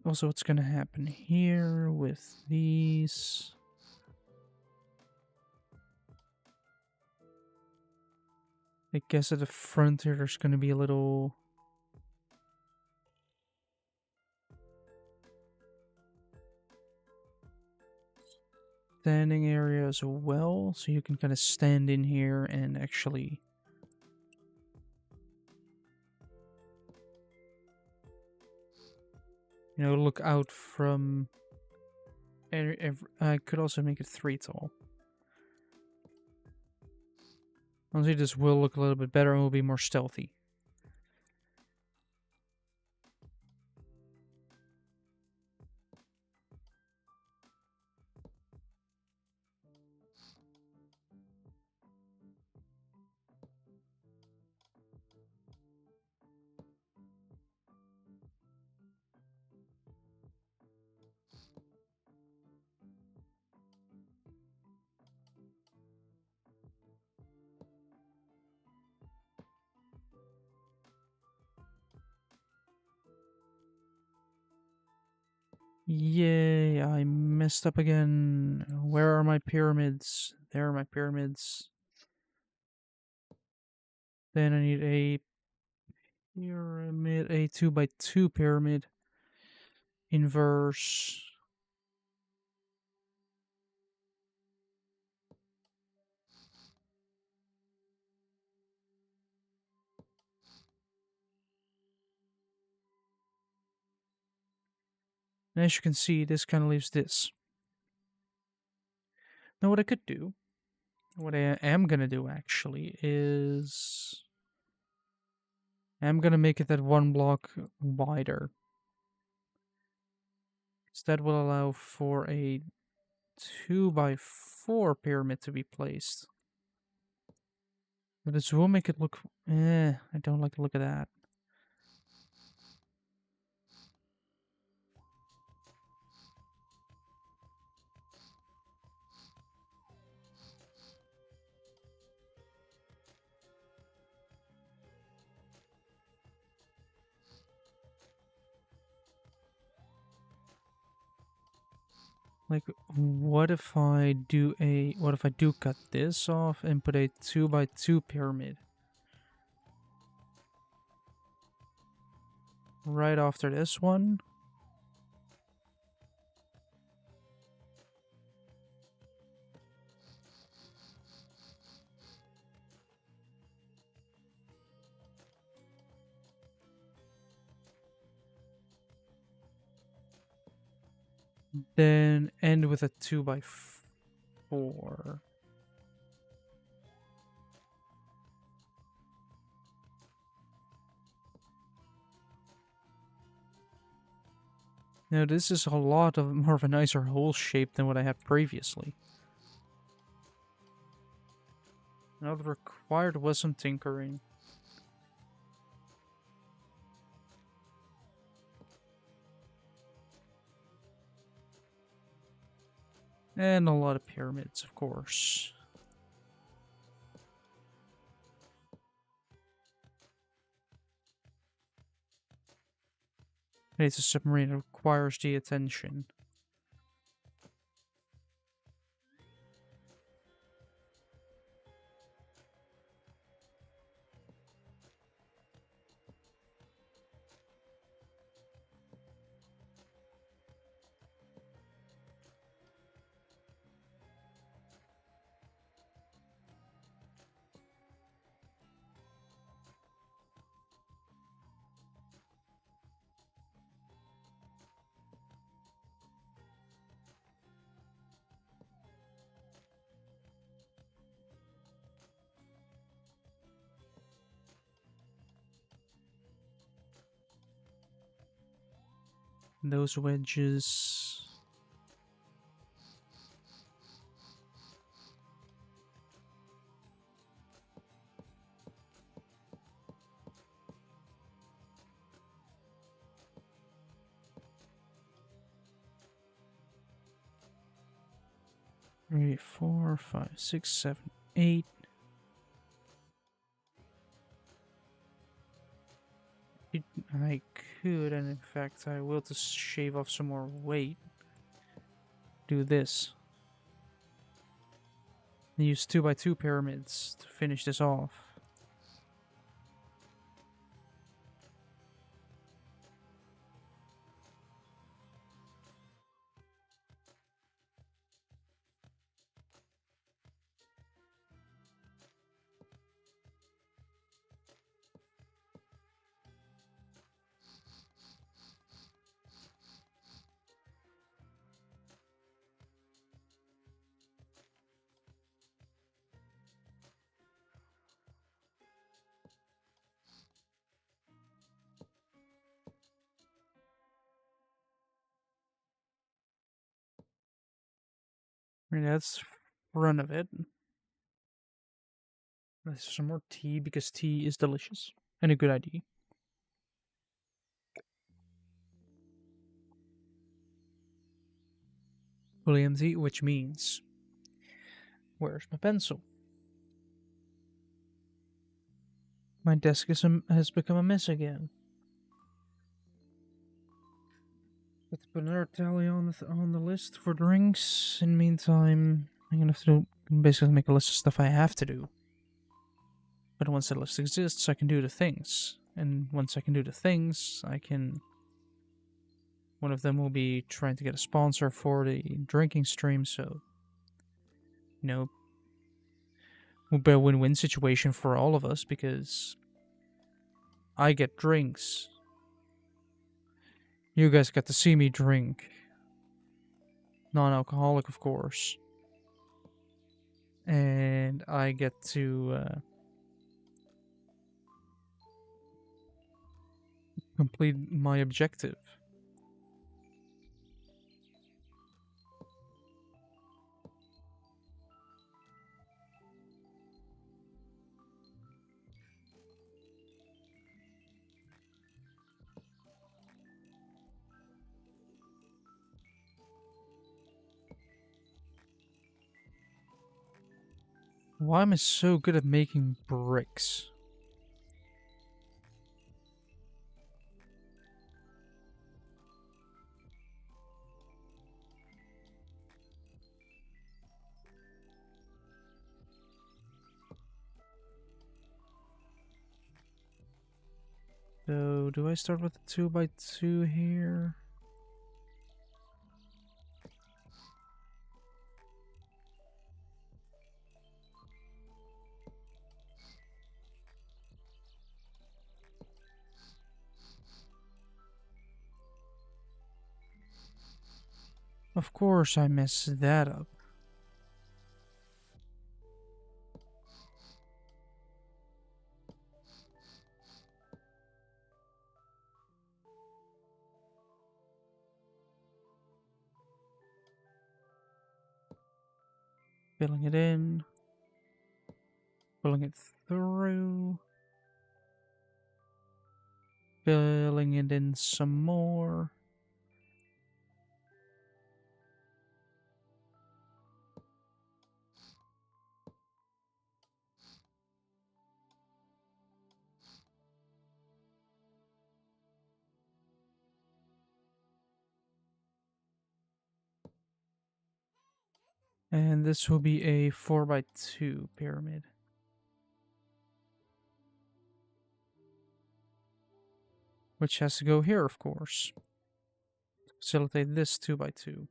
Also, what's gonna happen here with these? I guess at the front here, there's gonna be a little... standing area as well, so you can kind of stand in here and actually look out from. I could also make it 3 tall. Honestly, this will look a little bit better and will be more stealthy. Yay, I messed up again. Where are my pyramids? There are my pyramids. Then I need a pyramid, a 2x2 pyramid. Inverse. And as you can see, this kind of leaves this. Now what I could do, what I am going to do actually, is I'm going to make it that 1 block wider. So that will allow for a 2x4 pyramid to be placed. But this will make it look... I don't like the look of that. Like, what if I do cut this off and put a 2x2 pyramid? Right after this one. Then end with a 2x4. Now this is a lot of more of a nicer hole shape than what I had previously. Now the required was some tinkering. And a lot of pyramids, of course. It's a submarine, it requires the attention. Those wedges. Three, 4, 5, 6, 7, 8. I could, and in fact, I will to shave off some more weight. Do this. Use 2x2 pyramids to finish this off. And that's front of it. There's some more tea because tea is delicious and a good idea. Fully empty, which means where's my pencil? My desk has become a mess again. Let's put another tally on the list for drinks. In the meantime, I'm gonna have to basically make a list of stuff I have to do. But once the list exists, I can do the things. And once I can do the things, I can. One of them will be trying to get a sponsor for the drinking stream, so. You know, will be a win-win situation for all of us because I get drinks. You guys get to see me drink. Non-alcoholic, of course. And I get to complete my objective. Why am I so good at making bricks? So, do I start with a 2x2 here? Of course I messed that up. Filling it in. Filling it through. Filling it in some more. And this will be a 4x2 pyramid. Which has to go here, of course. Facilitate this 2x2.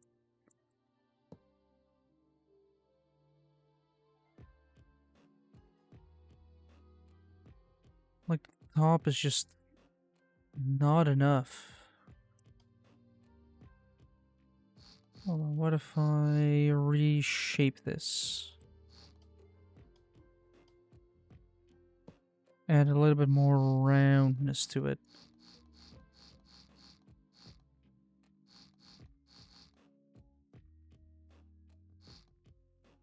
Like, the top is just not enough. Hold on, what if I reshape this? Add a little bit more roundness to it.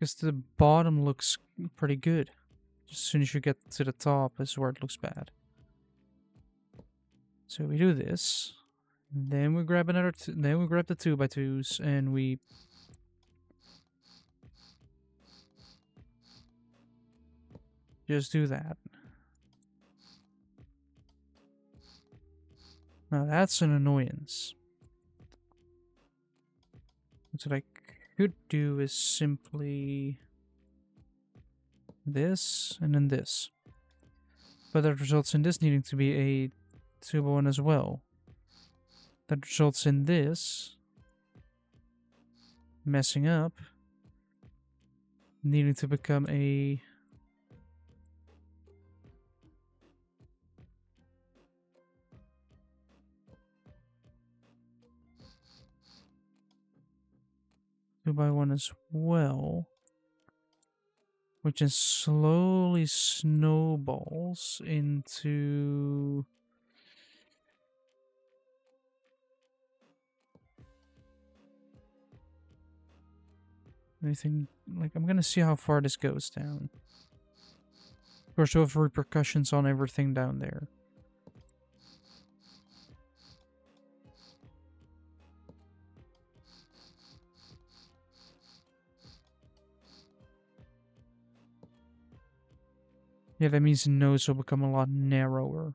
Because the bottom looks pretty good. As soon as you get to the top is where it looks bad. So we do this. Then we grab another. Then we grab the 2x2s and we. Just do that. Now that's an annoyance. What I could do is simply this and then this. But that results in this needing to be a 2x1 as well. That results in this messing up, needing to become a 2x1 as well, which then slowly snowballs into Anything, like, I'm gonna see how far this goes down. Of course, you'll have repercussions on everything down there. Yeah, that means the nose will become a lot narrower.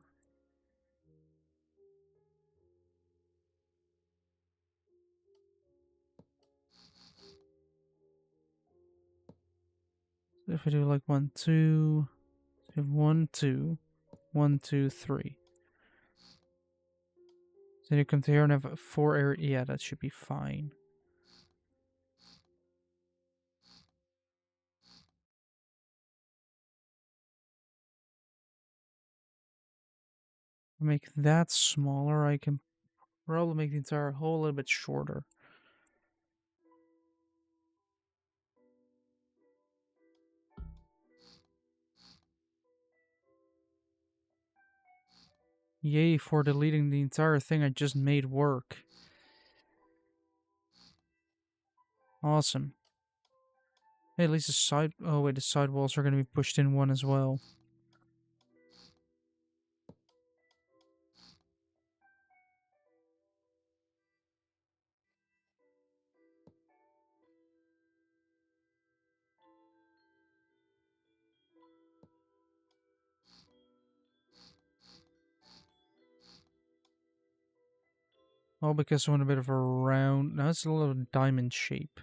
If I do like 1, 2, 1, 2, 1, 2, 3. Then you come to here and have 4 area. Yeah, that should be fine. Make that smaller. I can probably make the entire hole a little bit shorter. Yay for deleting the entire thing I just made work. Awesome. Hey, at least the side... Oh, wait, the side walls are going to be pushed in one as well. All because I want a bit of a round... No, it's a little diamond shape.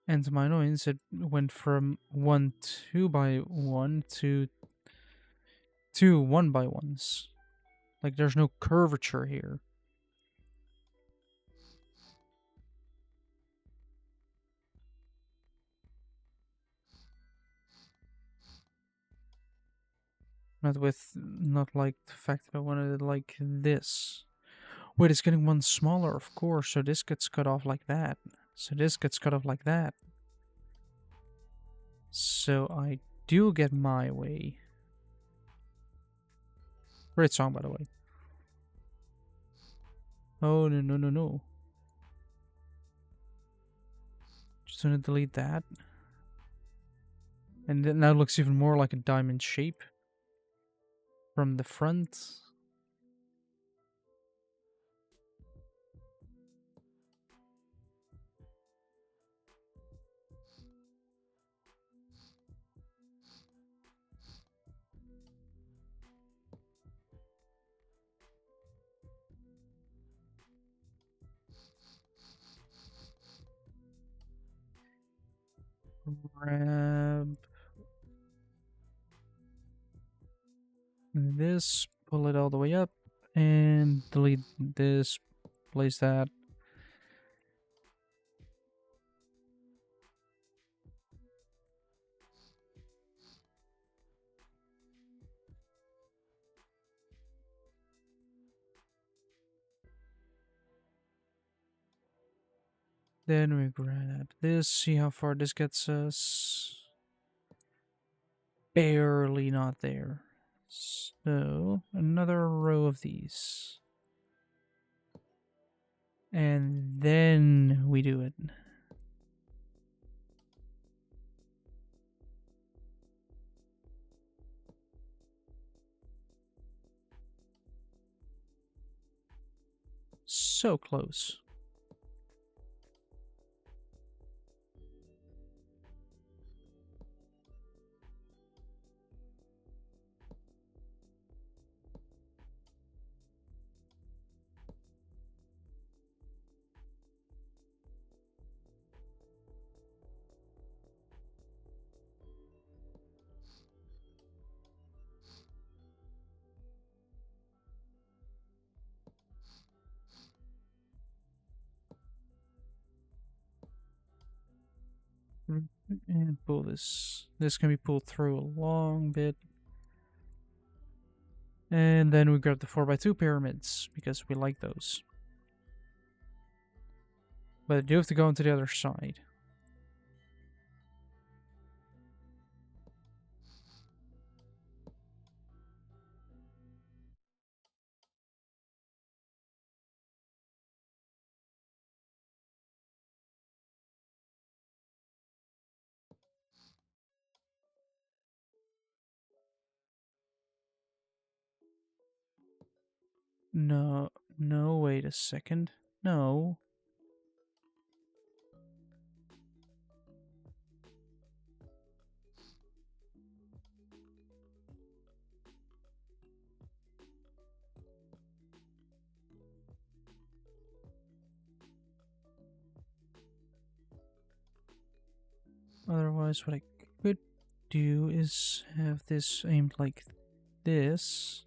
And to my annoyance, it went from 1 2 by 1 to 2 1 by 1s. Like, there's no curvature here. Not like the fact that I wanted it like this. Wait, it's getting one smaller, of course, so this gets cut off like that. So this gets cut off like that. So I do get my way. Great song, by the way. Oh, no, no, no, no. Just gonna delete that. And then now it looks even more like a diamond shape from the front. Grab this, pull it all the way up, and delete this, place that. Then we grab this, see how far this gets us. Barely not there. So, another row of these. And then we do it. So close. And pull this. This can be pulled through a long bit. And then we grab the 4x2 pyramids, because we like those. But you have to go onto the other side. No, no, wait a second. No. Otherwise, what I could do is have this aimed like this.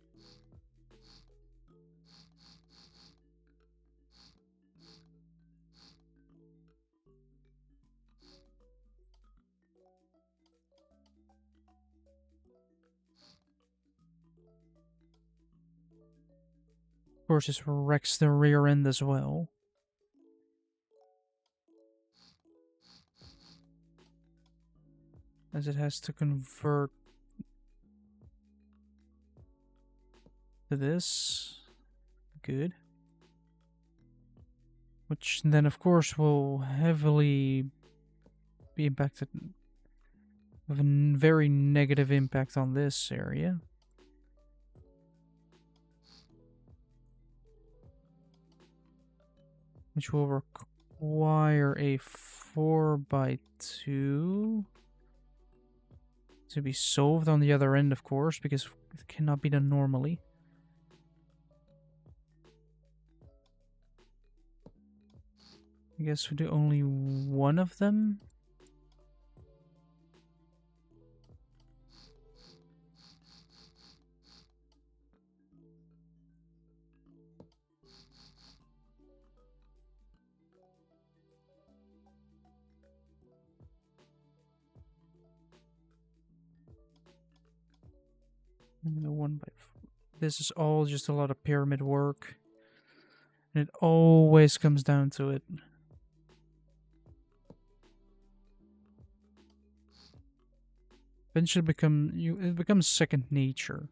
Of course, this wrecks the rear end as well. As it has to convert to this. Good. Which then, of course, will heavily be impacted with a very negative impact on this area. Which will require a 4x2 to be solved on the other end, of course, because it cannot be done normally. I guess we do only one of them. No, 1x4. This is all just a lot of pyramid work. And it always comes down to it. Eventually it becomes second nature.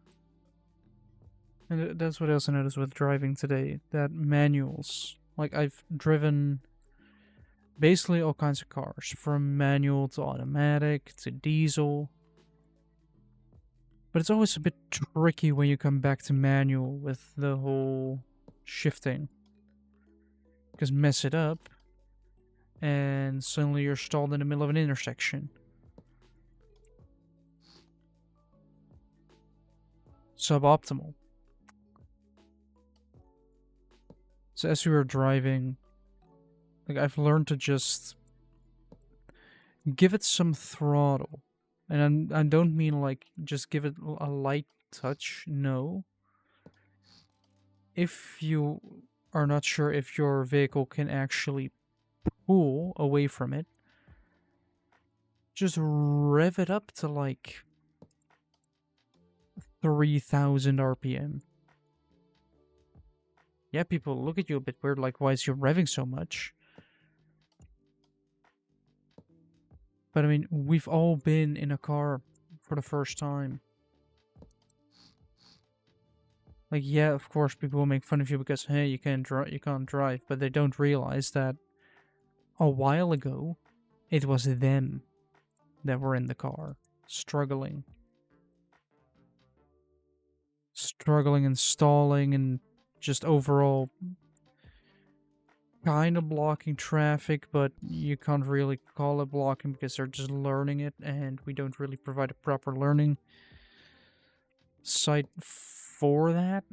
And that's what I also noticed with driving today. That manuals, like I've driven basically all kinds of cars, from manual to automatic to diesel. But it's always a bit tricky when you come back to manual with the whole shifting. Because mess it up, and suddenly you're stalled in the middle of an intersection. Suboptimal. So as we were driving, like I've learned to just give it some throttle. And I don't mean like just give it a light touch, no. If you are not sure if your vehicle can actually pull away from it, just rev it up to like 3,000 RPM. Yeah, people look at you a bit weird, like, why is you revving so much? But I mean, we've all been in a car for the first time. Like, yeah, of course, people will make fun of you because, hey, you can't drive, but they don't realize that a while ago, it was them that were in the car, struggling and stalling and just overall kind of blocking traffic, but you can't really call it blocking because they're just learning it, and we don't really provide a proper learning site for that.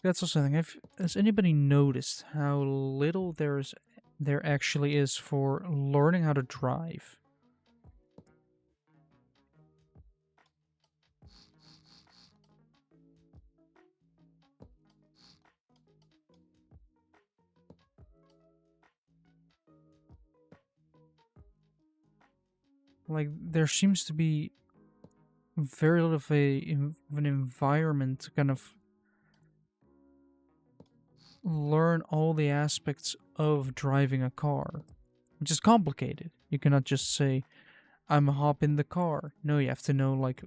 That's also something. Has anybody noticed how little there actually is for learning how to drive? Like, there seems to be very little of an environment to kind of learn all the aspects of driving a car, which is complicated. You cannot just say, I'm hop in the car. No, you have to know, like,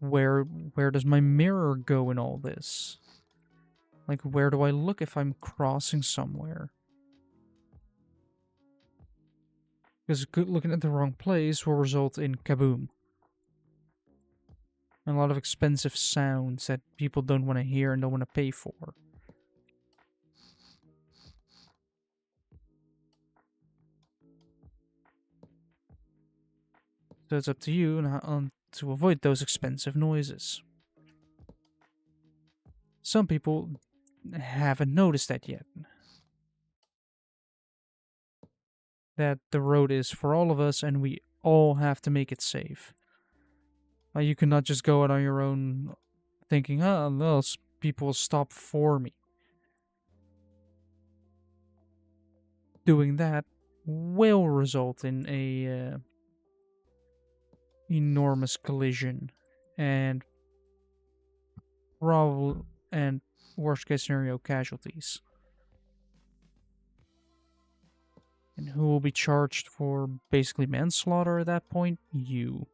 where does my mirror go in all this? Like, where do I look if I'm crossing somewhere? Because looking at the wrong place will result in kaboom. And a lot of expensive sounds that people don't want to hear and don't want to pay for. So it's up to you to avoid those expensive noises. Some people haven't noticed that yet. That the road is for all of us and we all have to make it safe. You cannot just go out on your own thinking, oh, those people will stop for me. Doing that will result in a enormous collision and probably and worst case scenario casualties. And who will be charged for basically manslaughter at that point? You.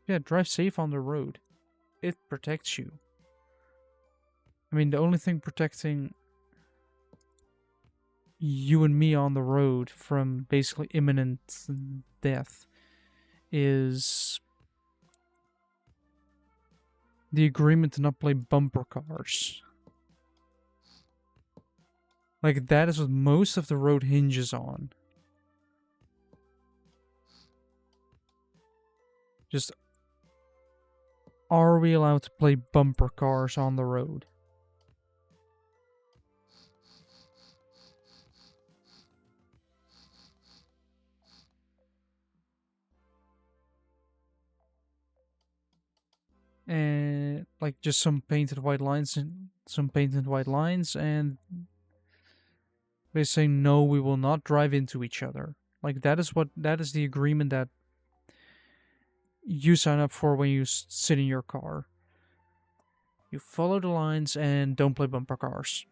Yeah, drive safe on the road. It protects you. I mean, the only thing protecting you and me on the road from basically imminent death is the agreement to not play bumper cars. Like, that is what most of the road hinges on. Just, are we allowed to play bumper cars on the road? And like just some painted white lines and they say no, we will not drive into each other. Like that is the agreement that you sign up for when you sit in your car. You follow the lines and don't play bumper cars.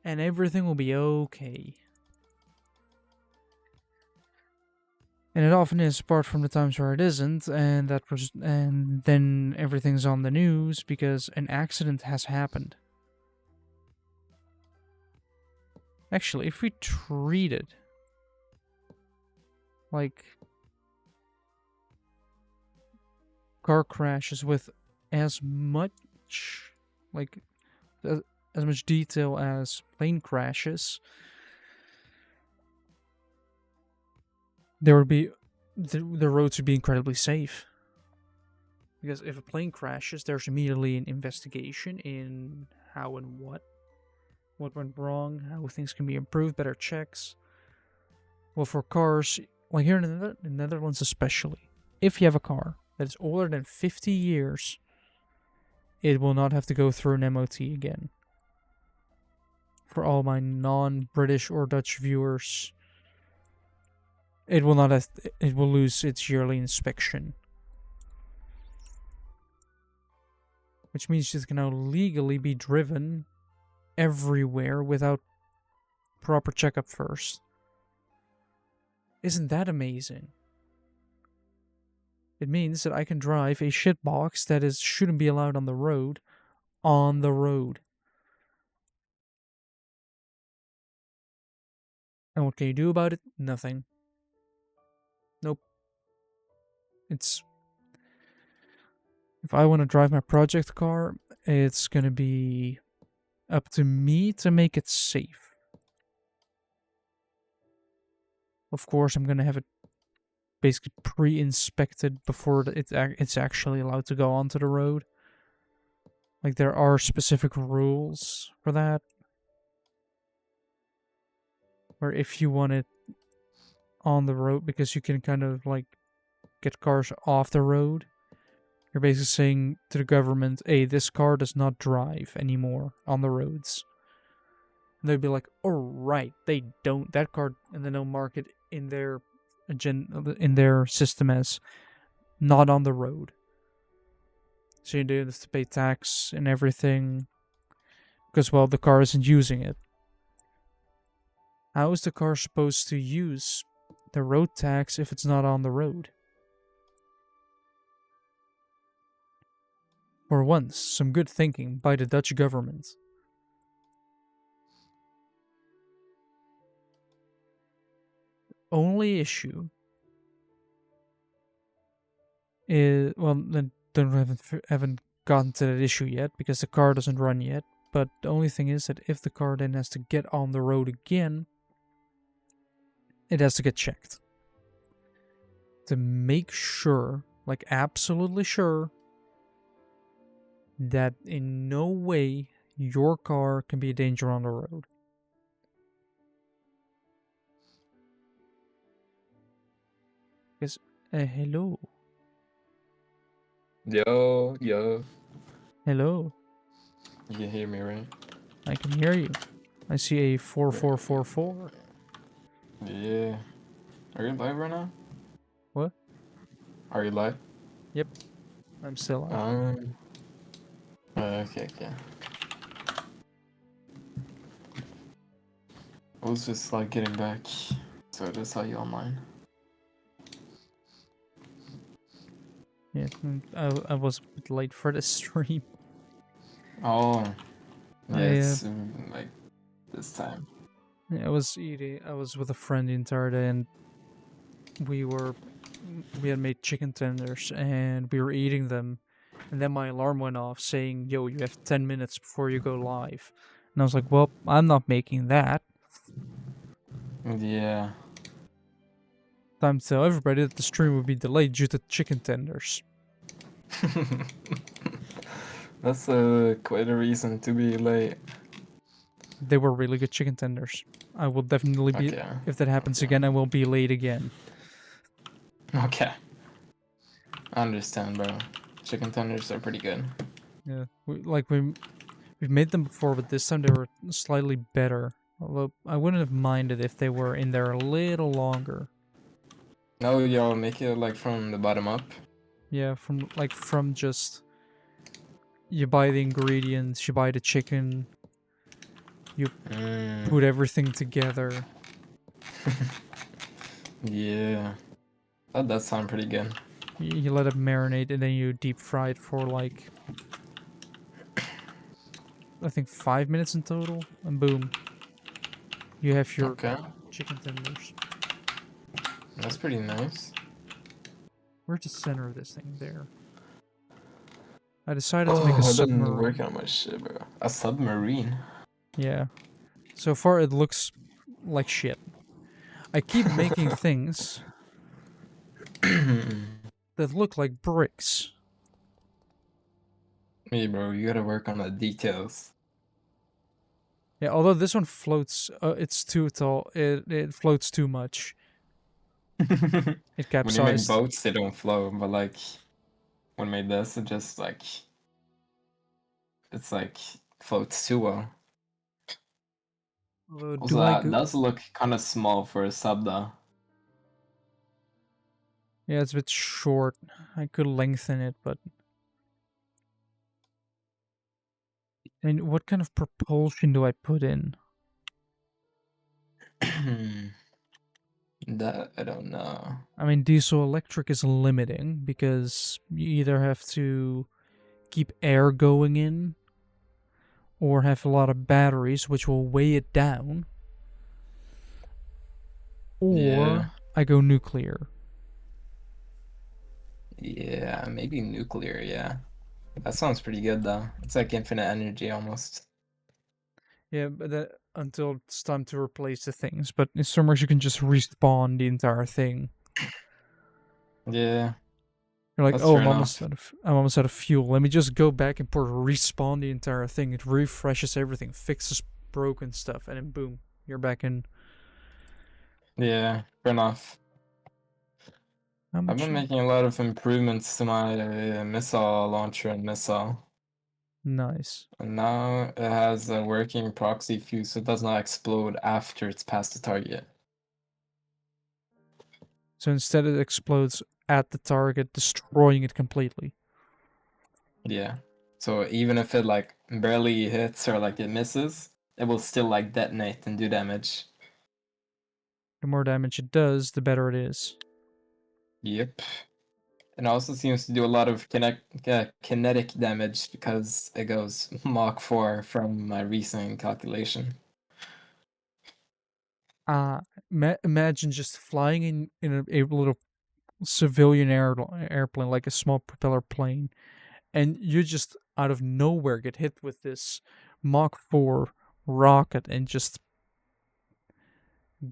And everything will be okay. And it often is, apart from the times where it isn't, and then everything's on the news because an accident has happened. Actually, if we treated like car crashes with as much as much detail as plane crashes, there would be the roads would be incredibly safe. Because if a plane crashes, there's immediately an investigation in how and what went wrong, how things can be improved, better checks. Well, for cars, like here in the Netherlands especially, if you have a car that is older than 50 years, it will not have to go through an MOT again. For all my non-British or Dutch viewers, it will lose its yearly inspection. Which means it can now legally be driven everywhere without proper checkup first. Isn't that amazing? It means that I can drive a shitbox that shouldn't be allowed on the road. And what can you do about it? Nothing. Nope. If I want to drive my project car, it's gonna be up to me to make it safe. Of course, I'm gonna have it basically pre-inspected before it's actually allowed to go onto the road. Like, there are specific rules for that. Where if you want it on the road, because you can kind of like get cars off the road, you're basically saying to the government, hey, this car does not drive anymore on the roads. And they'd be like, alright, they don't. That car, and then they'll mark it in their system as not on the road. So you do have to pay tax and everything because, well, the car isn't using it. How is the car supposed to use the road tax if it's not on the road? For once, some good thinking by the Dutch government. Only issue is, well, then haven't gotten to that issue yet because the car doesn't run yet. But the only thing is that if the car then has to get on the road again, it has to get checked to make sure, like absolutely sure, that in no way your car can be a danger on the road. Because, hello. Yo. Hello. You can hear me, right? I can hear you. I see a 4444. Yeah. Are you live right now? What? Are you live? Yep. I'm still live. Okay. I was just like getting back, so I just saw you online. Yeah, I was a bit late for the stream. Oh, yeah, it's I like this time. I was eating. I was with a friend the entire day, and we had made chicken tenders, and we were eating them, and then my alarm went off saying, "Yo, you have 10 minutes before you go live," and I was like, "Well, I'm not making that." Yeah. Time to tell everybody that the stream would be delayed due to chicken tenders. That's quite a reason to be late. They were really good chicken tenders. I will definitely be. Okay. If that happens again, I will be late again. Okay. I understand, bro. Chicken tenders are pretty good. Yeah, we've made them before, but this time they were slightly better. Although I wouldn't have minded if they were in there a little longer. No, y'all make it like from the bottom up. Yeah, from just you buy the ingredients, you buy the chicken, you put everything together. Yeah. That does sound pretty good. You let it marinate, and then you deep fry it for like I think 5 minutes in total, and boom, you have your chicken tenders. That's pretty nice. Where's the center of this thing? There. I decided to make a submarine. I've been working on my shit, bro. A submarine? Yeah. So far, it looks like shit. I keep making things that look like bricks. Hey, bro, you gotta work on the details. Yeah, although this one floats, it's too tall. It floats too much. It capsized. When you make boats, they don't float, but like when I made this, it just like it's like floats too well. Although, Also, that does look kind of small for a sub, though. Yeah, it's a bit short. I could lengthen it, but I mean, what kind of propulsion do I put in? That I don't know. I mean, diesel electric is limiting because you either have to keep air going in or have a lot of batteries, which will weigh it down. Or I go nuclear. Yeah, maybe nuclear, yeah. That sounds pretty good, though. It's like infinite energy almost. Yeah, but until it's time to replace the things. But in Stormworks, you can just respawn the entire thing. Yeah. You're like, oh, I'm almost out of fuel. Let me just go back and respawn the entire thing. It refreshes everything, fixes broken stuff, and then boom, you're back in. Yeah, fair enough. I've been making a lot of improvements to my missile launcher and missile. Nice. And now it has a working proxy fuse, so it does not explode after it's past the target. So instead it explodes at the target, destroying it completely. Yeah. So even if it like barely hits or like it misses, it will still like detonate and do damage. The more damage it does, the better it is. Yep. It also seems to do a lot of kinetic damage because it goes Mach 4 from my recent calculation. Imagine just flying in a little civilian airplane, like a small propeller plane, and you just out of nowhere get hit with this Mach 4 rocket and just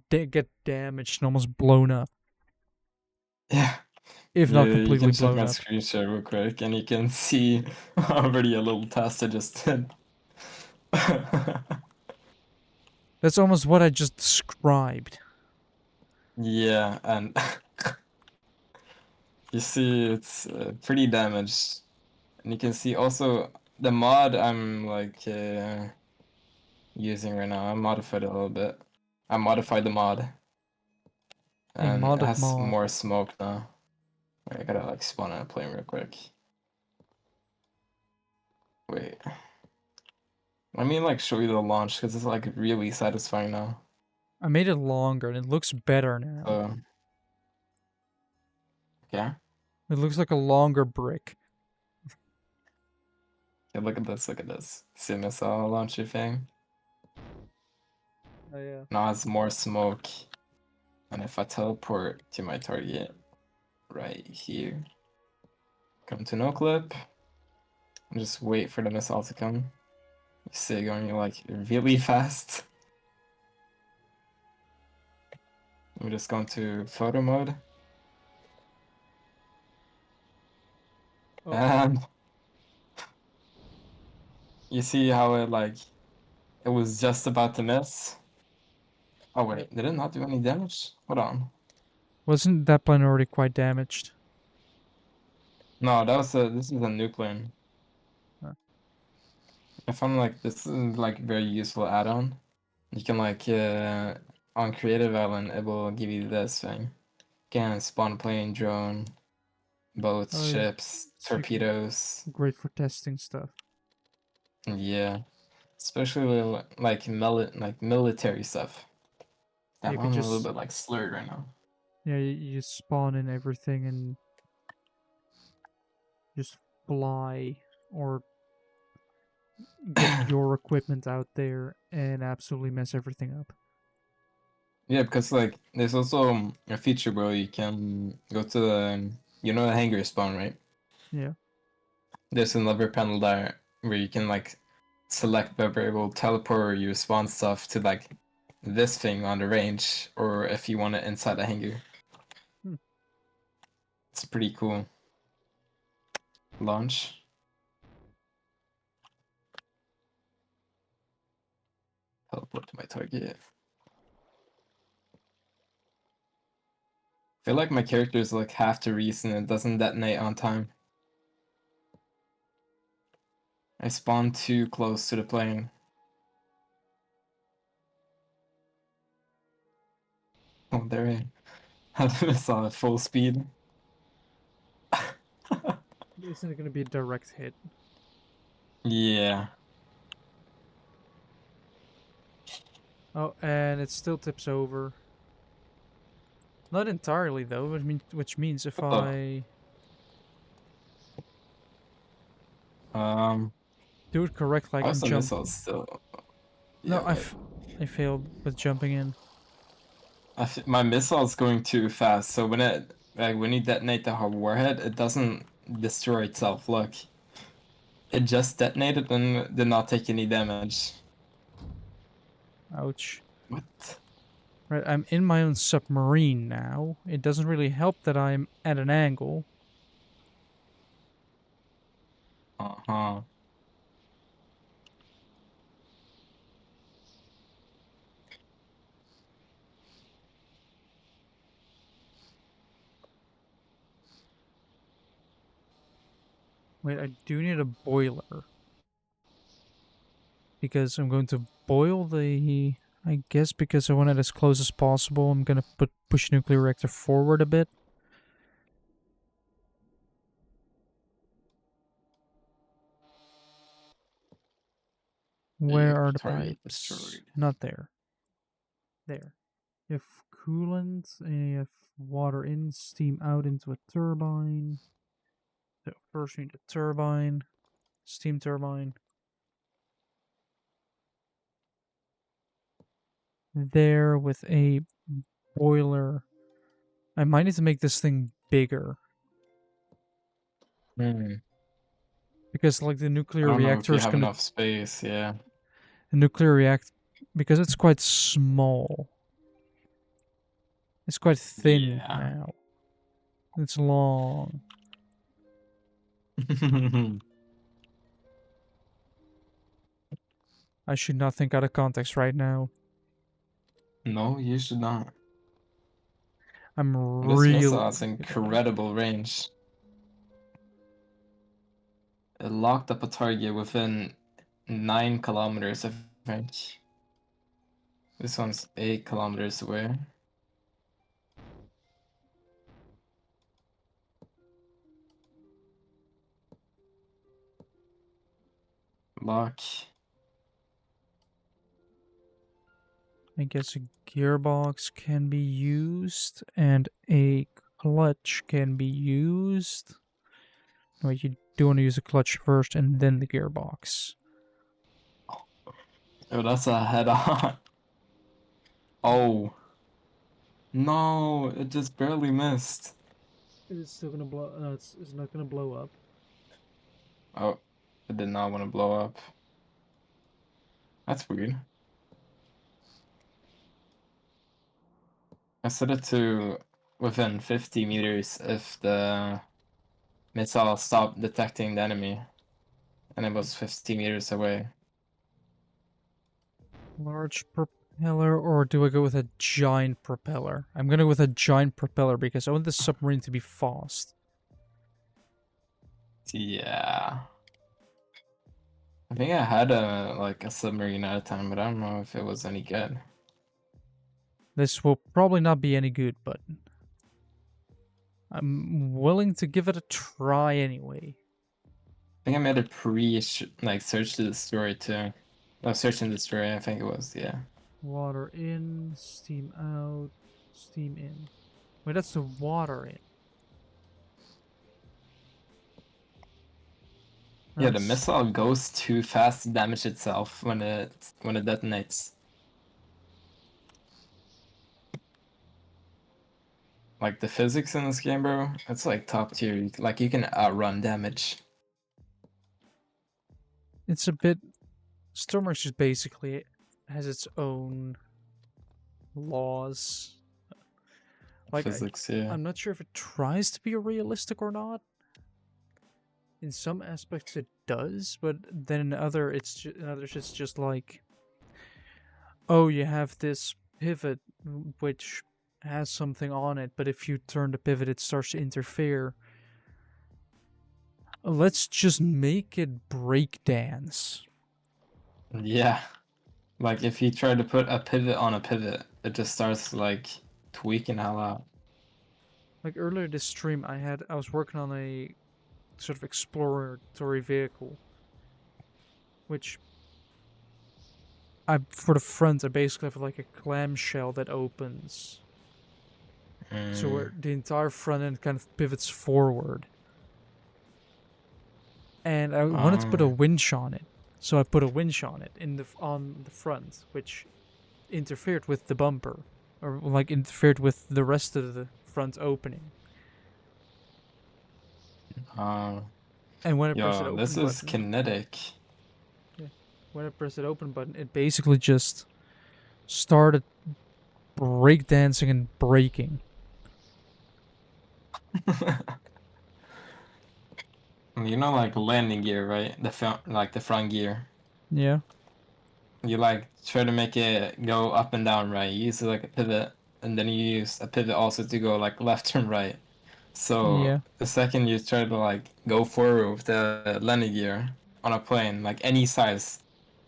get damaged and almost blown up. Yeah. If not completely you can check blown my up. screen share real quick, and you can see already a little test I just did. That's almost what I just described. Yeah, and you see it's pretty damaged. And you can see also the mod I'm like using right now. I modified it a little bit. I modified the mod, A and it modded has mod. more smoke now. Wait, I gotta like spawn in a plane real quick. Wait. Let me like show you the launch because it's like really satisfying now. I made it longer and it looks better now. So, yeah. It looks like a longer brick. Yeah, look at this, look at this. See missile launcher thing? Oh yeah. Now it's more smoke. And if I teleport to my target right here, come to no clip, and just wait for the missile to come. You see it going like really fast. I'm just going to photo mode. Oh. And you see how it like it was just about to miss. Oh wait, did it not do any damage? Hold on. Wasn't that plane already quite damaged? No, this is a new plane. Huh. I found like this is like very useful add-on. You can like on Creative Island it will give you this thing. You can spawn a plane, drone, boats, Oh, yeah. ships, So torpedoes. great for testing stuff. Yeah. Especially like military stuff. Yeah, Damn, you I'm could a little just bit like slurred right now. you spawn in everything and just fly or get your equipment out there and absolutely mess everything up. Yeah, because like there's also a feature where you can go to the the hangar spawn, right? Yeah. There's another panel there where you can like select whether it will teleport your spawn stuff to like this thing on the range or if you want it inside the hangar. Hmm. It's pretty cool. Launch. Teleport to my target. I feel like my character is like half the reason it doesn't detonate on time. I spawned too close to the plane. Oh, there I had the missile at full speed. Isn't it going to be a direct hit? Yeah. Oh, and it still tips over. Not entirely though, which means if What the? do it correctly, I How's can the jump. missile still? No, Yeah, wait. I failed with jumping in. My missile's going too fast, so when you detonate the warhead, it doesn't destroy itself. Look, it just detonated and did not take any damage. Ouch. What? Right, I'm in my own submarine now. It doesn't really help that I'm at an angle. Uh-huh. Wait, I do need a boiler. Because I'm going to boil the... I guess because I want it as close as possible, I'm going to push nuclear reactor forward a bit. Where are the Target pipes? destroyed. Not there. There. You have coolant, and you have water in, steam out into a turbine. So first we need a turbine, steam turbine. There with a boiler. I might need to make this thing bigger. Because like the I nuclear don't know if reactor you is have gonna enough space, yeah. the nuclear react because it's quite small. It's quite thin Yeah. now. It's long. I should not think out of context right now. No, you should not. I'm This really missile has thinking about it. incredible range. It locked up a target within 9 kilometers, I think. This one's 8 kilometers away. Lock. I guess a gearbox can be used and a clutch can be used. Wait, you do want to use a clutch first and then the gearbox. Oh, that's a head on. Oh. No, it just barely missed. It's still gonna blow. No, it's not gonna blow up. Oh, it did not want to blow up. That's weird. I set it to within 50 meters if the missile stopped detecting the enemy. And it was 50 meters away. Large propeller, or do I go with a giant propeller? I'm gonna go with a giant propeller because I want this submarine to be fast. Yeah. I think I had a submarine at a time, but I don't know if it was any good. This will probably not be any good, but I'm willing to give it a try anyway. I think I made a search to destroy too. No, search and destroy, I think it was, yeah. Water in, steam out, steam in. Wait, that's the water in. Yeah, the That's- missile goes too fast to damage itself when it detonates. Like the physics in this game, bro, it's like top tier. Like you can outrun damage. It's a bit. Stormworks just basically has its own laws. Like, Physics, yeah. I'm not sure if it tries to be realistic or not. In some aspects, it does, but then in others, it's just like, oh, you have this pivot which has something on it, but if you turn the pivot, it starts to interfere. Let's just make it breakdance. Yeah. Like if you try to put a pivot on a pivot, it just starts like tweaking hell out. Like earlier this stream, I was working on a sort of exploratory vehicle, which for the front I basically have like a clamshell that opens, so where the entire front end kind of pivots forward. And I wanted to put a winch on it, so I put a winch on it on the front, which interfered with the bumper, or like interfered with the rest of the front opening. And when I press the open this is button, kinetic. when I press that open button, it basically just started breakdancing and breaking. You know, like landing gear, right? The front gear. Yeah. You like try to make it go up and down, right? You use like a pivot, and then you use a pivot also to go like left and right. So Yeah. the second you try to like go forward with the landing gear on a plane, like any size,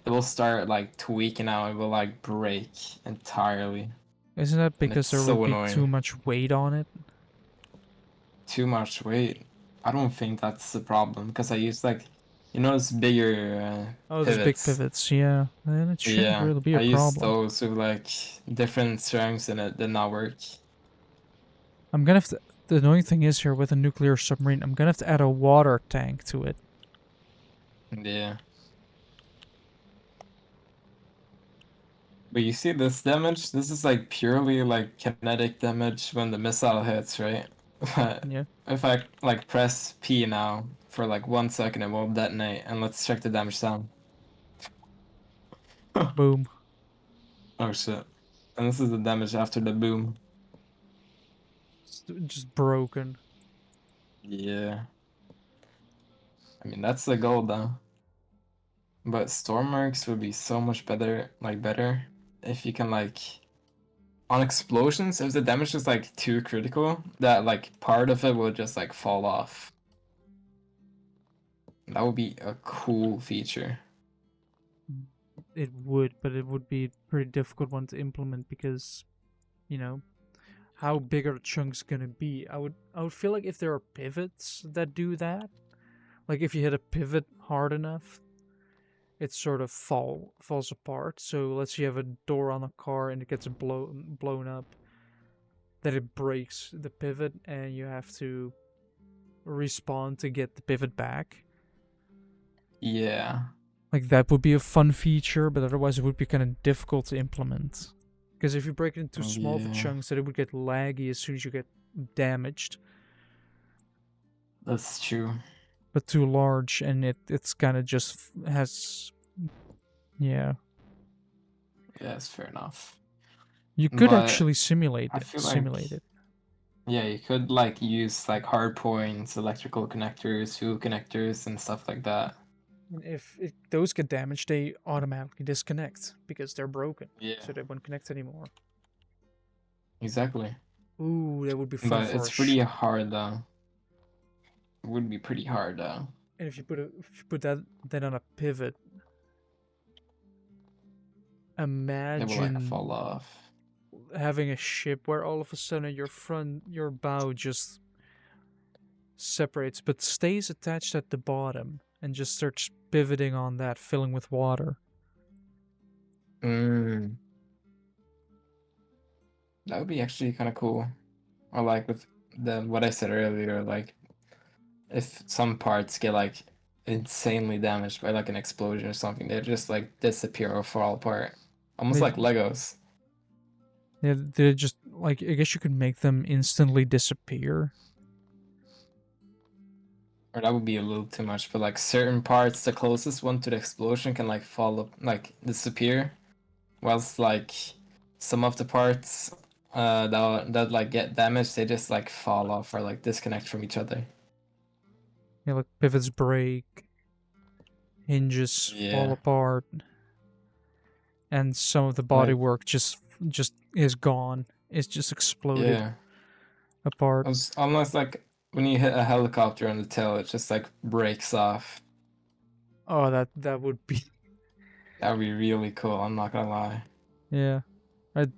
it will start like tweaking out. It will like break entirely. Isn't that because it's there so would be annoying. too much weight on it? Too much weight. I don't think that's the problem because I use like, you know, it's bigger Oh, those big pivots. pivots, yeah. Then it shouldn't Yeah, really be I a use problem. those with like different strengths and it did not work. I'm gonna have to. The annoying thing is here with a nuclear submarine, I'm gonna have to add a water tank to it. Yeah. But you see this damage? This is like purely like kinetic damage when the missile hits, right? But Yeah. if I like press P now for like 1 second, it will detonate, and let's check the damage down. Boom. Oh shit. And this is the damage after the boom. It's just broken. Yeah. I mean, that's the goal though. But Stormworks would be so much better, if you can like on explosions, if the damage is like too critical, that like part of it will just like fall off. That would be a cool feature. It would, but it would be a pretty difficult one to implement because, you know, how big are the chunks gonna be? I would feel like if there are pivots that do that, like if you hit a pivot hard enough, it sort of falls apart. So let's say you have a door on a car and it gets blown up, that it breaks the pivot and you have to respawn to get the pivot back. Yeah. Like that would be a fun feature, but otherwise it would be kind of difficult to implement. Because if you break it into small Yeah. chunks, that it would get laggy as soon as you get damaged. That's true. But too large, and it's kind of just has, yeah. Yeah, it's fair enough. You could But actually simulate I it. feel Simulate it. Yeah, you could like use like hard points, electrical connectors, fuel connectors, and stuff like that. And if those get damaged, they automatically disconnect because they're broken. Yeah. So they won't connect anymore. Exactly. Ooh, that would be fun But for it's pretty hard though. It would be pretty hard though. And if you put that on a pivot, It will like imagine fall off. having a ship where all of a sudden your bow just separates but stays attached at the bottom and just starts pivoting on that, filling with water. That would be actually kind of cool. Or like with what I said earlier, like if some parts get like insanely damaged by like an explosion or something, they just like disappear or fall apart. Almost They- like Legos. Yeah, they're just like, I guess you could make them instantly disappear. Or that would be a little too much, but like certain parts, the closest one to the explosion can like fall up, like disappear, whilst like some of the parts that like get damaged, they just like fall off or like disconnect from each other. Yeah, like pivots break, hinges fall Yeah. apart, and some of the bodywork just is gone. It's just exploded Yeah. apart. It's almost like when you hit a helicopter on the tail, it just like breaks off. Oh, that would be, That would be really cool, I'm not gonna lie. yeah.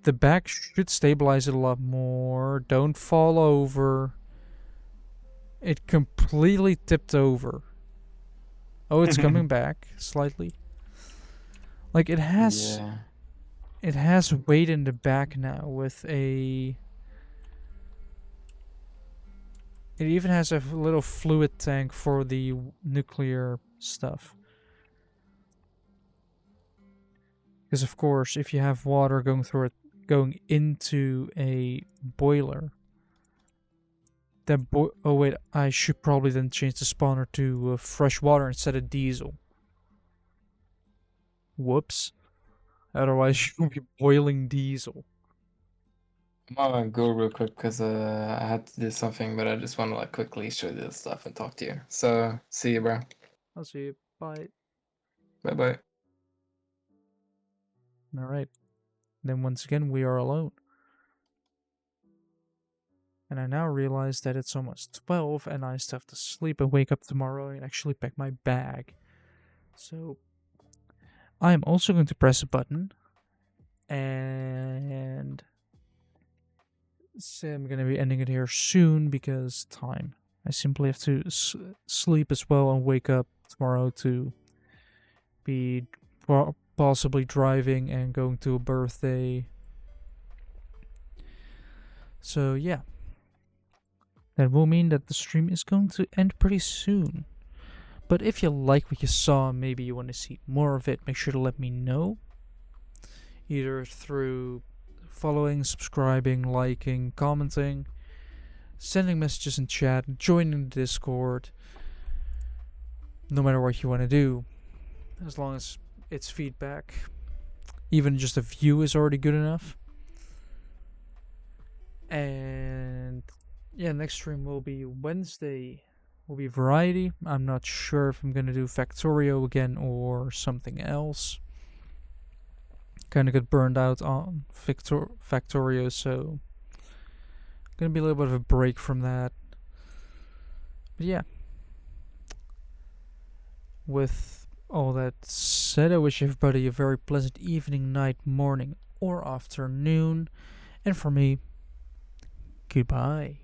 The back should stabilize it a lot more. Don't fall over. It completely tipped over. Oh, it's coming back slightly. Like it has weight in the back now with a. It even has a little fluid tank for the nuclear stuff. Because of course, if you have water going into a boiler, then oh wait, I should probably then change the spawner to fresh water instead of diesel. Whoops. Otherwise, you'll be boiling diesel. I'm gonna go real quick because I had to do something, but I just want to like quickly show you this stuff and talk to you. So see you, bro. I'll see you. Bye. Bye bye. Alright. Then once again, we are alone. And I now realize that it's almost 12 and I still have to sleep and wake up tomorrow and actually pack my bag. So, I am also going to press a button. And so I'm going to be ending it here soon because time. I simply have to sleep as well and wake up tomorrow to be possibly driving and going to a birthday. So, yeah. that will mean that the stream is going to end pretty soon. But if you like what you saw, maybe you want to see more of it, make sure to let me know. Either through following, subscribing, liking, commenting, sending messages in chat, joining the Discord. No matter what you want to do, as long as it's feedback. Even just a view is already good enough. And yeah, next stream will be Wednesday. Will be variety. I'm not sure if I'm gonna do Factorio again or something else. Kind of got burned out on Factorio, so gonna be a little bit of a break from that. But yeah, with all that said, I wish everybody a very pleasant evening, night, morning, or afternoon. And for me, goodbye.